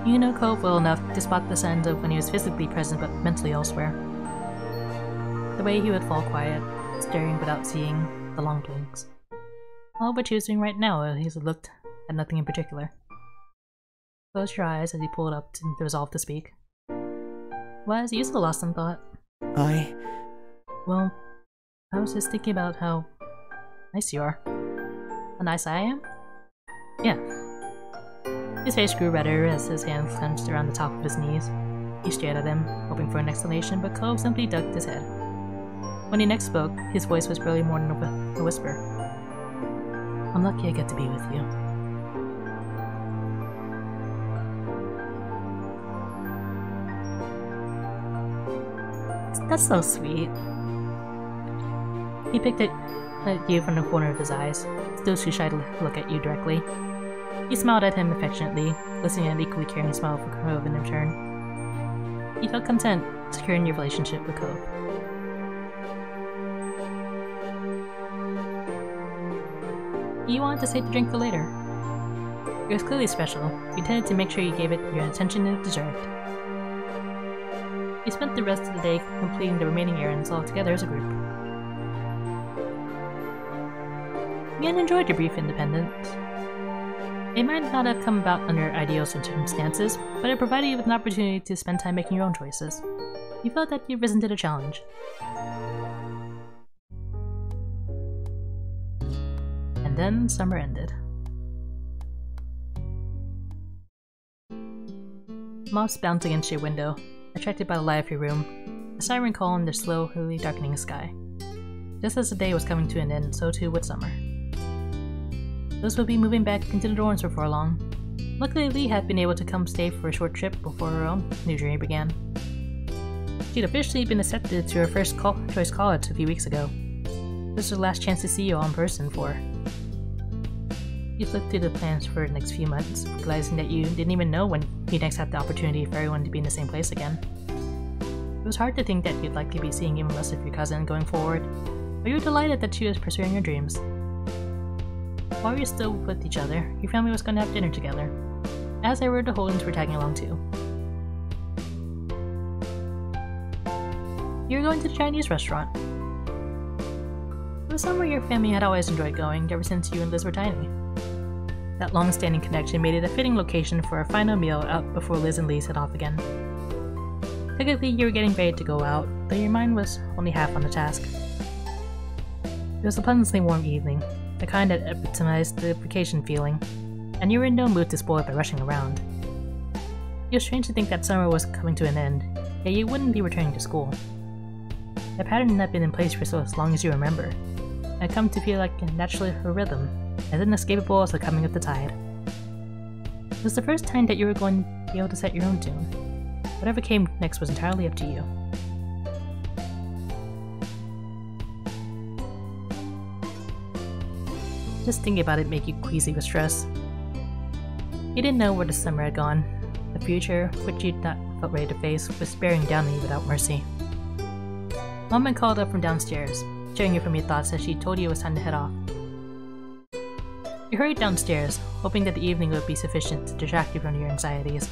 You know Cove well enough to spot the signs of when he was physically present but mentally elsewhere. The way he would fall quiet, staring without seeing, the long blinks. All but choosing right now, he looked at nothing in particular. Close your eyes as he pulled up to resolve to speak. Why is you so lost in thought? Well, I was just thinking about how nice you are. How nice I am? Yeah. His face grew redder as his hand clenched around the top of his knees. He stared at him, hoping for an explanation, but Cove simply ducked his head. When he next spoke, his voice was barely more than a whisper. I'm lucky I get to be with you. That's so sweet. He picked at you from the corner of his eyes, still too shy to look at you directly. You smiled at him affectionately, listening at an equally caring smile for Cove in return. You felt content, secure in your relationship with Cove. You wanted to save the drink for later. It was clearly special. You intended to make sure you gave it your attention it deserved. You spent the rest of the day completing the remaining errands all together as a group. You had enjoyed your brief independence. It might not have come about under ideal circumstances, but it provided you with an opportunity to spend time making your own choices. You felt that you'd risen to the challenge. And then summer ended. Moths bounced against your window, attracted by the light of your room, a siren call in the slowly darkening sky. Just as the day was coming to an end, so too would summer. Those would be moving back into the dorms before long. Luckily, Lee had been able to come stay for a short trip before her own new journey began. She'd officially been accepted to her first choice college a few weeks ago. This was the last chance to see you all in person for her. You flipped through the plans for the next few months, realizing that you didn't even know when you'd next have the opportunity for everyone to be in the same place again. It was hard to think that you'd likely be seeing even less of your cousin going forward, but you were delighted that she was pursuing her dreams. While you were still with each other, your family was going to have dinner together. As they were, the Holdens were tagging along too. You were going to the Chinese restaurant. It was somewhere your family had always enjoyed going ever since you and Liz were tiny. That long-standing connection made it a fitting location for a final meal out before Liz and Lee set off again. Technically, you were getting ready to go out, though your mind was only half on the task. It was a pleasantly warm evening, the kind that epitomized the vacation feeling, and you were in no mood to spoil it by rushing around. It was strange to think that summer was coming to an end, yet you wouldn't be returning to school. The pattern had been in place for so as long as you remember, and had come to feel like a natural rhythm, as inescapable as the coming of the tide. It was the first time that you were going to be able to set your own tune. Whatever came next was entirely up to you. Just thinking about it made you queasy with stress. You didn't know where the summer had gone. The future, which you'd not felt ready to face, was bearing down on you without mercy. Mom had called up from downstairs, cheering you from your thoughts as she told you it was time to head off. You hurried downstairs, hoping that the evening would be sufficient to distract you from your anxieties.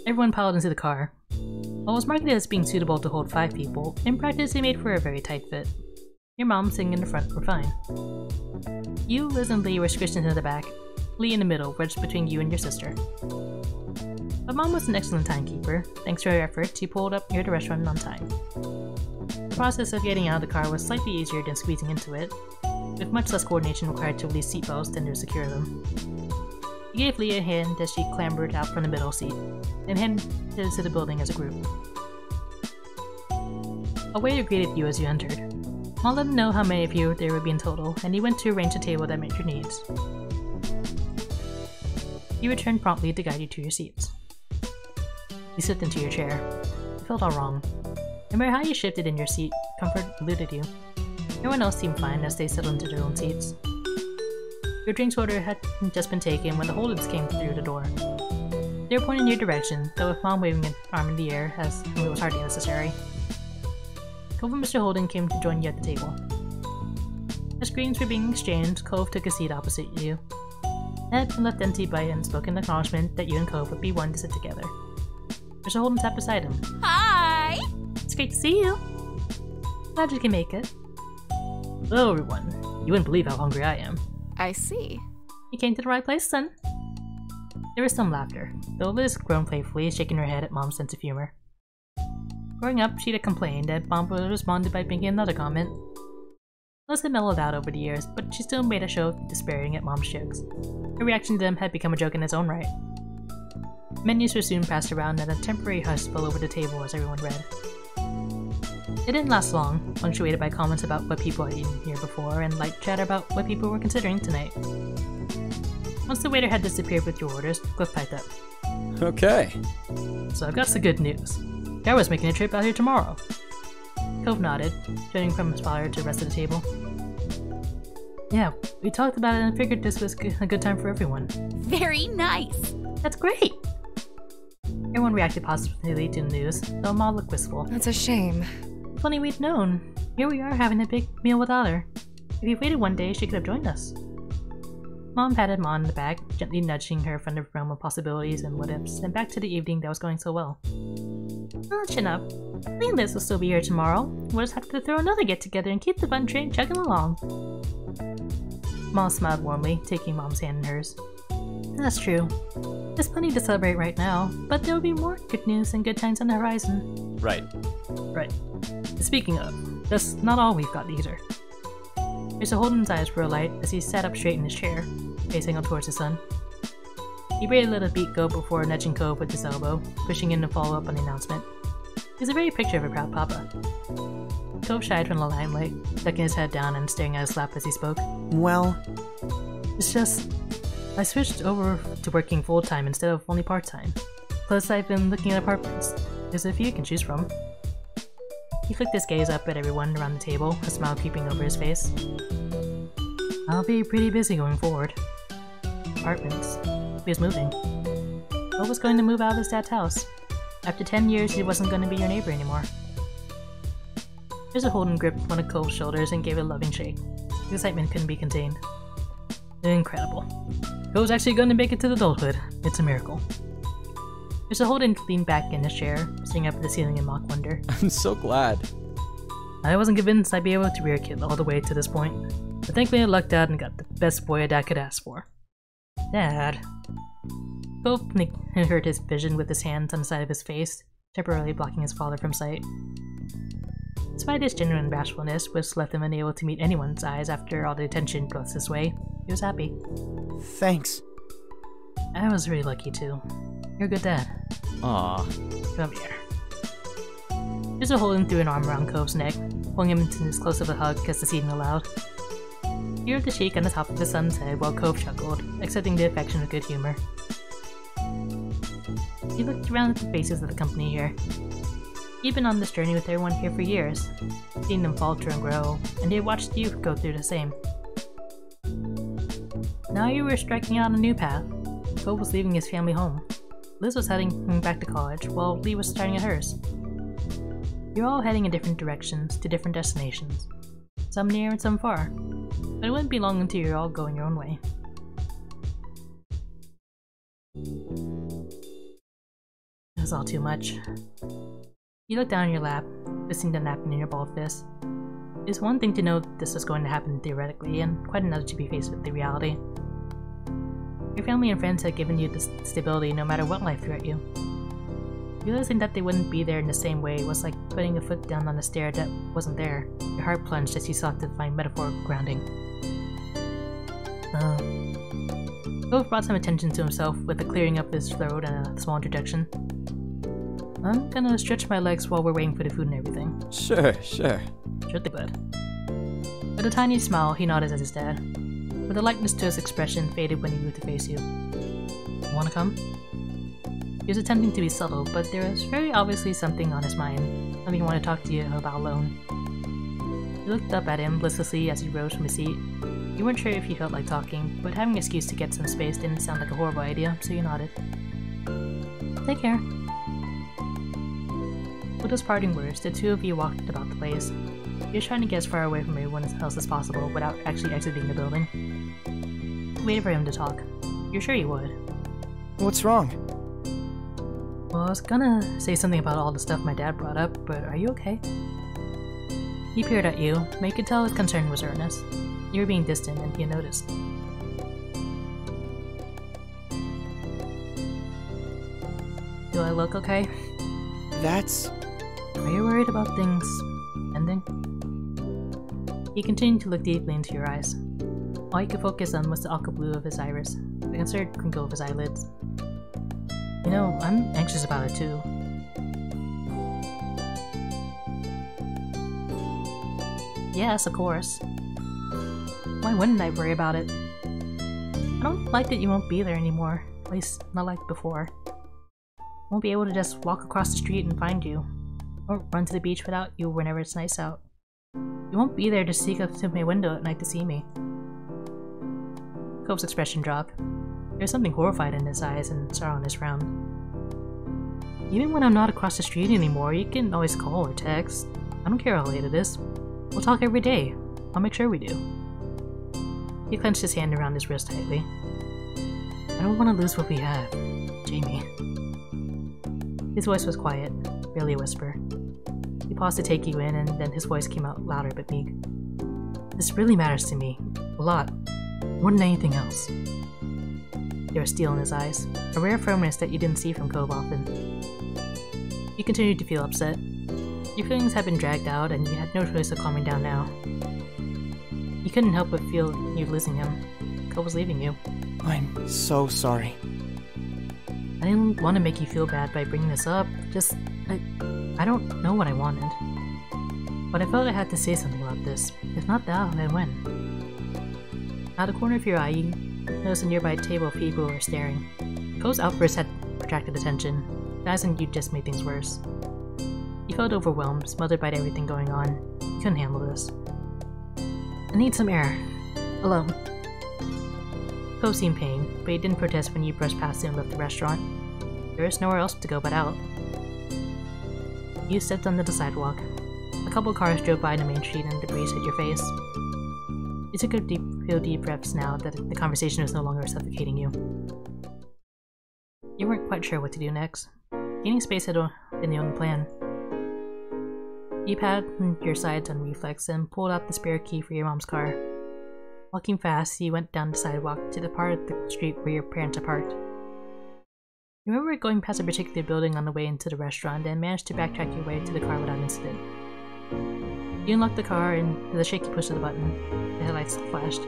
Everyone piled into the car. While it was marketed as being suitable to hold 5 people, in practice it made for a very tight fit. Your mom sitting in the front were fine. You, Liz, and Lee were squished into the back, Lee in the middle, wedged between you and your sister. But Mom was an excellent timekeeper. Thanks to her efforts, you pulled up near the restaurant on time. The process of getting out of the car was slightly easier than squeezing into it, with much less coordination required to release seatbelts than to secure them. You gave Lee a hand as she clambered out from the middle seat, and headed to the building as a group. A waiter greeted you as you entered. Mom let him know how many of you there would be in total, and he went to arrange a table that met your needs. He returned promptly to guide you to your seats. You slipped into your chair. It felt all wrong. No matter how you shifted in your seat, comfort eluded you. Everyone else seemed fine as they settled into their own seats. Your drinks order had just been taken when the Holdens came through the door. They were pointing in your direction, though with Mom waving an arm in the air as it was hardly necessary. Cove and Mr. Holden came to join you at the table. As greetings were being exchanged, Cove took a seat opposite you. It had been left empty by an unspoken acknowledgement that you and Cove would be one to sit together. Mr. Holden sat beside him. Hi! It's great to see you. Glad you can make it. Hello, everyone. You wouldn't believe how hungry I am. I see. You came to the right place, then. There was some laughter, though Liz groaned playfully, shaking her head at Mom's sense of humor. Growing up, she'd have complained, and Mom would have responded by making another comment. Liz had mellowed out over the years, but she still made a show of despairing at Mom's jokes. Her reaction to them had become a joke in its own right. Menus were soon passed around, and a temporary hush fell over the table as everyone read. It didn't last long, punctuated by comments about what people had eaten here before, and light chatter about what people were considering tonight. Once the waiter had disappeared with your orders, Cliff piped up. Okay. So I've got some good news. Garra's making a trip out here tomorrow. Cove nodded, turning from his father to the rest of the table. Yeah, we talked about it and figured this was a good time for everyone. Very nice! That's great! Everyone reacted positively to the news, though Ma looked wistful. That's a shame. If only we'd known. Here we are having a big meal without her. If you waited one day, she could have joined us. Mom patted Ma on the back, gently nudging her from the realm of possibilities and what-ifs, and back to the evening that was going so well. Oh, chin up. Lee and Liz will still be here tomorrow. We'll just have to throw another get-together and keep the fun train chugging along. Ma smiled warmly, taking Mom's hand in hers. That's true. There's plenty to celebrate right now, but there'll be more good news and good times on the horizon. Right. Right. Speaking of, that's not all we've got either. Mr. Holden's eyes were alight as he sat up straight in his chair, facing up towards his son. He barely let a beat go before nudging Cove with his elbow, pushing in to follow up on the announcement. He's a very picture of a proud papa. Cove shied from the limelight, ducking his head down and staring at his lap as he spoke. Well, it's just, I switched over to working full-time instead of only part-time. Plus, I've been looking at apartments. There's a few you can choose from. He flicked his gaze up at everyone around the table, a smile creeping over his face. I'll be pretty busy going forward. Apartments. He was moving. Cove was going to move out of his dad's house. After 10 years, he wasn't going to be your neighbor anymore. Mr. Holden gripped one of Cove's shoulders and gave it a loving shake. The excitement couldn't be contained. Incredible. Cove's actually going to make it to adulthood. It's a miracle. Mr. Holden leaned back in his chair, staring up at the ceiling in mock wonder. I'm so glad. I wasn't convinced I'd be able to rear a kid all the way to this point. But thankfully I lucked out and got the best boy a dad could ask for. Dad. Cove hurt his vision with his hands on the side of his face, temporarily blocking his father from sight. Despite his genuine bashfulness, which left him unable to meet anyone's eyes after all the attention brought this way, he was happy. Thanks. I was really lucky too. You're a good dad. Aw. Come here. Here's a holding through an arm around Cove's neck, pulling him into as close of a hug as the scene allowed. He rubbed the cheek on the top of his son's head while Cove chuckled, accepting the affection with good humor. He looked around at the faces of the company here. He'd been on this journey with everyone here for years, seen them falter and grow, and he had watched you go through the same. Now you were striking out on a new path. Cove was leaving his family home. Liz was heading back to college, while Lee was starting at hers. You're all heading in different directions, to different destinations. Some near and some far. But it wouldn't be long until you're all going your own way. It was all too much. You looked down on your lap, twisting the napkin in your balled fist. It's one thing to know this was going to happen theoretically, and quite another to be faced with the reality. Your family and friends had given you this stability no matter what life threw at you. Realizing that they wouldn't be there in the same way was like putting a foot down on a stair that wasn't there. Your heart plunged as you sought to find metaphorical grounding. Cove brought some attention to himself with a clearing up his throat and a small interjection. I'm gonna stretch my legs while we're waiting for the food and everything. Sure. Sure they would. With a tiny smile, he nodded at his dad. But the likeness to his expression faded when he moved to face you. Wanna come? He was attempting to be subtle, but there was very obviously something on his mind, something he wanted to talk to you about alone. You looked up at him listlessly as he rose from his seat. You weren't sure if he felt like talking, but having an excuse to get some space didn't sound like a horrible idea, so you nodded. Take care. With those parting words, the two of you walked about the place. You were trying to get as far away from everyone else as possible without actually exiting the building. You waited for him to talk. You're sure he would. What's wrong? Well, I was gonna say something about all the stuff my dad brought up, but are you okay? He peered at you, but you could tell his concern was earnest. You were being distant, and he had noticed. Do I look okay? That's... Are you worried about things ending? He continued to look deeply into your eyes. All you could focus on was the aqua blue of his iris, the concerned crinkle of his eyelids. You know, I'm anxious about it too. Yes, of course. Why wouldn't I worry about it? I don't like that you won't be there anymore, at least not like before. Won't be able to just walk across the street and find you, or run to the beach without you whenever it's nice out. You won't be there to sneak up to my window at night to see me. Cove's expression dropped. There was something horrified in his eyes and sorrow in his frown. Even when I'm not across the street anymore, you can always call or text. I don't care how late it is. We'll talk every day. I'll make sure we do. He clenched his hand around his wrist tightly. I don't want to lose what we have, Jamie. His voice was quiet, barely a whisper. He paused to take you in, and then his voice came out louder but meek. This really matters to me. A lot. More than anything else. There was steel in his eyes, a rare firmness that you didn't see from Cove often. You continued to feel upset. Your feelings had been dragged out, and you had no choice of calming down now. You couldn't help but feel you losing him. Cove was leaving you. I'm so sorry. I didn't want to make you feel bad by bringing this up, just... I don't know what I wanted. But I felt I had to say something about this. If not now, then when? Out of the corner of your eye, you noticed a nearby table of people were staring. Cove's outburst had attracted attention. The eyes on you just made things worse. You felt overwhelmed, smothered by everything going on. You couldn't handle this. I need some air. Alone. Cove seemed pained, but he didn't protest when you brushed past him and left the restaurant. There was nowhere else to go but out. You stepped onto the sidewalk. A couple cars drove by the main street and the breeze hit your face. You took a few deep breaths now that the conversation was no longer suffocating you. You weren't quite sure what to do next. Gaining space had been the only plan. You patted your sides on reflex and pulled out the spare key for your mom's car. Walking fast, you went down the sidewalk to the part of the street where your parents are parked. You remember going past a particular building on the way into the restaurant and managed to backtrack your way to the car without incident. You unlocked the car and, with a shaky push of the button, the headlights flashed.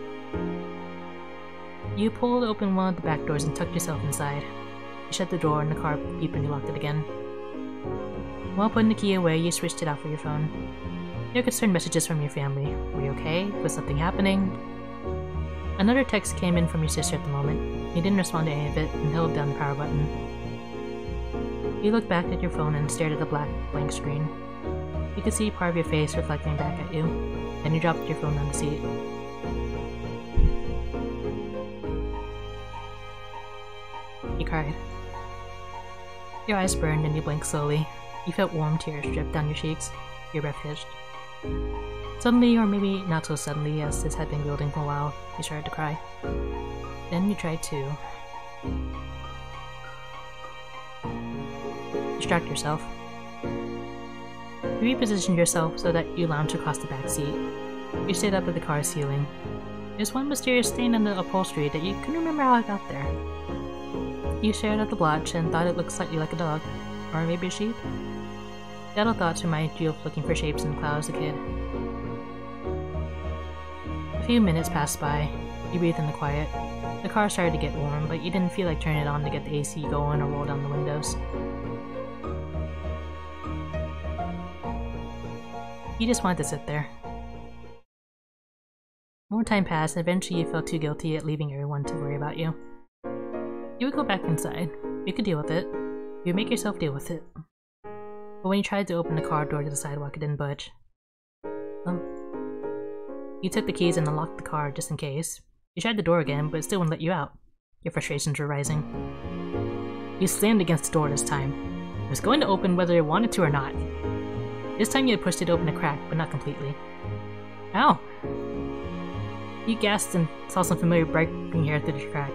You pulled open one of the back doors and tucked yourself inside. You shut the door and the car beeped and you locked it again. While putting the key away, you switched it out for your phone. You could send messages from your family. Were you okay? Was something happening? Another text came in from your sister at the moment. You didn't respond to any of it and held down the power button. You looked back at your phone and stared at the black, blank screen. You could see part of your face reflecting back at you. Then you dropped your phone on the seat. You cried. Your eyes burned and you blinked slowly. You felt warm tears drip down your cheeks. Your breath hitched. Suddenly, or maybe not so suddenly as this had been building for a while, you started to cry. Then you tried to distract yourself. You repositioned yourself so that you lounged across the back seat. You stayed up at the car's ceiling. There's one mysterious stain on the upholstery that you couldn't remember how it got there. You stared at the blotch and thought it looked slightly like a dog, or maybe a sheep. The idle thoughts reminded you of looking for shapes in the cloud as a kid. A few minutes passed by. You breathed in the quiet. The car started to get warm, but you didn't feel like turning it on to get the AC going or roll down the windows. You just wanted to sit there. More time passed, and eventually you felt too guilty at leaving everyone to worry about you. You would go back inside. You could deal with it. You would make yourself deal with it. But when you tried to open the car door to the sidewalk, it didn't budge. You took the keys and unlocked the car just in case. You tried the door again, but it still wouldn't let you out. Your frustrations were rising. You slammed against the door this time. It was going to open whether you wanted to or not. This time you had pushed it open a crack, but not completely. Ow! You gasped and saw some familiar bright green hair through the crack.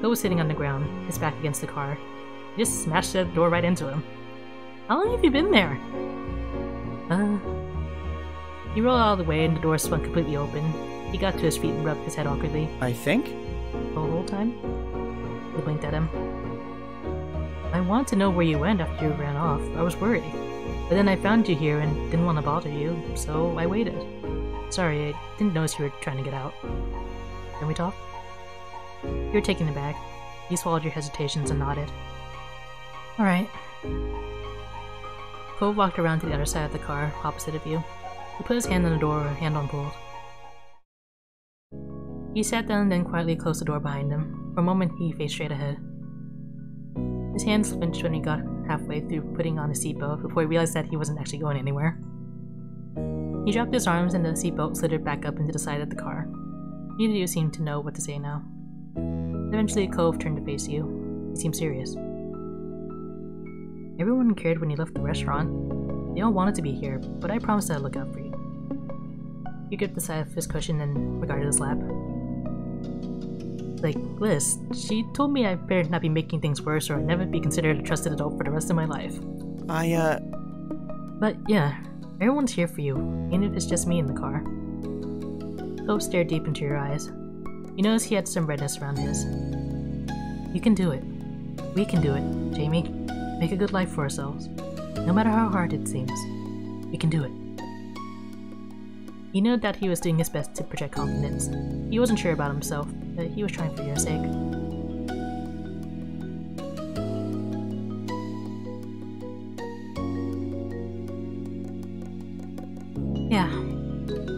Phil was sitting on the ground, his back against the car. You just smashed the door right into him. How long have you been there? He rolled out of the way and the door swung completely open. He got to his feet and rubbed his head awkwardly. I think? The whole time? You blinked at him. I wanted to know where you went after you ran off. I was worried. But then I found you here and didn't want to bother you, so I waited. Sorry, I didn't notice you were trying to get out. Can we talk? You were taken aback. You swallowed your hesitations and nodded. Alright. Cove walked around to the other side of the car, opposite of you. He put his hand on the door, hand on pulled. He sat down and then quietly closed the door behind him. For a moment, he faced straight ahead. His hands flinched when he got halfway through putting on his seatbelt before he realized that he wasn't actually going anywhere. He dropped his arms and the seatbelt slithered back up into the side of the car. Neither of you seemed to know what to say now. Eventually, Cove turned to face you. He seemed serious. Everyone cared when you left the restaurant. They all wanted to be here, but I promised I'd look out for you. He gripped the side of his cushion and regarded his lap. Like Liz, she told me I better not be making things worse or I'd never be considered a trusted adult for the rest of my life. But yeah, everyone's here for you, even if it's just me in the car. Cove stared deep into your eyes. You noticed he had some redness around his. You can do it. We can do it, Jamie. Make a good life for ourselves. No matter how hard it seems. We can do it. You knew that he was doing his best to project confidence. He wasn't sure about himself, but he was trying for your sake.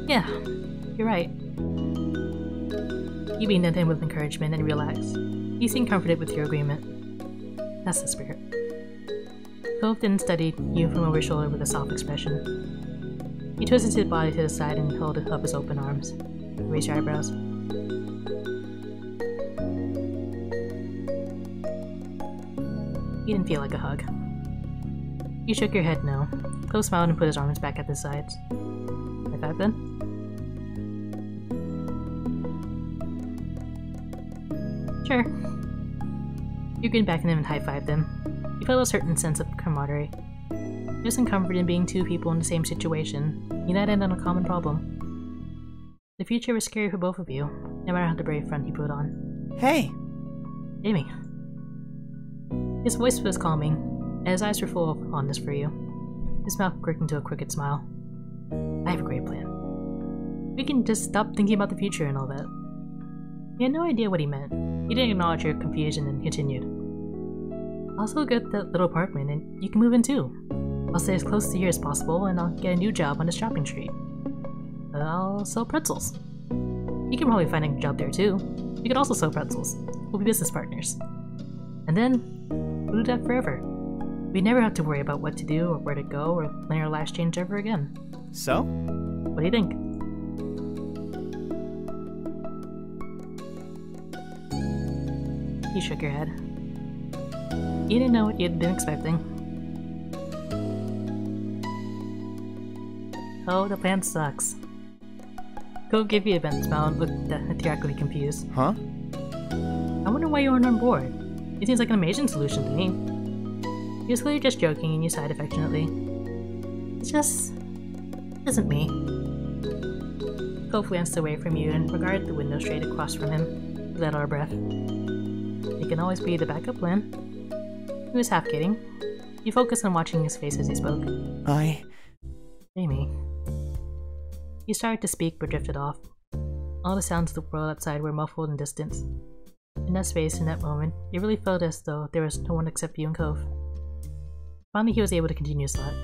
Yeah, you're right. You beamed at him with encouragement and relaxed. He seemed comforted with your agreement. That's the spirit. Cove then studied you from over his shoulder with a soft expression. He twisted his body to the side and held up his open arms. He raised your eyebrows. He didn't feel like a hug. You shook your head no. Cove smiled and put his arms back at his sides. High five then? Sure. You grinned back at him and high-fived him. You felt a certain sense of camaraderie. There's some comfort in being two people in the same situation, united on a common problem. The future was scary for both of you, no matter how the brave front you put on. Hey! Jamie. His voice was calming, and his eyes were full of fondness for you. His mouth quirked into a crooked smile. I have a great plan. We can just stop thinking about the future and all that. He had no idea what he meant. He didn't acknowledge your confusion and continued. I'll still get that little apartment and you can move in too. I'll stay as close to here as possible and I'll get a new job on the shopping street. I'll sell pretzels. You can probably find a job there too. You can also sell pretzels. We'll be business partners. And then, we'll do that forever. We never have to worry about what to do or where to go or letting our lives change ever again. So? What do you think? You shook your head. You didn't know what you'd been expecting. Oh, the plan sucks. Go give you a bent smile and looked theatrically confused. Huh? I wonder why you aren't on board. It seems like an amazing solution to me. He was clearly just joking and you sighed affectionately. It's just... it isn't me. Cove glanced away from you and regarded the window straight across from him, without our breath. It can always be the backup plan. He was half kidding. You focused on watching his face as he spoke. Jamie. He started to speak but drifted off. All the sounds of the world outside were muffled and distant. In that space, in that moment, it really felt as though there was no one except you and Cove. Finally, he was able to continue his thought.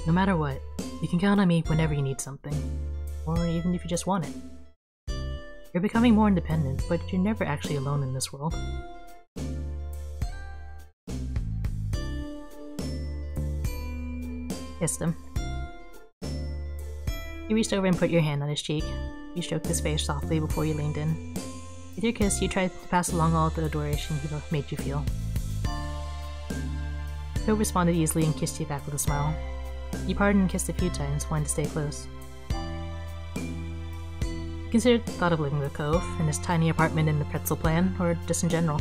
No matter what, you can count on me whenever you need something, or even if you just want it. You're becoming more independent, but you're never actually alone in this world. Kissed him. You reached over and put your hand on his cheek. You stroked his face softly before you leaned in. With your kiss, you tried to pass along all the adoration he made you feel. Phil responded easily and kissed you back with a smile. You parted and kissed a few times, wanting to stay close. You considered the thought of living with Cove, in his tiny apartment in the pretzel plan, or just in general.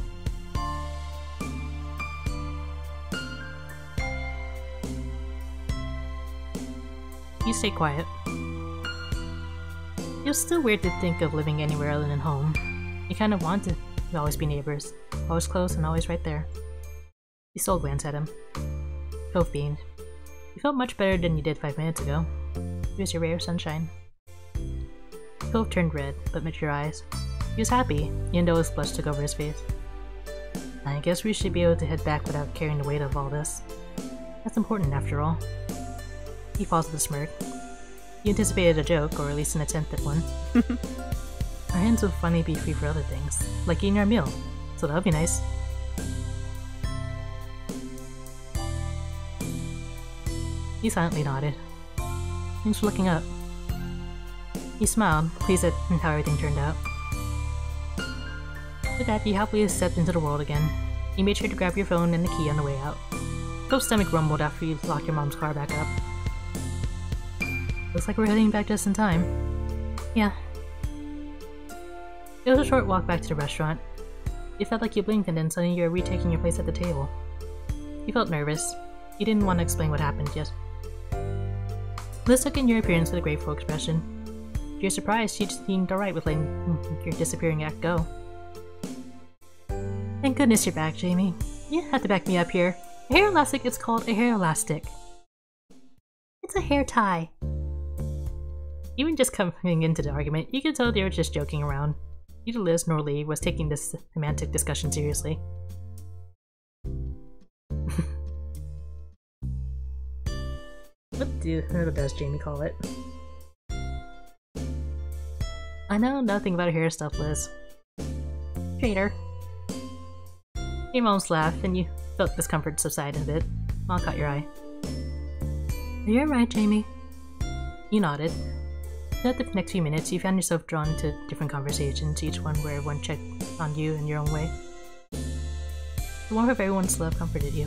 You stayed quiet. It was still weird to think of living anywhere other than home. You kind of wanted to always be neighbors, always close and always right there. You still glanced at him. Cove beamed. You felt much better than you did 5 minutes ago. He was your ray of sunshine. Cove turned red, but met your eyes. He was happy, even though his blush took over his face. I guess we should be able to head back without carrying the weight of all this. That's important after all. He paused with a smirk. You anticipated a joke, or at least an attempt at one. Our hands will finally be free for other things, like eating our meal, so that'll be nice. He silently nodded. Thanks for looking up. He smiled, pleased at how everything turned out. With that, he happily stepped into the world again. He made sure to grab your phone and the key on the way out. Cove's stomach rumbled after you locked your mom's car back up. Looks like we're heading back just in time. Yeah. It was a short walk back to the restaurant. You felt like you blinked and then suddenly you were retaking your place at the table. You felt nervous. You didn't want to explain what happened yet. Liz took in your appearance with a grateful expression. To your surprise, she seemed alright with letting your disappearing act go. Thank goodness you're back, Jamie. You have to back me up here. A hair elastic is called a hair elastic. It's a hair tie. Even just coming into the argument, you could tell they were just joking around. Neither Liz nor Lee was taking this semantic discussion seriously. What does Jamie call it? I know nothing about hair stuff, Liz. Traitor. Your mom's laughed, and you felt discomfort subside a bit. Mom caught your eye. You're right, Jamie. You nodded. Throughout the next few minutes, you found yourself drawn into different conversations, each one where everyone checked on you in your own way. The warmth of everyone's love comforted you.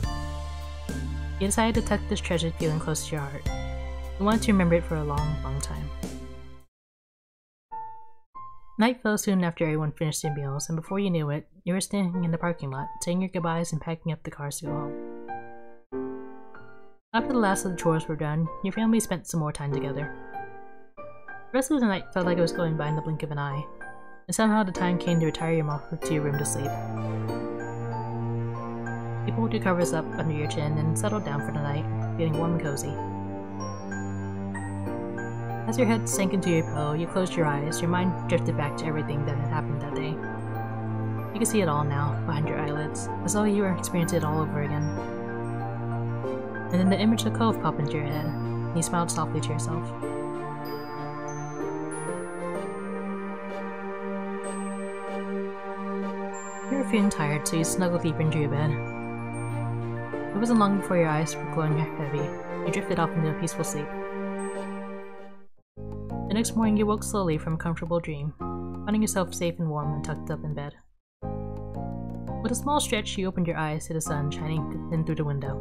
You decided to tuck this treasured feeling close to your heart. You wanted to remember it for a long, long time. Night fell soon after everyone finished their meals, and before you knew it, you were standing in the parking lot, saying your goodbyes and packing up the cars to go home. After the last of the chores were done, your family spent some more time together. The rest of the night felt like it was going by in the blink of an eye, and somehow the time came to retire your mom to your room to sleep. You pulled your covers up under your chin and settled down for the night, feeling warm and cozy. As your head sank into your pillow, you closed your eyes, your mind drifted back to everything that had happened that day. You can see it all now, behind your eyelids, as though you were experiencing it all over again. And then the image of Cove popped into your head, and you smiled softly to yourself. You were feeling tired, so you snuggled deeper into your bed. It wasn't long before your eyes were glowing heavy. You drifted off into a peaceful sleep. The next morning, you woke slowly from a comfortable dream, finding yourself safe and warm and tucked up in bed. With a small stretch, you opened your eyes to the sun shining in through the window.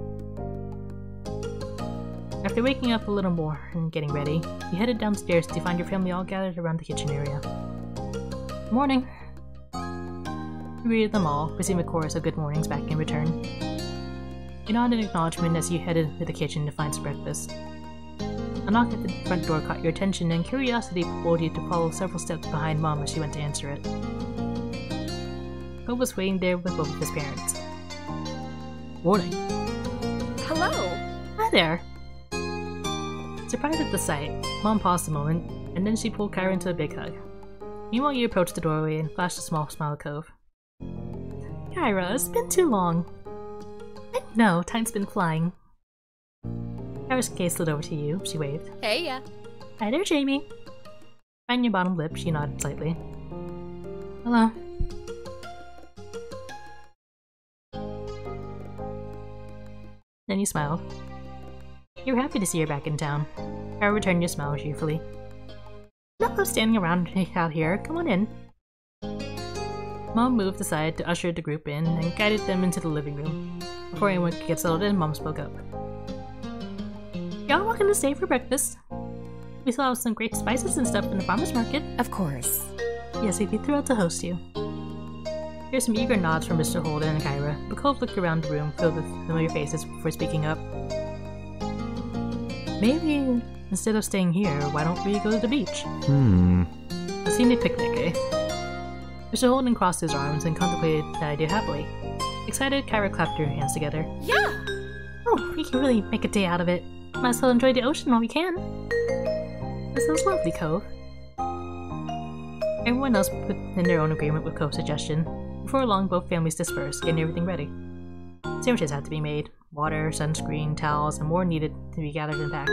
After waking up a little more and getting ready, you headed downstairs to find your family all gathered around the kitchen area. Good morning! You greeted them all, receiving a chorus of good mornings back in return. You nodded in acknowledgement as you headed to the kitchen to find some breakfast. A knock at the front door caught your attention, and curiosity pulled you to follow several steps behind Mom as she went to answer it. Cove was waiting there with both of his parents. Morning. Hello. Hi there. Surprised at the sight, Mom paused a moment, and then she pulled Kyra into a big hug. Meanwhile, you approached the doorway and flashed a small smile at Cove. Kyra, it's been too long. I know, time's been flying. Kyra's gaze slid over to you. She waved. Hey, yeah. Hi there, Jamie. Biting your bottom lip, she nodded slightly. Hello. Then you smiled. You were happy to see her back in town. Kyra returned your smile cheerfully. No standing around out here. Come on in. Mom moved aside to usher the group in and guided them into the living room. Before anyone could get settled in, Mom spoke up. Y'all welcome to stay for breakfast. We still have some great spices and stuff in the farmer's market. Of course. Yes, we'd be thrilled to host you. Here's some eager nods from Mr. Holden and Kyra, but Cove looked around the room filled with familiar faces before speaking up. Maybe, instead of staying here, why don't we go to the beach? A scenic picnic, eh? Mr. Holden crossed his arms and contemplated that idea happily. Excited, Kyra clapped her hands together. Yeah! Oh, we can really make a day out of it. Might as well enjoy the ocean while we can. That sounds lovely, Cove. Everyone else put in their own agreement with Cove's suggestion. Before long, both families dispersed, getting everything ready. Sandwiches had to be made. Water, sunscreen, towels, and more needed to be gathered and packed.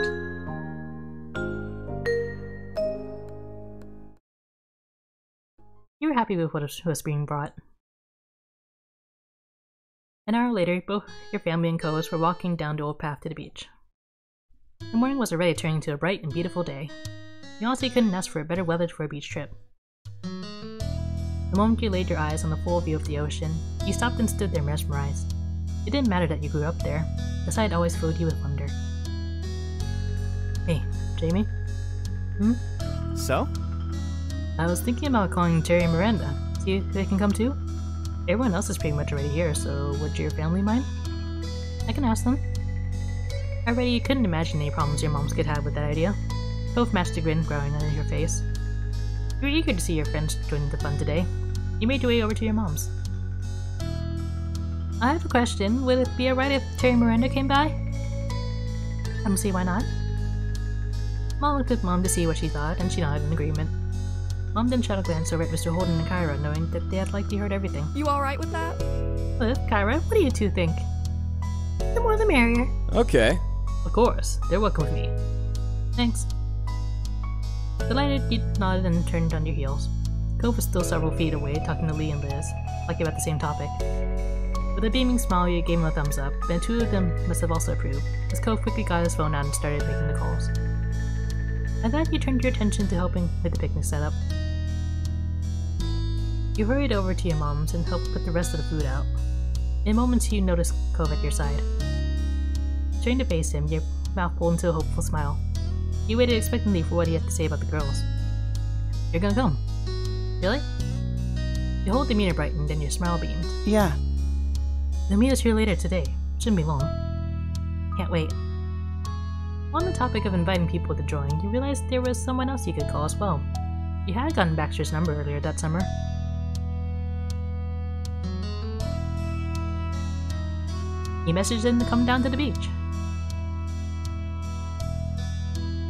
You were happy with what was being brought. An hour later, both your family and Coves were walking down the old path to the beach. The morning was already turning to a bright and beautiful day. You honestly couldn't ask for a better weather for a beach trip. The moment you laid your eyes on the full view of the ocean, you stopped and stood there mesmerized. It didn't matter that you grew up there. The sight always filled you with wonder. Hey, Jamie? So? I was thinking about calling Terry and Miranda. See if they can come too? Everyone else is pretty much already here, so would your family mind? I can ask them. Already you couldn't imagine any problems your moms could have with that idea. Both matched the grin growing on your face. You were eager to see your friends join the fun today. You made your way over to your mom's. I have a question. Would it be alright if Terry and Miranda came by? I don't see why not. Mom looked at Mom to see what she thought, and she nodded in agreement. Mom then shot a glance over at Mr. Holden and Kyra, knowing that they had likely heard everything. You alright with that? Liv, Kyra, what do you two think? The more the merrier. Okay. Of course, they're welcome with me. Thanks. Delighted, you nodded and turned on your heels. Cove was still several feet away, talking to Lee and Liz, like about the same topic. With a beaming smile, you gave him a thumbs up, and two of them must have also approved, as Cove quickly got his phone out and started making the calls. At that, you turned your attention to helping with the picnic setup. You hurried over to your mom's and helped put the rest of the food out. In moments, you noticed Cove at your side. Turning to face him, your mouth pulled into a hopeful smile. You waited expectantly for what he had to say about the girls. You're gonna come. Really? Your whole demeanor brightened and your smile beamed. Yeah. They'll meet us here later today. Shouldn't be long. Can't wait. On the topic of inviting people to join, you realized there was someone else you could call as well. You had gotten Baxter's number earlier that summer. He messaged him to come down to the beach.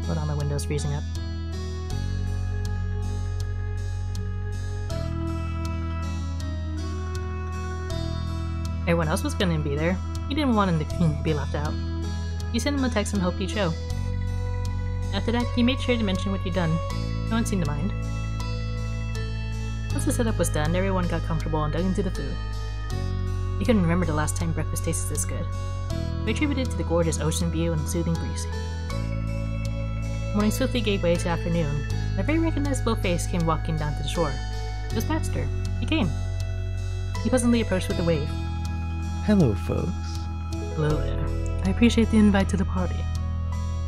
Hold on, my window's freezing up. Everyone else was gonna be there. He didn't want him to be left out. You sent him a text and hoped he'd show. After that, he made sure to mention what you'd done. No one seemed to mind. Once the setup was done, everyone got comfortable and dug into the food. You couldn't remember the last time breakfast tasted this good. We attributed it to the gorgeous ocean view and soothing breeze. Morning swiftly gave way to afternoon, and a very recognizable face came walking down to the shore. It was Baxter. He came. He pleasantly approached with a wave. Hello, folks. Hello there. I appreciate the invite to the party.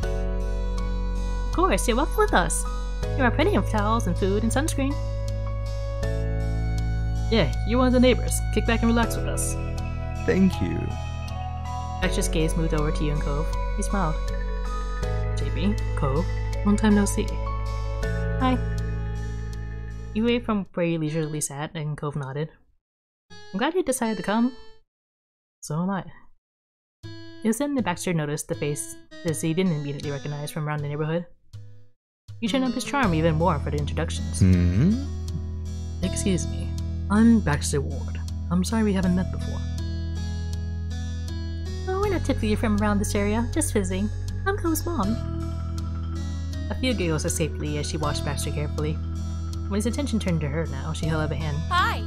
Of course, you're welcome with us. There are plenty of towels and food and sunscreen. Yeah, you're one of the neighbors. Kick back and relax with us. Thank you. Baxter's gaze moved over to you and Cove. He smiled. JB, Cove, long time no see. Hi. You waved from where you leisurely sat, and Cove nodded. I'm glad you decided to come. So am I. It was then that Baxter noticed the face that he didn't immediately recognize from around the neighborhood. He turned up his charm even more for the introductions. Excuse me, I'm Baxter Ward. I'm sorry we haven't met before. Oh, we're not typically from around this area, just visiting. I'm Cove's mom. A few giggles escaped Lee as she watched Baxter carefully. When his attention turned to her now, she held up a hand. Hi.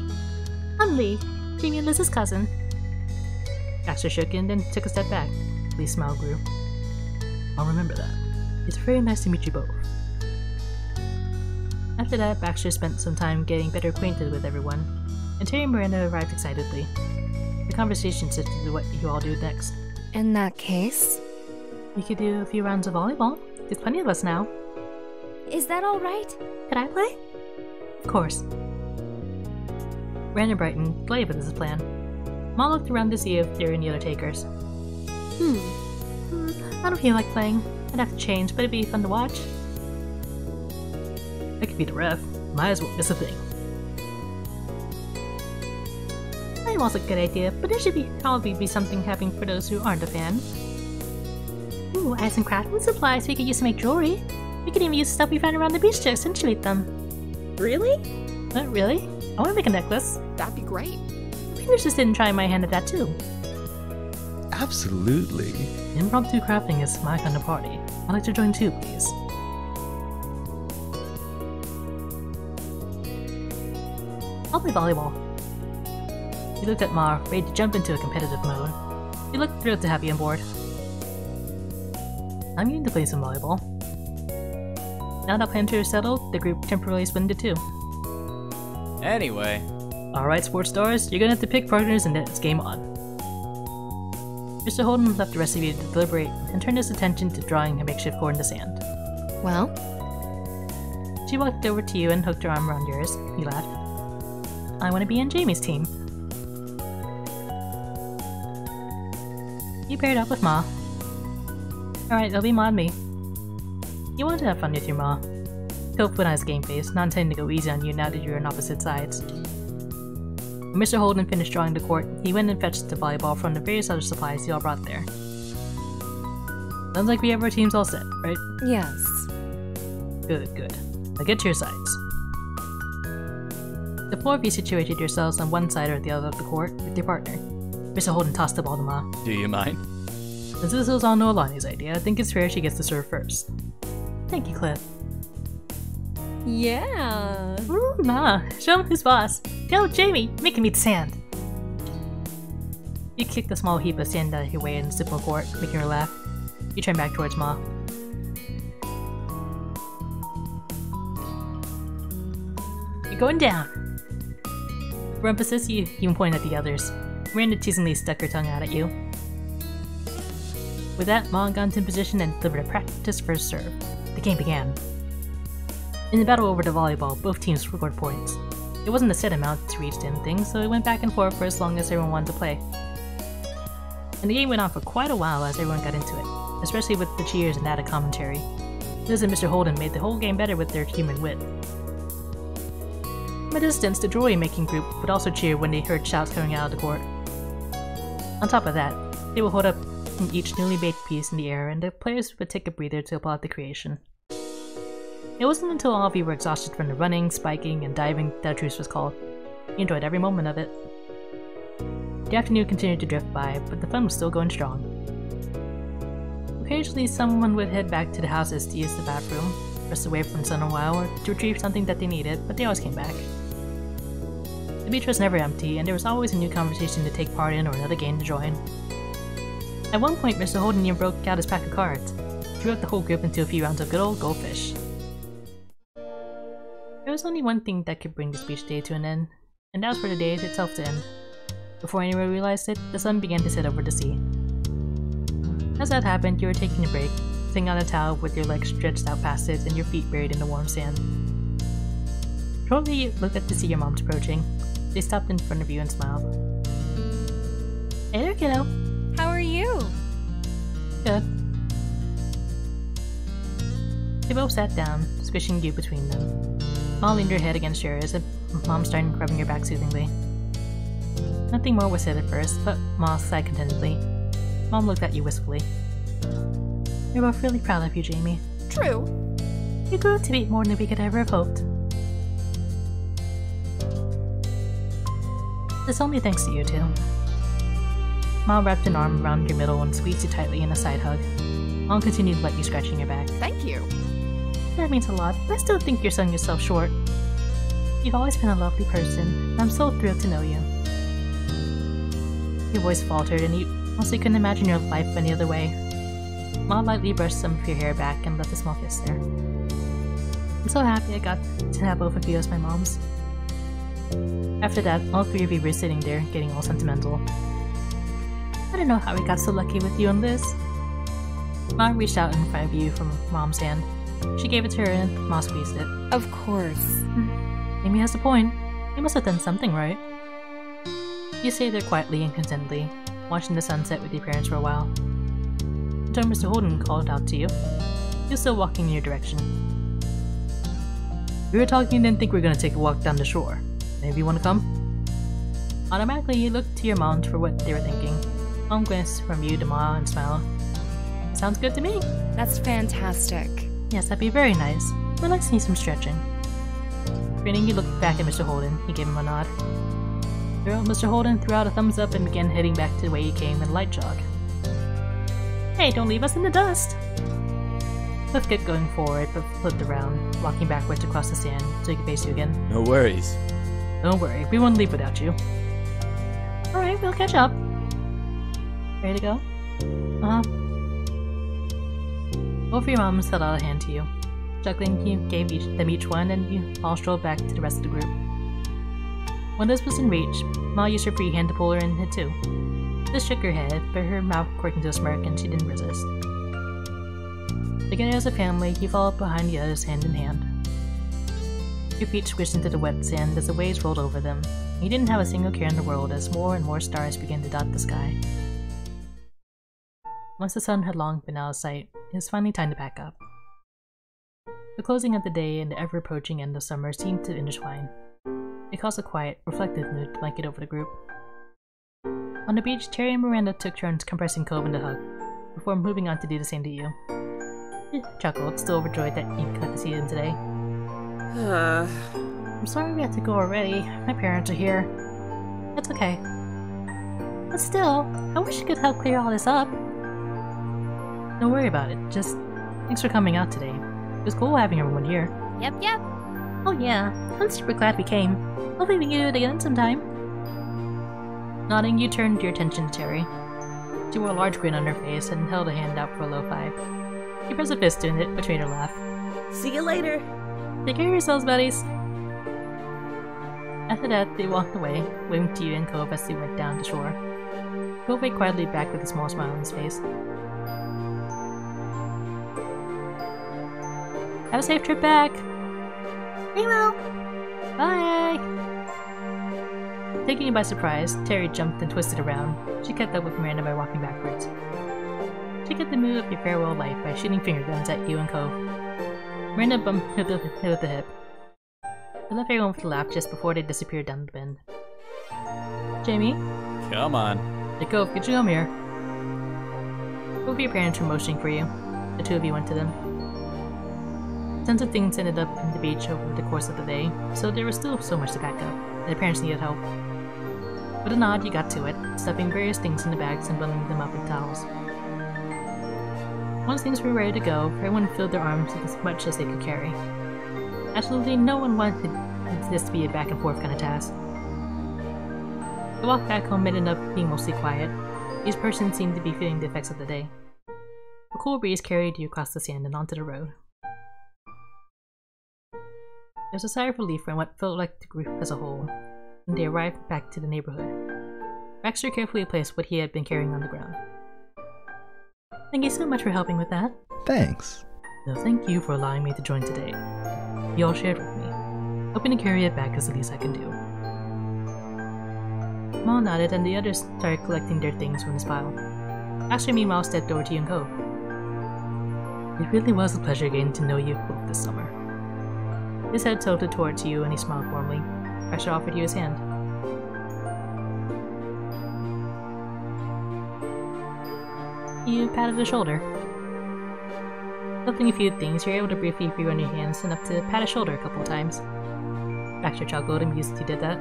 I'm Lee, Jamie and Liz's cousin. Baxter shook and then took a step back. Lee's smile grew. I'll remember that. It's very nice to meet you both. After that, Baxter spent some time getting better acquainted with everyone, and Terry and Miranda arrived excitedly. The conversation shifted to what you all do next. In that case, We could do a few rounds of volleyball. There's plenty of us now. is that all right? Could I play? Of course. Miranda brightened, delighted with this plan. Ma looked around to see if there were any other takers. I don't feel like playing. I'd have to change, but it'd be fun to watch. I could be the ref. Might as well miss a thing. Volleyball's a good idea, but there should probably be something happening for those who aren't a fan. Ooh, I have some crafting supplies we could use to make jewelry. We could even use stuff we found around the beach to accentuate them. Really? Really? I want to make a necklace. That'd be great. I'm interested in trying my hand at that too. Absolutely. Impromptu crafting is my kind of party. I'd like to join too, please. I'll play volleyball. He looked at Ma, ready to jump into a competitive mode. He looked thrilled to have you on board. I'm going to play some volleyball. Now that plans are settled, the group temporarily split into two. Anyway. Alright, sports stars, you're gonna have to pick partners and then it's game on. Mr. Holden left the rest of you to deliberate and turned his attention to drawing a makeshift court in the sand. Well, She walked over to you and hooked her arm around yours. He laughed. I want to be on Jamie's team. You paired up with Ma. Alright, it'll be Ma and me. You wanted to have fun with your Ma. Cope put on his game face, not intending to go easy on you now that you're on opposite sides. When Mr. Holden finished drawing the court, he went and fetched the volleyball from the various other supplies you all brought there. Sounds like we have our teams all set, right? yes. Good, good. Now get to your sides. The four of you situated yourselves on one side or the other of the court with your partner. Mr. Holden tossed the ball to Ma. Do you mind? Since this was all Noelani's idea, I think it's fair she gets to serve first. Thank you, Cliff. Yeah. Ooh, Ma, show him who's boss. Go, Jamie, make him eat sand. You kicked a small heap of sand out of your way in the simple court, making her laugh. You turned back towards Ma. You're going down. For emphasis, you even pointed at the others. Miranda teasingly stuck her tongue out at you. With that, Ma got into position and delivered a practice first serve. The game began. In the battle over the volleyball, both teams scored points. It wasn't a set amount to reach the end thing, so it went back and forth for as long as everyone wanted to play. And the game went on for quite a while as everyone got into it, especially with the cheers and added commentary. Liz and Mr. Holden made the whole game better with their human wit. From a distance, the jewelry-making group would also cheer when they heard shouts coming out of the court. On top of that, they would hold up each newly baked piece in the air, and the players would take a breather to applaud the creation. It wasn't until all of you were exhausted from the running, spiking, and diving that a truce was called. You enjoyed every moment of it. The afternoon continued to drift by, but the fun was still going strong. Occasionally, someone would head back to the houses to use the bathroom, rest away from the sun a while, or to retrieve something that they needed, but they always came back. The beach was never empty, and there was always a new conversation to take part in or another game to join. At one point, Mr. Holden even broke out his pack of cards, drew out the whole group into a few rounds of good old goldfish. There was only one thing that could bring this beach day to an end, and that was for the day itself to end. Before anyone realized it, the sun began to set over the sea. As that happened, you were taking a break, sitting on a towel with your legs stretched out past it and your feet buried in the warm sand. Shortly, you looked up to see your moms approaching. They stopped in front of you and smiled. Hey there, kiddo. How are you? Good. They both sat down, squishing you between them. Mom leaned her head against yours, and Mom started rubbing your back soothingly. Nothing more was said at first, but Ma sighed contentedly. Mom looked at you wistfully. We're both really proud of you, Jamie. True. You grew up to be more than we could ever have hoped. It's only thanks to you two. Ma wrapped an arm around your middle and squeezed you tightly in a side hug. Mom continued to let you scratching your back. Thank you. That means a lot, but I still think you're selling yourself short. You've always been a lovely person, and I'm so thrilled to know you. Your voice faltered, and you honestly couldn't imagine your life any other way. Ma lightly brushed some of your hair back and left a small kiss there. I'm so happy I got to have both of you as my moms. After that, all three of you were sitting there, getting all sentimental. I don't know how we got so lucky with you and Liz. Ma reached out in front of you from Mom's hand. She gave it to her and Ma squeezed it. Of course. Amy has a point. You must have done something right. You stayed there quietly and contentedly, watching the sunset with your parents for a while. Until Mr. Holden called out to you. He was still walking in your direction. We were talking and didn't think we were going to take a walk down the shore. Maybe you want to come? Automatically, you looked to your moms for what they were thinking. Mom glanced from you to Ma and smiled. Sounds good to me. That's fantastic. Yes, that'd be very nice. We'd like to see some stretching. Grinning, you looked back at Mr. Holden. He gave him a nod. Mr. Holden threw out a thumbs up and began heading back to the way he came in a light jog. Hey, don't leave us in the dust! Cliff kept going forward, but flipped around, walking backwards across the sand so he could face you again. No worries. Don't worry, we won't leave without you. Alright, we'll catch up. Ready to go? Both of your moms held out a hand to you. Chuckling, you gave them each one, and you all strolled back to the rest of the group. When Liz was in reach, Ma used her free hand to pull her in too. Liz shook her head, but her mouth quirked into a smirk and she didn't resist. Together as a family, you followed behind the others hand in hand. Your feet squished into the wet sand as the waves rolled over them. You didn't have a single care in the world as more and more stars began to dot the sky. Once the sun had long been out of sight, it was finally time to pack up. The closing of the day and the ever-approaching end of summer seemed to intertwine. It caused a quiet, reflective mood to blanket over the group. On the beach, Terry and Miranda took turns compressing Cove into a hug, before moving on to do the same to you. You chuckled, still overjoyed that you got to see them today. I'm sorry we had to go already. My parents are here. That's okay. But still, I wish you could help clear all this up. Don't worry about it, just thanks for coming out today. It was cool having everyone here. Yep. Oh yeah, I'm super glad we came. Hopefully we can do it again sometime. Nodding, you turned your attention to Terry. She wore a large grin on her face and held a hand out for a low five. You pressed a fist in it, which made her laugh. See you later. Take care of yourselves, buddies. After that, they walked away, waving to you and Cove as they went down the shore. Cove waved quietly back with a small smile on his face. Have a safe trip back! We will! Bye! Taking you by surprise, Terry jumped and twisted around. She kept up with Miranda by walking backwards. She got the mood of your farewell life by shooting finger guns at you and Cove. Miranda bumped hit with the hip. They left everyone with a laugh just before they disappeared down the bend. Jamie? Come on. Hey Cove, could you come here? Both of your parents were motioning for you. The two of you went to them. Tons of things ended up on the beach over the course of the day, so there was still so much to pack up, and the parents needed help. With a nod, you got to it, stuffing various things in the bags and bundling them up with towels. Once things were ready to go, everyone filled their arms with as much as they could carry. Absolutely no one wanted this to be a back and forth kind of task. The walk back home ended up being mostly quiet. Each person seemed to be feeling the effects of the day. A cool breeze carried you across the sand and onto the road. There was a sigh of relief from what felt like the group as a whole, and they arrived back to the neighborhood. Baxter carefully placed what he had been carrying on the ground. Thank you so much for helping with that. Thanks. No, thank you for allowing me to join today. You all shared with me. Hoping to carry it back is the least I can do. Ma nodded and the others started collecting their things from his pile. Baxter meanwhile stepped over to you and Cove. It really was a pleasure getting to know you both this summer. His head tilted towards you and he smiled warmly. Baxter offered you his hand. You patted his shoulder. Lifting a few things, you're able to briefly rerun your hands enough to pat his shoulder a couple of times. Baxter chuckled and amused you did that.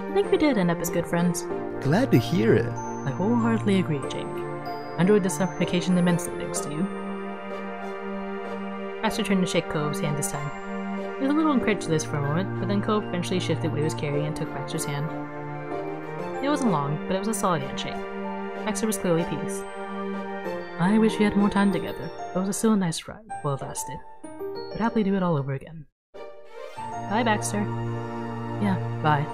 I think we did end up as good friends. Glad to hear it. I wholeheartedly agree, Jamie. I enjoyed this vacation immensely thanks to you. Baxter turned to shake Cove's hand this time. He was a little incredulous for a moment, but then Cove eventually shifted what he was carrying and took Baxter's hand. It wasn't long, but it was a solid handshake. Baxter was clearly pleased. I wish we had more time together, but it was still a nice ride while it lasted. I'd happily do it all over again. Bye, Baxter. Yeah, bye.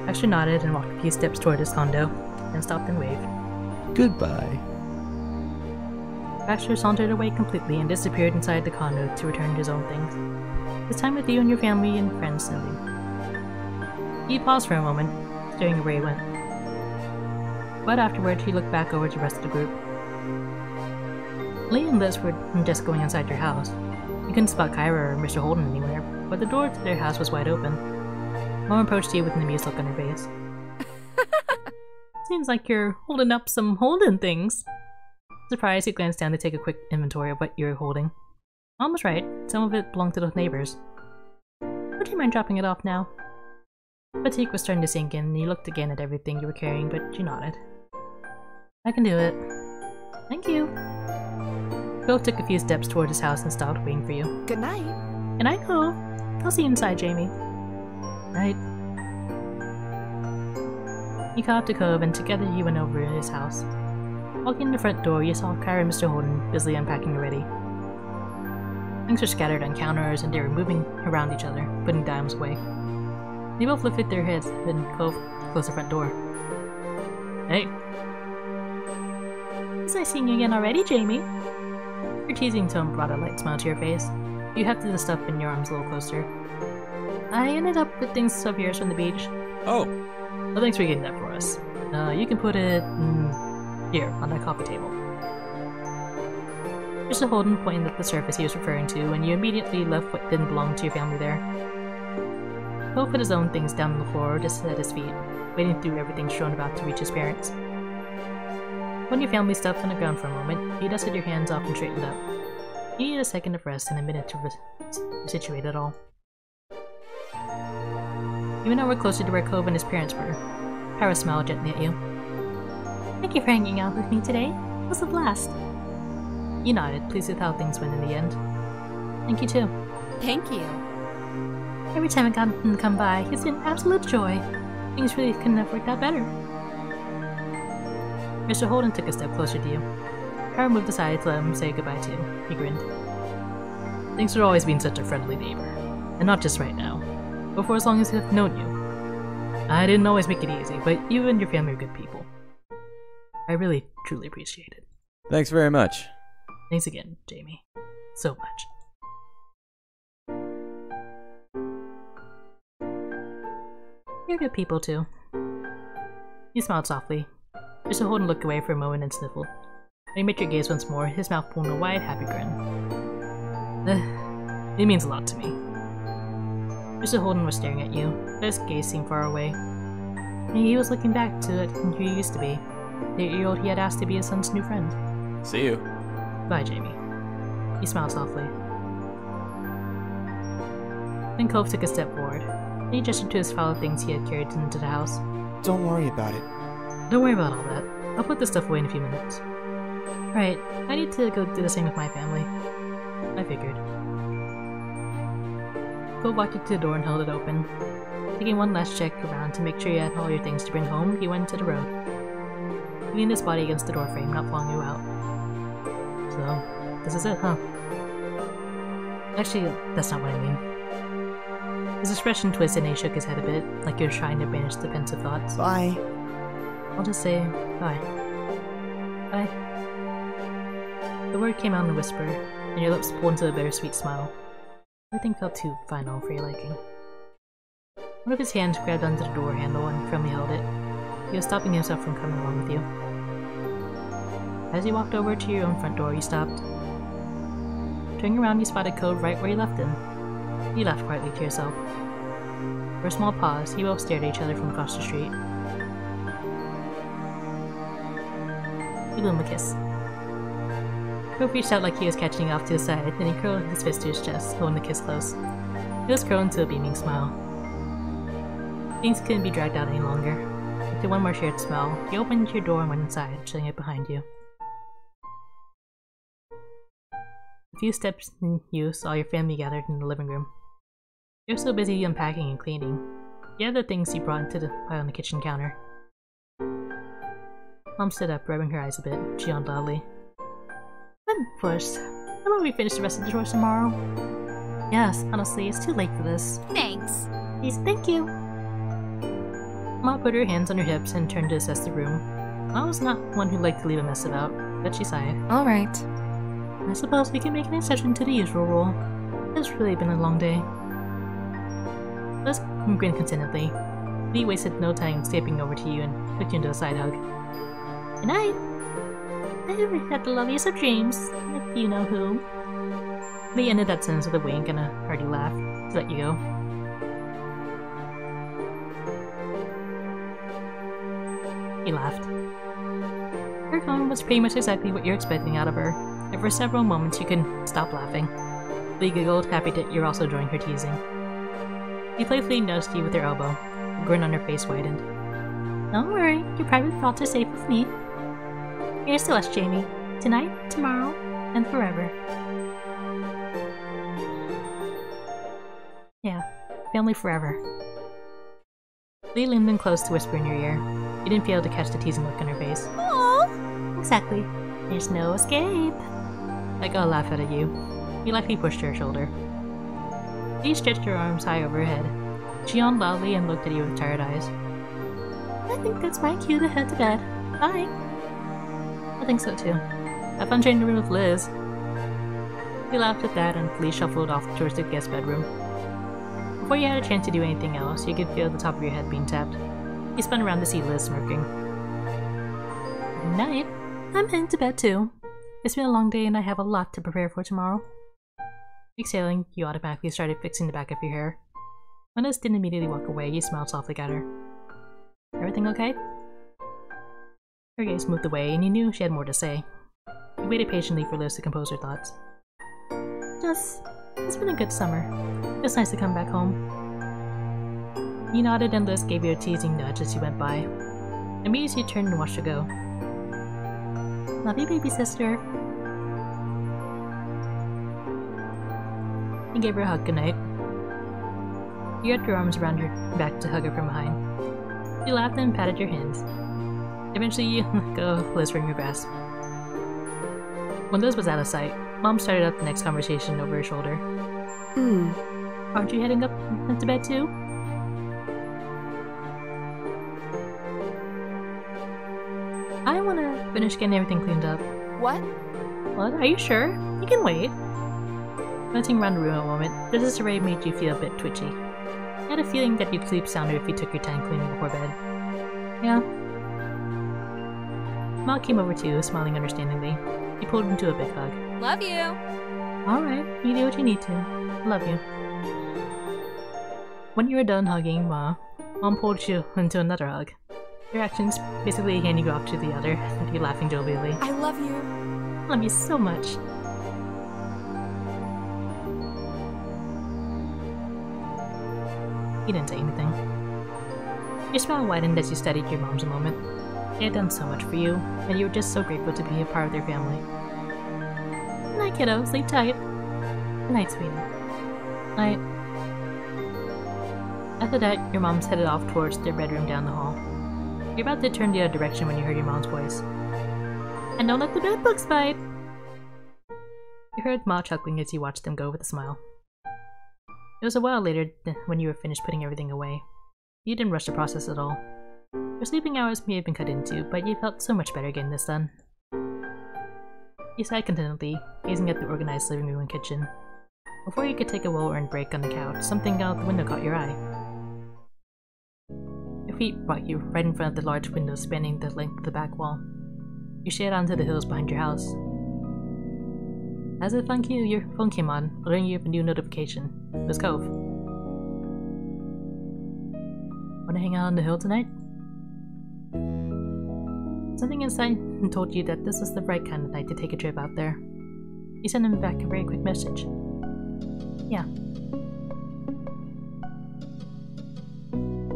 Baxter nodded and walked a few steps toward his condo, then stopped and waved. Goodbye. Baxter sauntered away completely and disappeared inside the condo to return to his own things. It's time with you and your family and friends, Cindy. He paused for a moment, staring where he went. But afterward, he looked back over to the rest of the group. Lee and Liz were just going inside their house. You couldn't spot Kyra or Mr. Holden anywhere, but the door to their house was wide open. Mom approached you with an amused look on her face. Seems like you're holding up some Holden things. Surprised, he glanced down to take a quick inventory of what you were holding. Mom was right. Some of it belonged to the neighbors. Would you mind dropping it off now? Fatigue was starting to sink in, and you looked again at everything you were carrying, but you nodded. I can do it. Thank you. Cove took a few steps toward his house and stopped waiting for you. Good night. Good night, Cove. I'll see you inside, Jamie. Night. You caught up to Cove, and together you went over to his house. Walking in the front door, you saw Kyra and Mr. Holden busily unpacking already. Things were scattered on counters, and they were moving around each other, putting dimes away. They both lifted their heads, and Cove closed the front door. Hey. It's nice seeing you again already, Jamie. Your teasing tone brought a light smile to your face. You hefted the stuff in your arms a little closer. I ended up with things of yours from the beach. Oh. Well, thanks for getting that for us. You can put it here, on that coffee table. Mr. Holden pointed at the surface he was referring to, and you immediately left what didn't belong to your family there. Cove put his own things down on the floor, just at his feet, waiting through everything strewn about to reach his parents. Putting your family stuff on the ground for a moment, you dusted your hands off and straightened up. You needed a second of rest and a minute to resituate it all. You went over closer to where Cove and his parents were. Kyra smiled gently at you. Thank you for hanging out with me today. It was a blast. You nodded, pleased with how things went in the end. Thank you too. Thank you. Every time I got him to come by, it's been absolute joy. Things really couldn't have worked out better. Mr. Holden took a step closer to you. Kyra moved aside to let him say goodbye to you. He grinned. Thanks for always being such a friendly neighbor. And not just right now, but for as long as I've known you. I didn't always make it easy, but you and your family are good people. I really, truly appreciate it. Thanks very much. Thanks again, Jamie. So much. You're good people too. He smiled softly. Mr. Holden looked away for a moment and sniffled. When he met your gaze once more, his mouth pulled in a wide, happy grin. It means a lot to me. Mr. Holden was staring at you, but his gaze seemed far away. And he was looking back to who you used to be, the 8-year-old he had asked to be his son's new friend. See you. Bye, Jamie. He smiled softly. Then Cove took a step forward. Then he gestured to his pile of things he had carried into the house. Don't worry about it. Don't worry about all that. I'll put this stuff away in a few minutes. Right, I need to go do the same with my family. I figured. Cole walked you to the door and held it open. Taking one last check around to make sure you had all your things to bring home, he went to the road. He leaned his body against the doorframe, not blowing you out. So, this is it, huh? Actually, that's not what I mean. His expression twisted and he shook his head a bit, like he was trying to banish the pensive thoughts. Bye. I'll just say bye. Bye. The word came out in a whisper, and your lips pulled into a bittersweet smile. Everything felt too final for your liking. One of his hands grabbed onto the door handle and firmly held it. He was stopping himself from coming along with you. As you walked over to your own front door, you stopped. Turning around, you spotted Cove right where you left him. You laughed quietly to yourself. For a small pause, you both stared at each other from across the street. You blew him a kiss. Cove reached out like he was catching you off to his side, then he curled his fist to his chest, holding the kiss close. He was curled into a beaming smile. Things couldn't be dragged out any longer. After one more shared smell, you opened your door and went inside, shutting it behind you. A few steps in, you saw your family gathered in the living room. You were so busy unpacking and cleaning. You had the things you brought into the pile on the kitchen counter. Mom stood up, rubbing her eyes a bit. She yawned loudly. I'm forced. How about we finish the rest of the chores tomorrow? Yes, honestly, it's too late for this. Thanks. Please, thank you. Mom put her hands on her hips and turned to assess the room. Mom was not one who liked to leave a mess about, but she sighed. All right. I suppose we can make an exception to the usual rule. It's really been a long day. Liz grinned contentedly. Lee wasted no time stepping over to you and hooked you into a side hug. Good night. I had the loveliest of dreams, if you know who. Lee ended that sentence with a wink and a hearty laugh to let you go. He laughed. Her tone was pretty much exactly what you're expecting out of her, and for several moments you couldn't stop laughing. Lee giggled, happy that you're also enjoying her teasing. She playfully nudged you with her elbow. The grin on her face widened. Don't worry, your private thoughts are safe with me. Here's to us, Jamie. Tonight, tomorrow, and forever. Yeah, family forever. Lee leaned in close to whisper in your ear. You didn't fail to catch the teasing look on her face. Aww. Exactly. There's no escape. Like I'll laugh out at you. You lightly pushed her shoulder. Lee stretched her arms high over her head. She yawned loudly and looked at you with tired eyes. I think that's my cue to head to bed. Bye. I think so too. Have fun sharing the room with Liz. He laughed at that and Lee shuffled off towards the guest bedroom. Before you had a chance to do anything else, you could feel the top of your head being tapped. You spun around to see Liz smirking. Good night. I'm heading to bed too. It's been a long day and I have a lot to prepare for tomorrow. Exhaling, you automatically started fixing the back of your hair. When Liz didn't immediately walk away, you smiled softly at her. Everything okay? Her gaze moved away and you knew she had more to say. You waited patiently for Liz to compose her thoughts. It's been a good summer. It's nice to come back home. You nodded and Liz gave you a teasing nudge as you went by. Immediately you turned and watched her go. Love you, baby sister. You gave her a hug goodnight. You wrapped your arms around her back to hug her from behind. You laughed and patted your hands. Eventually you let go of Liz from your grasp. When Liz was out of sight, Mom started up the next conversation over her shoulder. Aren't you heading up to bed too? I want to finish getting everything cleaned up. What? What? Are you sure? You can wait. Glancing around the room a moment, this disarray made you feel a bit twitchy. I had a feeling that you'd sleep sounder if you took your time cleaning before bed. Yeah. Ma came over too, smiling understandingly. He pulled him into a big hug. Love you. Alright, you do what you need to. Love you. When you were done hugging Ma, Mom pulled you into another hug. Your actions basically handing you off to the other, with you laughing jovially. I love you. I love you so much. He didn't say anything. Your smile widened as you studied your moms a moment. They had done so much for you, and you were just so grateful to be a part of their family. Good night, kiddo. Sleep tight. Good night, sweetie. Night. After that, your moms headed off towards their bedroom down the hall. You're about to turn the other direction when you heard your mom's voice. And don't let the bed bugs bite! You heard Ma chuckling as you watched them go with a smile. It was a while later when you were finished putting everything away. You didn't rush the process at all. Your sleeping hours may have been cut into, but you felt so much better getting this done. You sighed contentedly, gazing at the organized living room and kitchen. Before you could take a well-earned break on the couch, something out the window caught your eye. Your feet brought you right in front of the large window spanning the length of the back wall. You stared onto the hills behind your house. As if on cue, your phone came on, alerting you of a new notification. It was Cove. Want to hang out on the hill tonight? Something inside told you that this was the right kind of night to take a trip out there. You sent him back a very quick message. Yeah.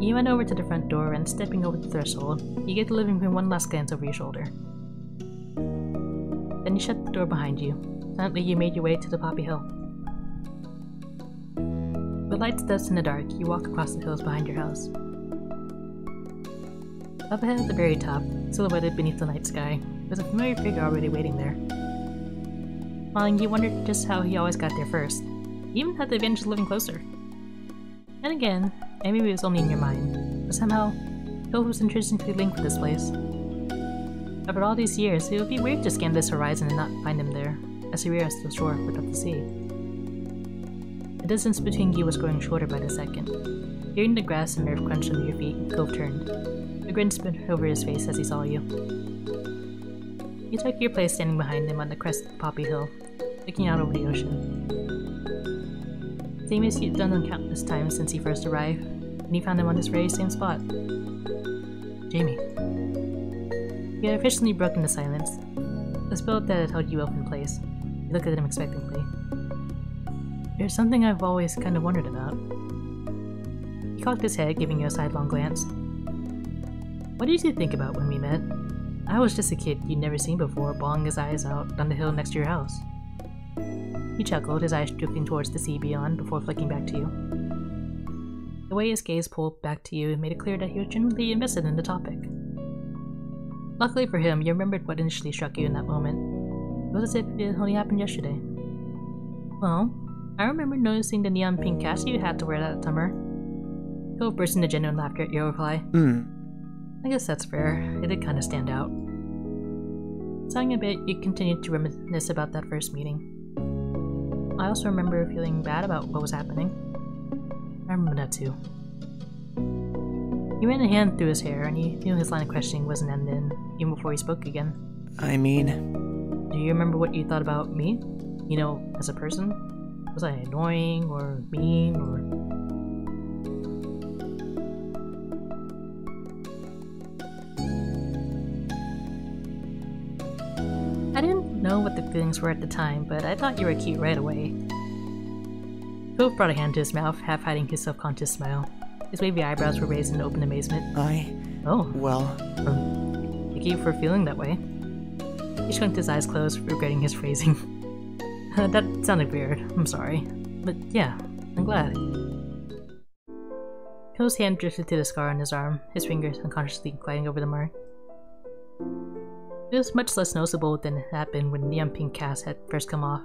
You went over to the front door and, stepping over the threshold, you gave the living room one last glance over your shoulder. Then you shut the door behind you. Silently, you made your way to the Poppy Hill. With lights dust in the dark, you walk across the hills behind your house. Up ahead at the very top, silhouetted beneath the night sky, was a familiar figure already waiting there. Smiling, you wondered just how he always got there first. He even had the advantage of living closer. And again, and maybe it was only in your mind, but somehow, Cove was intrinsically linked with this place. After all these years, it would be weird to scan this horizon and not find him there, as he rears to the shore without the sea. The distance between you was growing shorter by the second. Hearing the grass and earth crunch under your feet, Cove turned. A grin spread over his face as he saw you. You took your place standing behind him on the crest of Poppy Hill, looking out over the ocean. Same as you'd done countless times since he first arrived, and you found him on this very same spot. Jamie. You had officially broken the silence, the spell that had held you up in place. You looked at him expectantly. There's something I've always kind of wondered about. He cocked his head, giving you a sidelong glance. What did you think about when we met? I was just a kid you'd never seen before, bawling his eyes out on the hill next to your house. He chuckled, his eyes drifting towards the sea beyond before flicking back to you. The way his gaze pulled back to you made it clear that he was genuinely invested in the topic. Luckily for him, you remembered what initially struck you in that moment. It was as if it only happened yesterday. Well, I remember noticing the neon pink cast you had to wear that summer. Cove burst into genuine laughter at your reply. I guess that's fair. It did kind of stand out. Sighing a bit, you continued to reminisce about that first meeting. I also remember feeling bad about what was happening. I remember that too. You ran a hand through his hair, and you knew his line of questioning wasn't ended, even before he spoke again. I mean... Do you remember what you thought about me? You know, as a person? Was I annoying, or mean, or... I didn't know what the feelings were at the time, but I thought you were cute right away. Cove brought a hand to his mouth, half hiding his self-conscious smile. His wavy eyebrows were raised in open amazement. Well... Thank you for feeling that way. He shrunk his eyes closed, regretting his phrasing. That sounded weird, I'm sorry. But yeah, I'm glad. Cove's hand drifted to the scar on his arm, his fingers unconsciously gliding over the mark. It was much less noticeable than it had been when the neon pink cast had first come off,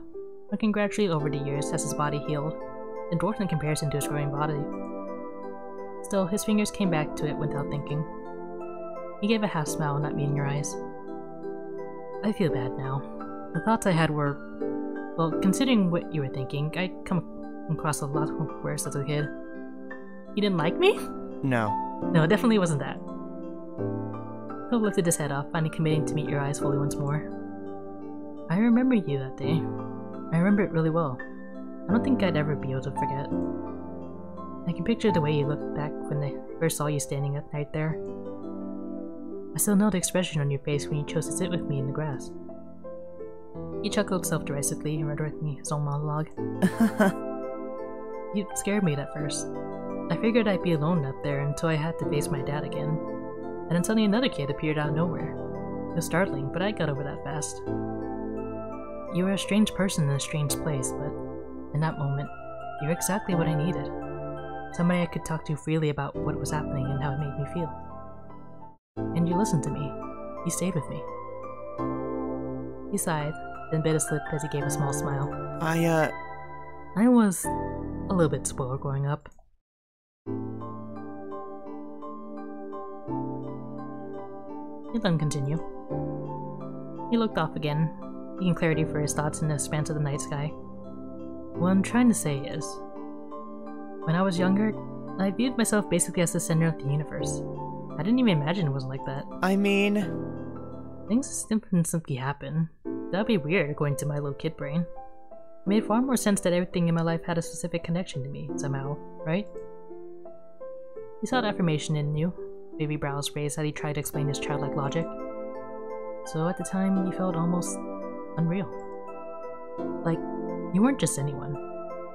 looking gradually over the years as his body healed, and dwarfed in comparison to his growing body. Still, his fingers came back to it without thinking. He gave a half smile, not meeting your eyes. I feel bad now. The thoughts I had were... Well, considering what you were thinking, I'd come across a lot worse as a kid. You didn't like me? No. No, it definitely wasn't that. Cove lifted his head up, finally committing to meet your eyes fully once more. I remember you that day. I remember it really well. I don't think I'd ever be able to forget. I can picture the way you looked back when I first saw you standing at night there. I still know the expression on your face when you chose to sit with me in the grass. He chuckled self-derisively, redirecting his own monologue. You scared me at first. I figured I'd be alone up there until I had to face my dad again. And then suddenly another kid appeared out of nowhere. It was startling, but I got over that fast. You were a strange person in a strange place, but in that moment, you were exactly what I needed. Somebody I could talk to freely about what was happening and how it made me feel. And you listened to me. You stayed with me. He sighed, then bit his lip as he gave a small smile. I was a little bit spoiled growing up. He let him continue. He looked off again, seeking clarity for his thoughts in the expanse of the night sky. What I'm trying to say is, when I was younger, I viewed myself basically as the center of the universe. I didn't even imagine it was like that. I mean... Things didn't simply happen. That'd be weird according to my little kid brain. It made far more sense that everything in my life had a specific connection to me, somehow, right? He saw the affirmation in you, baby brows raised as he tried to explain his childlike logic. So at the time, you felt almost unreal. Like, you weren't just anyone.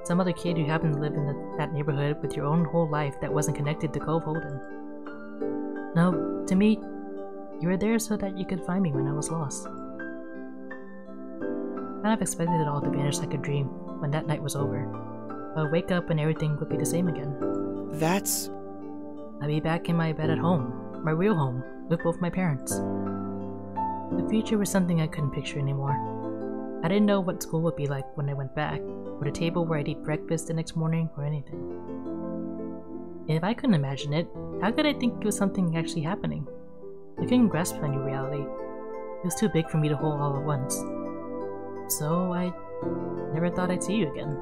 Some other kid who happened to live in that neighborhood with your own whole life that wasn't connected to Cove Holden. No, to me, you were there so that you could find me when I was lost. I kind of expected it all to vanish like a dream when that night was over. I would wake up and everything would be the same again. That's... I'd be back in my bed at home, my real home, with both my parents. The future was something I couldn't picture anymore. I didn't know what school would be like when I went back, or the table where I'd eat breakfast the next morning, or anything. And if I couldn't imagine it, how could I think it was something actually happening? I couldn't grasp my new reality. It was too big for me to hold all at once. So I never thought I'd see you again.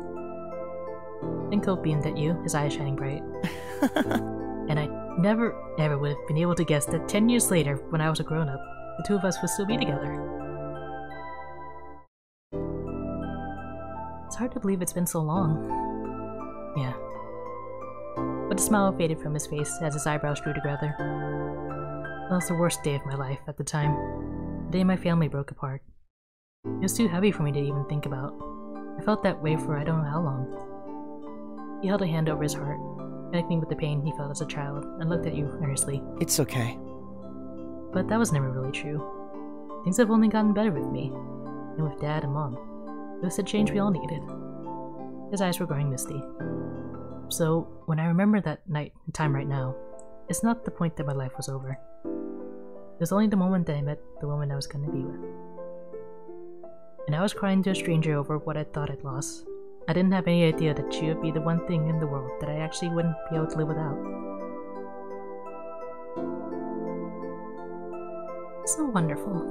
Then Cove beamed at you, his eyes shining bright. And I never ever would have been able to guess that 10 years later, when I was a grown-up, the two of us would still be together. It's hard to believe it's been so long. Yeah. But the smile faded from his face as his eyebrows drew together. That was the worst day of my life at the time. The day my family broke apart. It was too heavy for me to even think about. I felt that way for I don't know how long. He held a hand over his heart, connecting with the pain he felt as a child, and looked at you earnestly. It's okay. But that was never really true. Things have only gotten better with me, and with Dad and Mom. It was the change we all needed. His eyes were growing misty. So, when I remember that night and time right now, it's not the point that my life was over. It was only the moment that I met the woman I was going to be with. And I was crying to a stranger over what I thought I'd lost. I didn't have any idea that she would be the one thing in the world that I actually wouldn't be able to live without. So wonderful.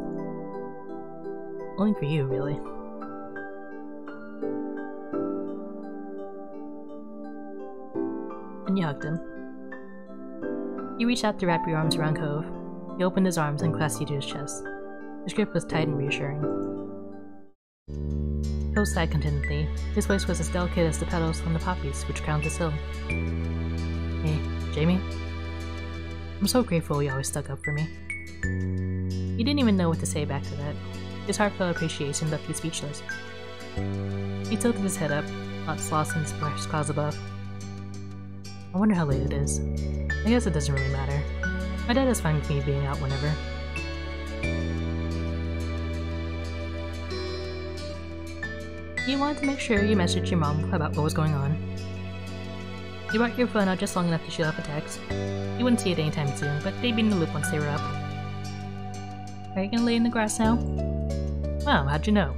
Only for you, really. And you hugged him. You reached out to wrap your arms around Cove. He opened his arms and clasped you to his chest. His grip was tight and reassuring. Cove sighed contentedly. His voice was as delicate as the petals on the poppies which crowned his hill. Hey, Jamie? I'm so grateful you always stuck up for me. He didn't even know what to say back to that. His heartfelt appreciation left you speechless. He tilted his head up, thoughts lost in the splash clouds above. I wonder how late it is. I guess it doesn't really matter. My dad is fine with me being out whenever. You wanted to make sure you messaged your mom about what was going on. You brought your phone out just long enough to shoot off a text. You wouldn't see it anytime soon, but they'd be in the loop once they were up. Are you gonna lay in the grass now? Wow, how'd you know?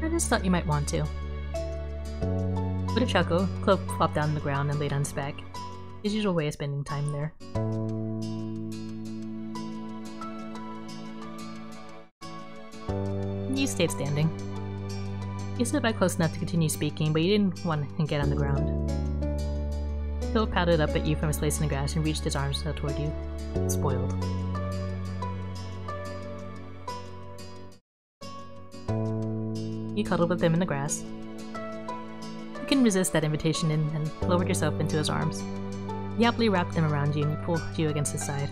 I just thought you might want to. With a chuckle, Clove flopped down on the ground and laid on his back. His usual way of spending time there. You stayed standing. You stood by close enough to continue speaking, but you didn't want to get on the ground. Cove padded up at you from his place in the grass and reached his arms out toward you. Spoiled. You cuddled with him in the grass. You couldn't resist that invitation and lowered yourself into his arms. He happily wrapped them around you and he pulled you against his side.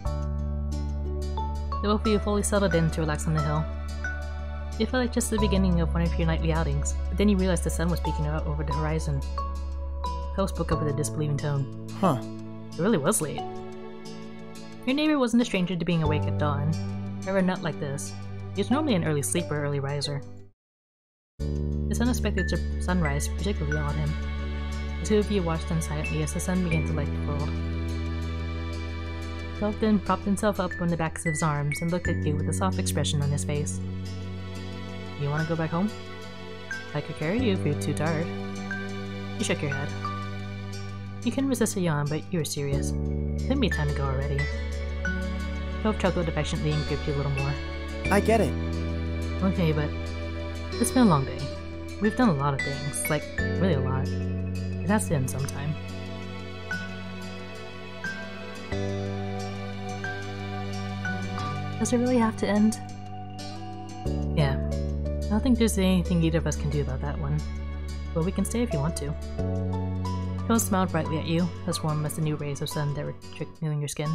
The both of you fully settled in to relax on the hill. It felt like just the beginning of one of your nightly outings, but then you realized the sun was peeking out over the horizon. Cove spoke up with a disbelieving tone. Huh. It really was late. Your neighbor wasn't a stranger to being awake at dawn, however not like this. He was normally an early sleeper, early riser. This unexpected sunrise particularly awed him. The two of you watched them silently as the sun began to light the world. Cove then propped himself up on the backs of his arms and looked at you with a soft expression on his face. You want to go back home? I could carry you if you're too tired. You shook your head. You couldn't resist a yawn, but you were serious. It couldn't be time to go already. Cove chuckled affectionately and gripped you a little more. I get it. Okay, but it's been a long day. We've done a lot of things, like, really a lot. It has to end sometime. Does it really have to end? Yeah. I don't think there's anything either of us can do about that one. But we can stay if you want to. Cove smiled brightly at you, as warm as the new rays of sun that were trickling your skin.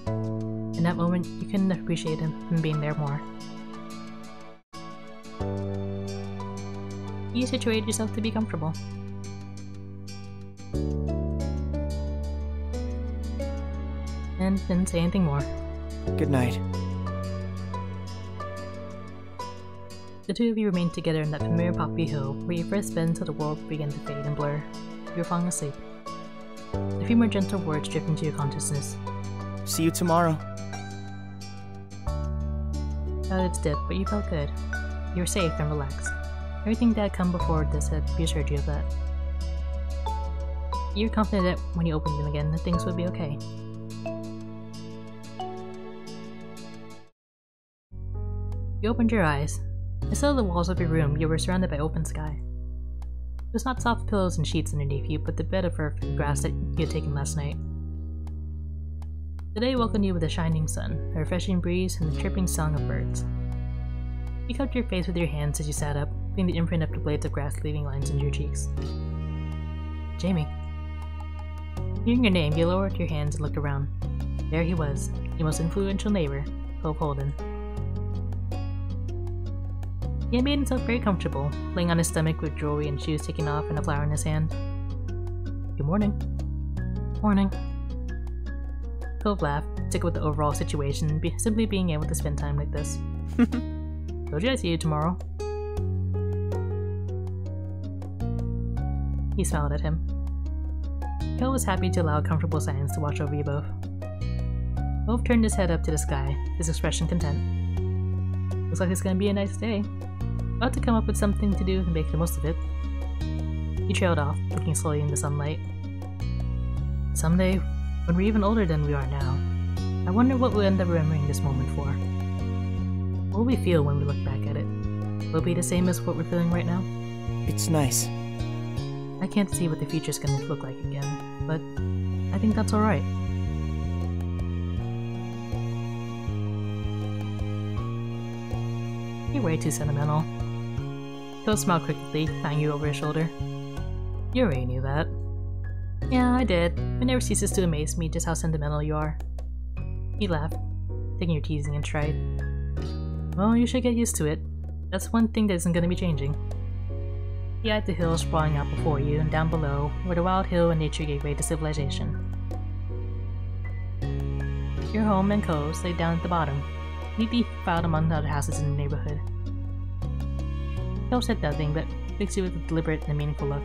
In that moment, you couldn't appreciate him being there more. You situated yourself to be comfortable. And didn't say anything more. Good night. The two of you remained together in that familiar poppy hill where you first been until the world began to fade and blur. You were falling asleep. A few more gentle words drift into your consciousness. See you tomorrow. Eyelids dipped, but you felt good. You were safe and relaxed. Everything that had come before this had reassured you of that. You were confident that when you opened them again, that things would be okay. You opened your eyes. Instead of the walls of your room, you were surrounded by open sky. It was not soft pillows and sheets underneath you, but the bed of earth and grass that you had taken last night. The day welcomed you with a shining sun, a refreshing breeze, and the chirping song of birds. You covered your face with your hands as you sat up, feeling the imprint of the blades of grass leaving lines in your cheeks. Jamie. Hearing your name, you lowered your hands and looked around. There he was, your most influential neighbor, Cove Holden. He had made himself very comfortable, laying on his stomach with jewelry and shoes taken off and a flower in his hand. Good morning. Morning. Cove laughed, tickled with the overall situation, simply being able to spend time like this. Told you I'd see you tomorrow. He smiled at him. Cove was happy to allow a comfortable silence to watch over you both. Cove turned his head up to the sky, his expression content. Looks like it's gonna be a nice day. About to come up with something to do and make the most of it. He trailed off, looking slowly in the sunlight. Someday, when we're even older than we are now, I wonder what we'll end up remembering this moment for. What will we feel when we look back at it? Will it be the same as what we're feeling right now? It's nice. I can't see what the future's gonna look like again, but I think that's alright. You're way too sentimental. Cove smiled quickly, patting you over his shoulder. You already knew that. Yeah, I did. It never ceases to amaze me just how sentimental you are. He laughed, taking your teasing in stride. Well, you should get used to it. That's one thing that isn't going to be changing. He eyed the hills sprawling out before you and down below, where the wild hill and nature gave way to civilization. Your home and Cove's lay down at the bottom, neatly filed among the other houses in the neighborhood. Cove said nothing, but fixed you with a deliberate and meaningful look.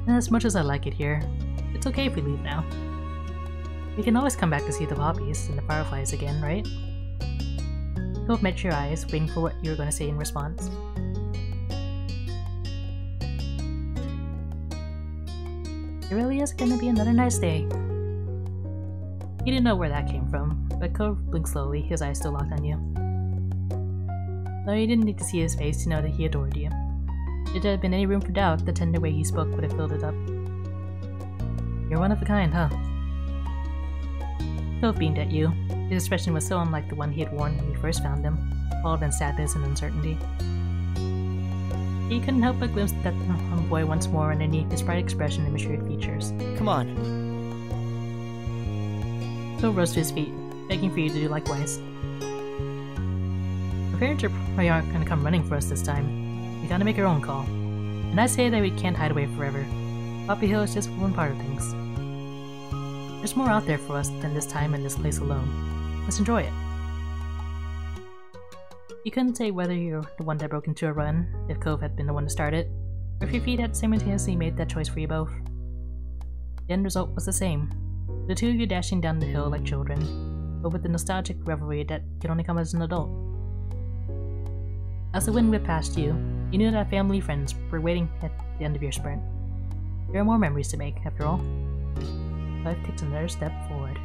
And as much as I like it here, it's okay if we leave now. We can always come back to see the poppies and the fireflies again, right? Cove met your eyes, waiting for what you were going to say in response. It really is going to be another nice day. He didn't know where that came from, but Cove blinked slowly, his eyes still locked on you. Though you didn't need to see his face to know that he adored you. If there had been any room for doubt, the tender way he spoke would have filled it up. You're one of a kind, huh? Cove beamed at you. His expression was so unlike the one he had worn when you first found him, all in sadness and uncertainty. He couldn't help but glimpse that young boy once more underneath his bright expression and matured features. Come on. Cove rose to his feet, begging for you to do likewise. Our parents probably aren't gonna come running for us this time. We gotta make our own call. And I say that we can't hide away forever. Poppy Hill is just one part of things. There's more out there for us than this time in this place alone. Let's enjoy it. You couldn't say whether you're the one that broke into a run, if Cove had been the one to start it, or if your feet had simultaneously made that choice for you both. The end result was the same, the two of you dashing down the hill like children, but with the nostalgic revelry that could only come as an adult. As the wind whipped past you, you knew that family and friends were waiting at the end of your sprint. There are more memories to make, after all. Life takes another step forward.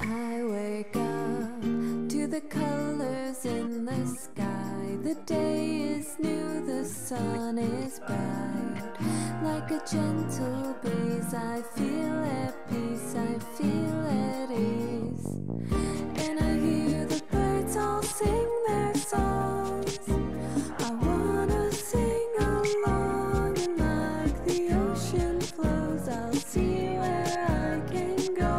I wake up to the colors in the sky. The day is new, the sun is bright. Like a gentle breeze, I feel at peace, I feel at ease. And I hear the birds all sing their songs. I wanna sing along, and like the ocean flows, I'll see where I can go.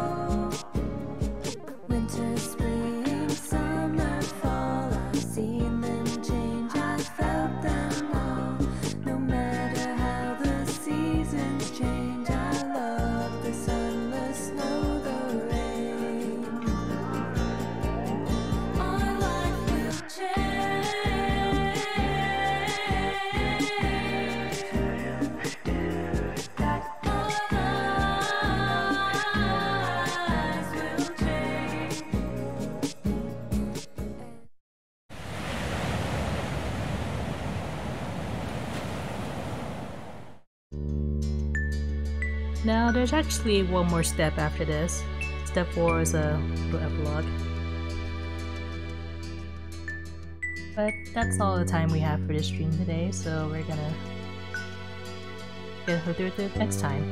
Winter, spring, summer, fall, I've seen them change, I felt them all. No matter how the seasons change, I love the sun, the snow, the rain. Our life will change. Our lives will change. Now, there's actually one more step after this. Step 4 is a little epilogue. But that's all the time we have for this stream today, so we're gonna go through it next time.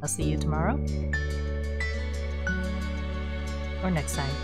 I'll see you tomorrow. Or next time.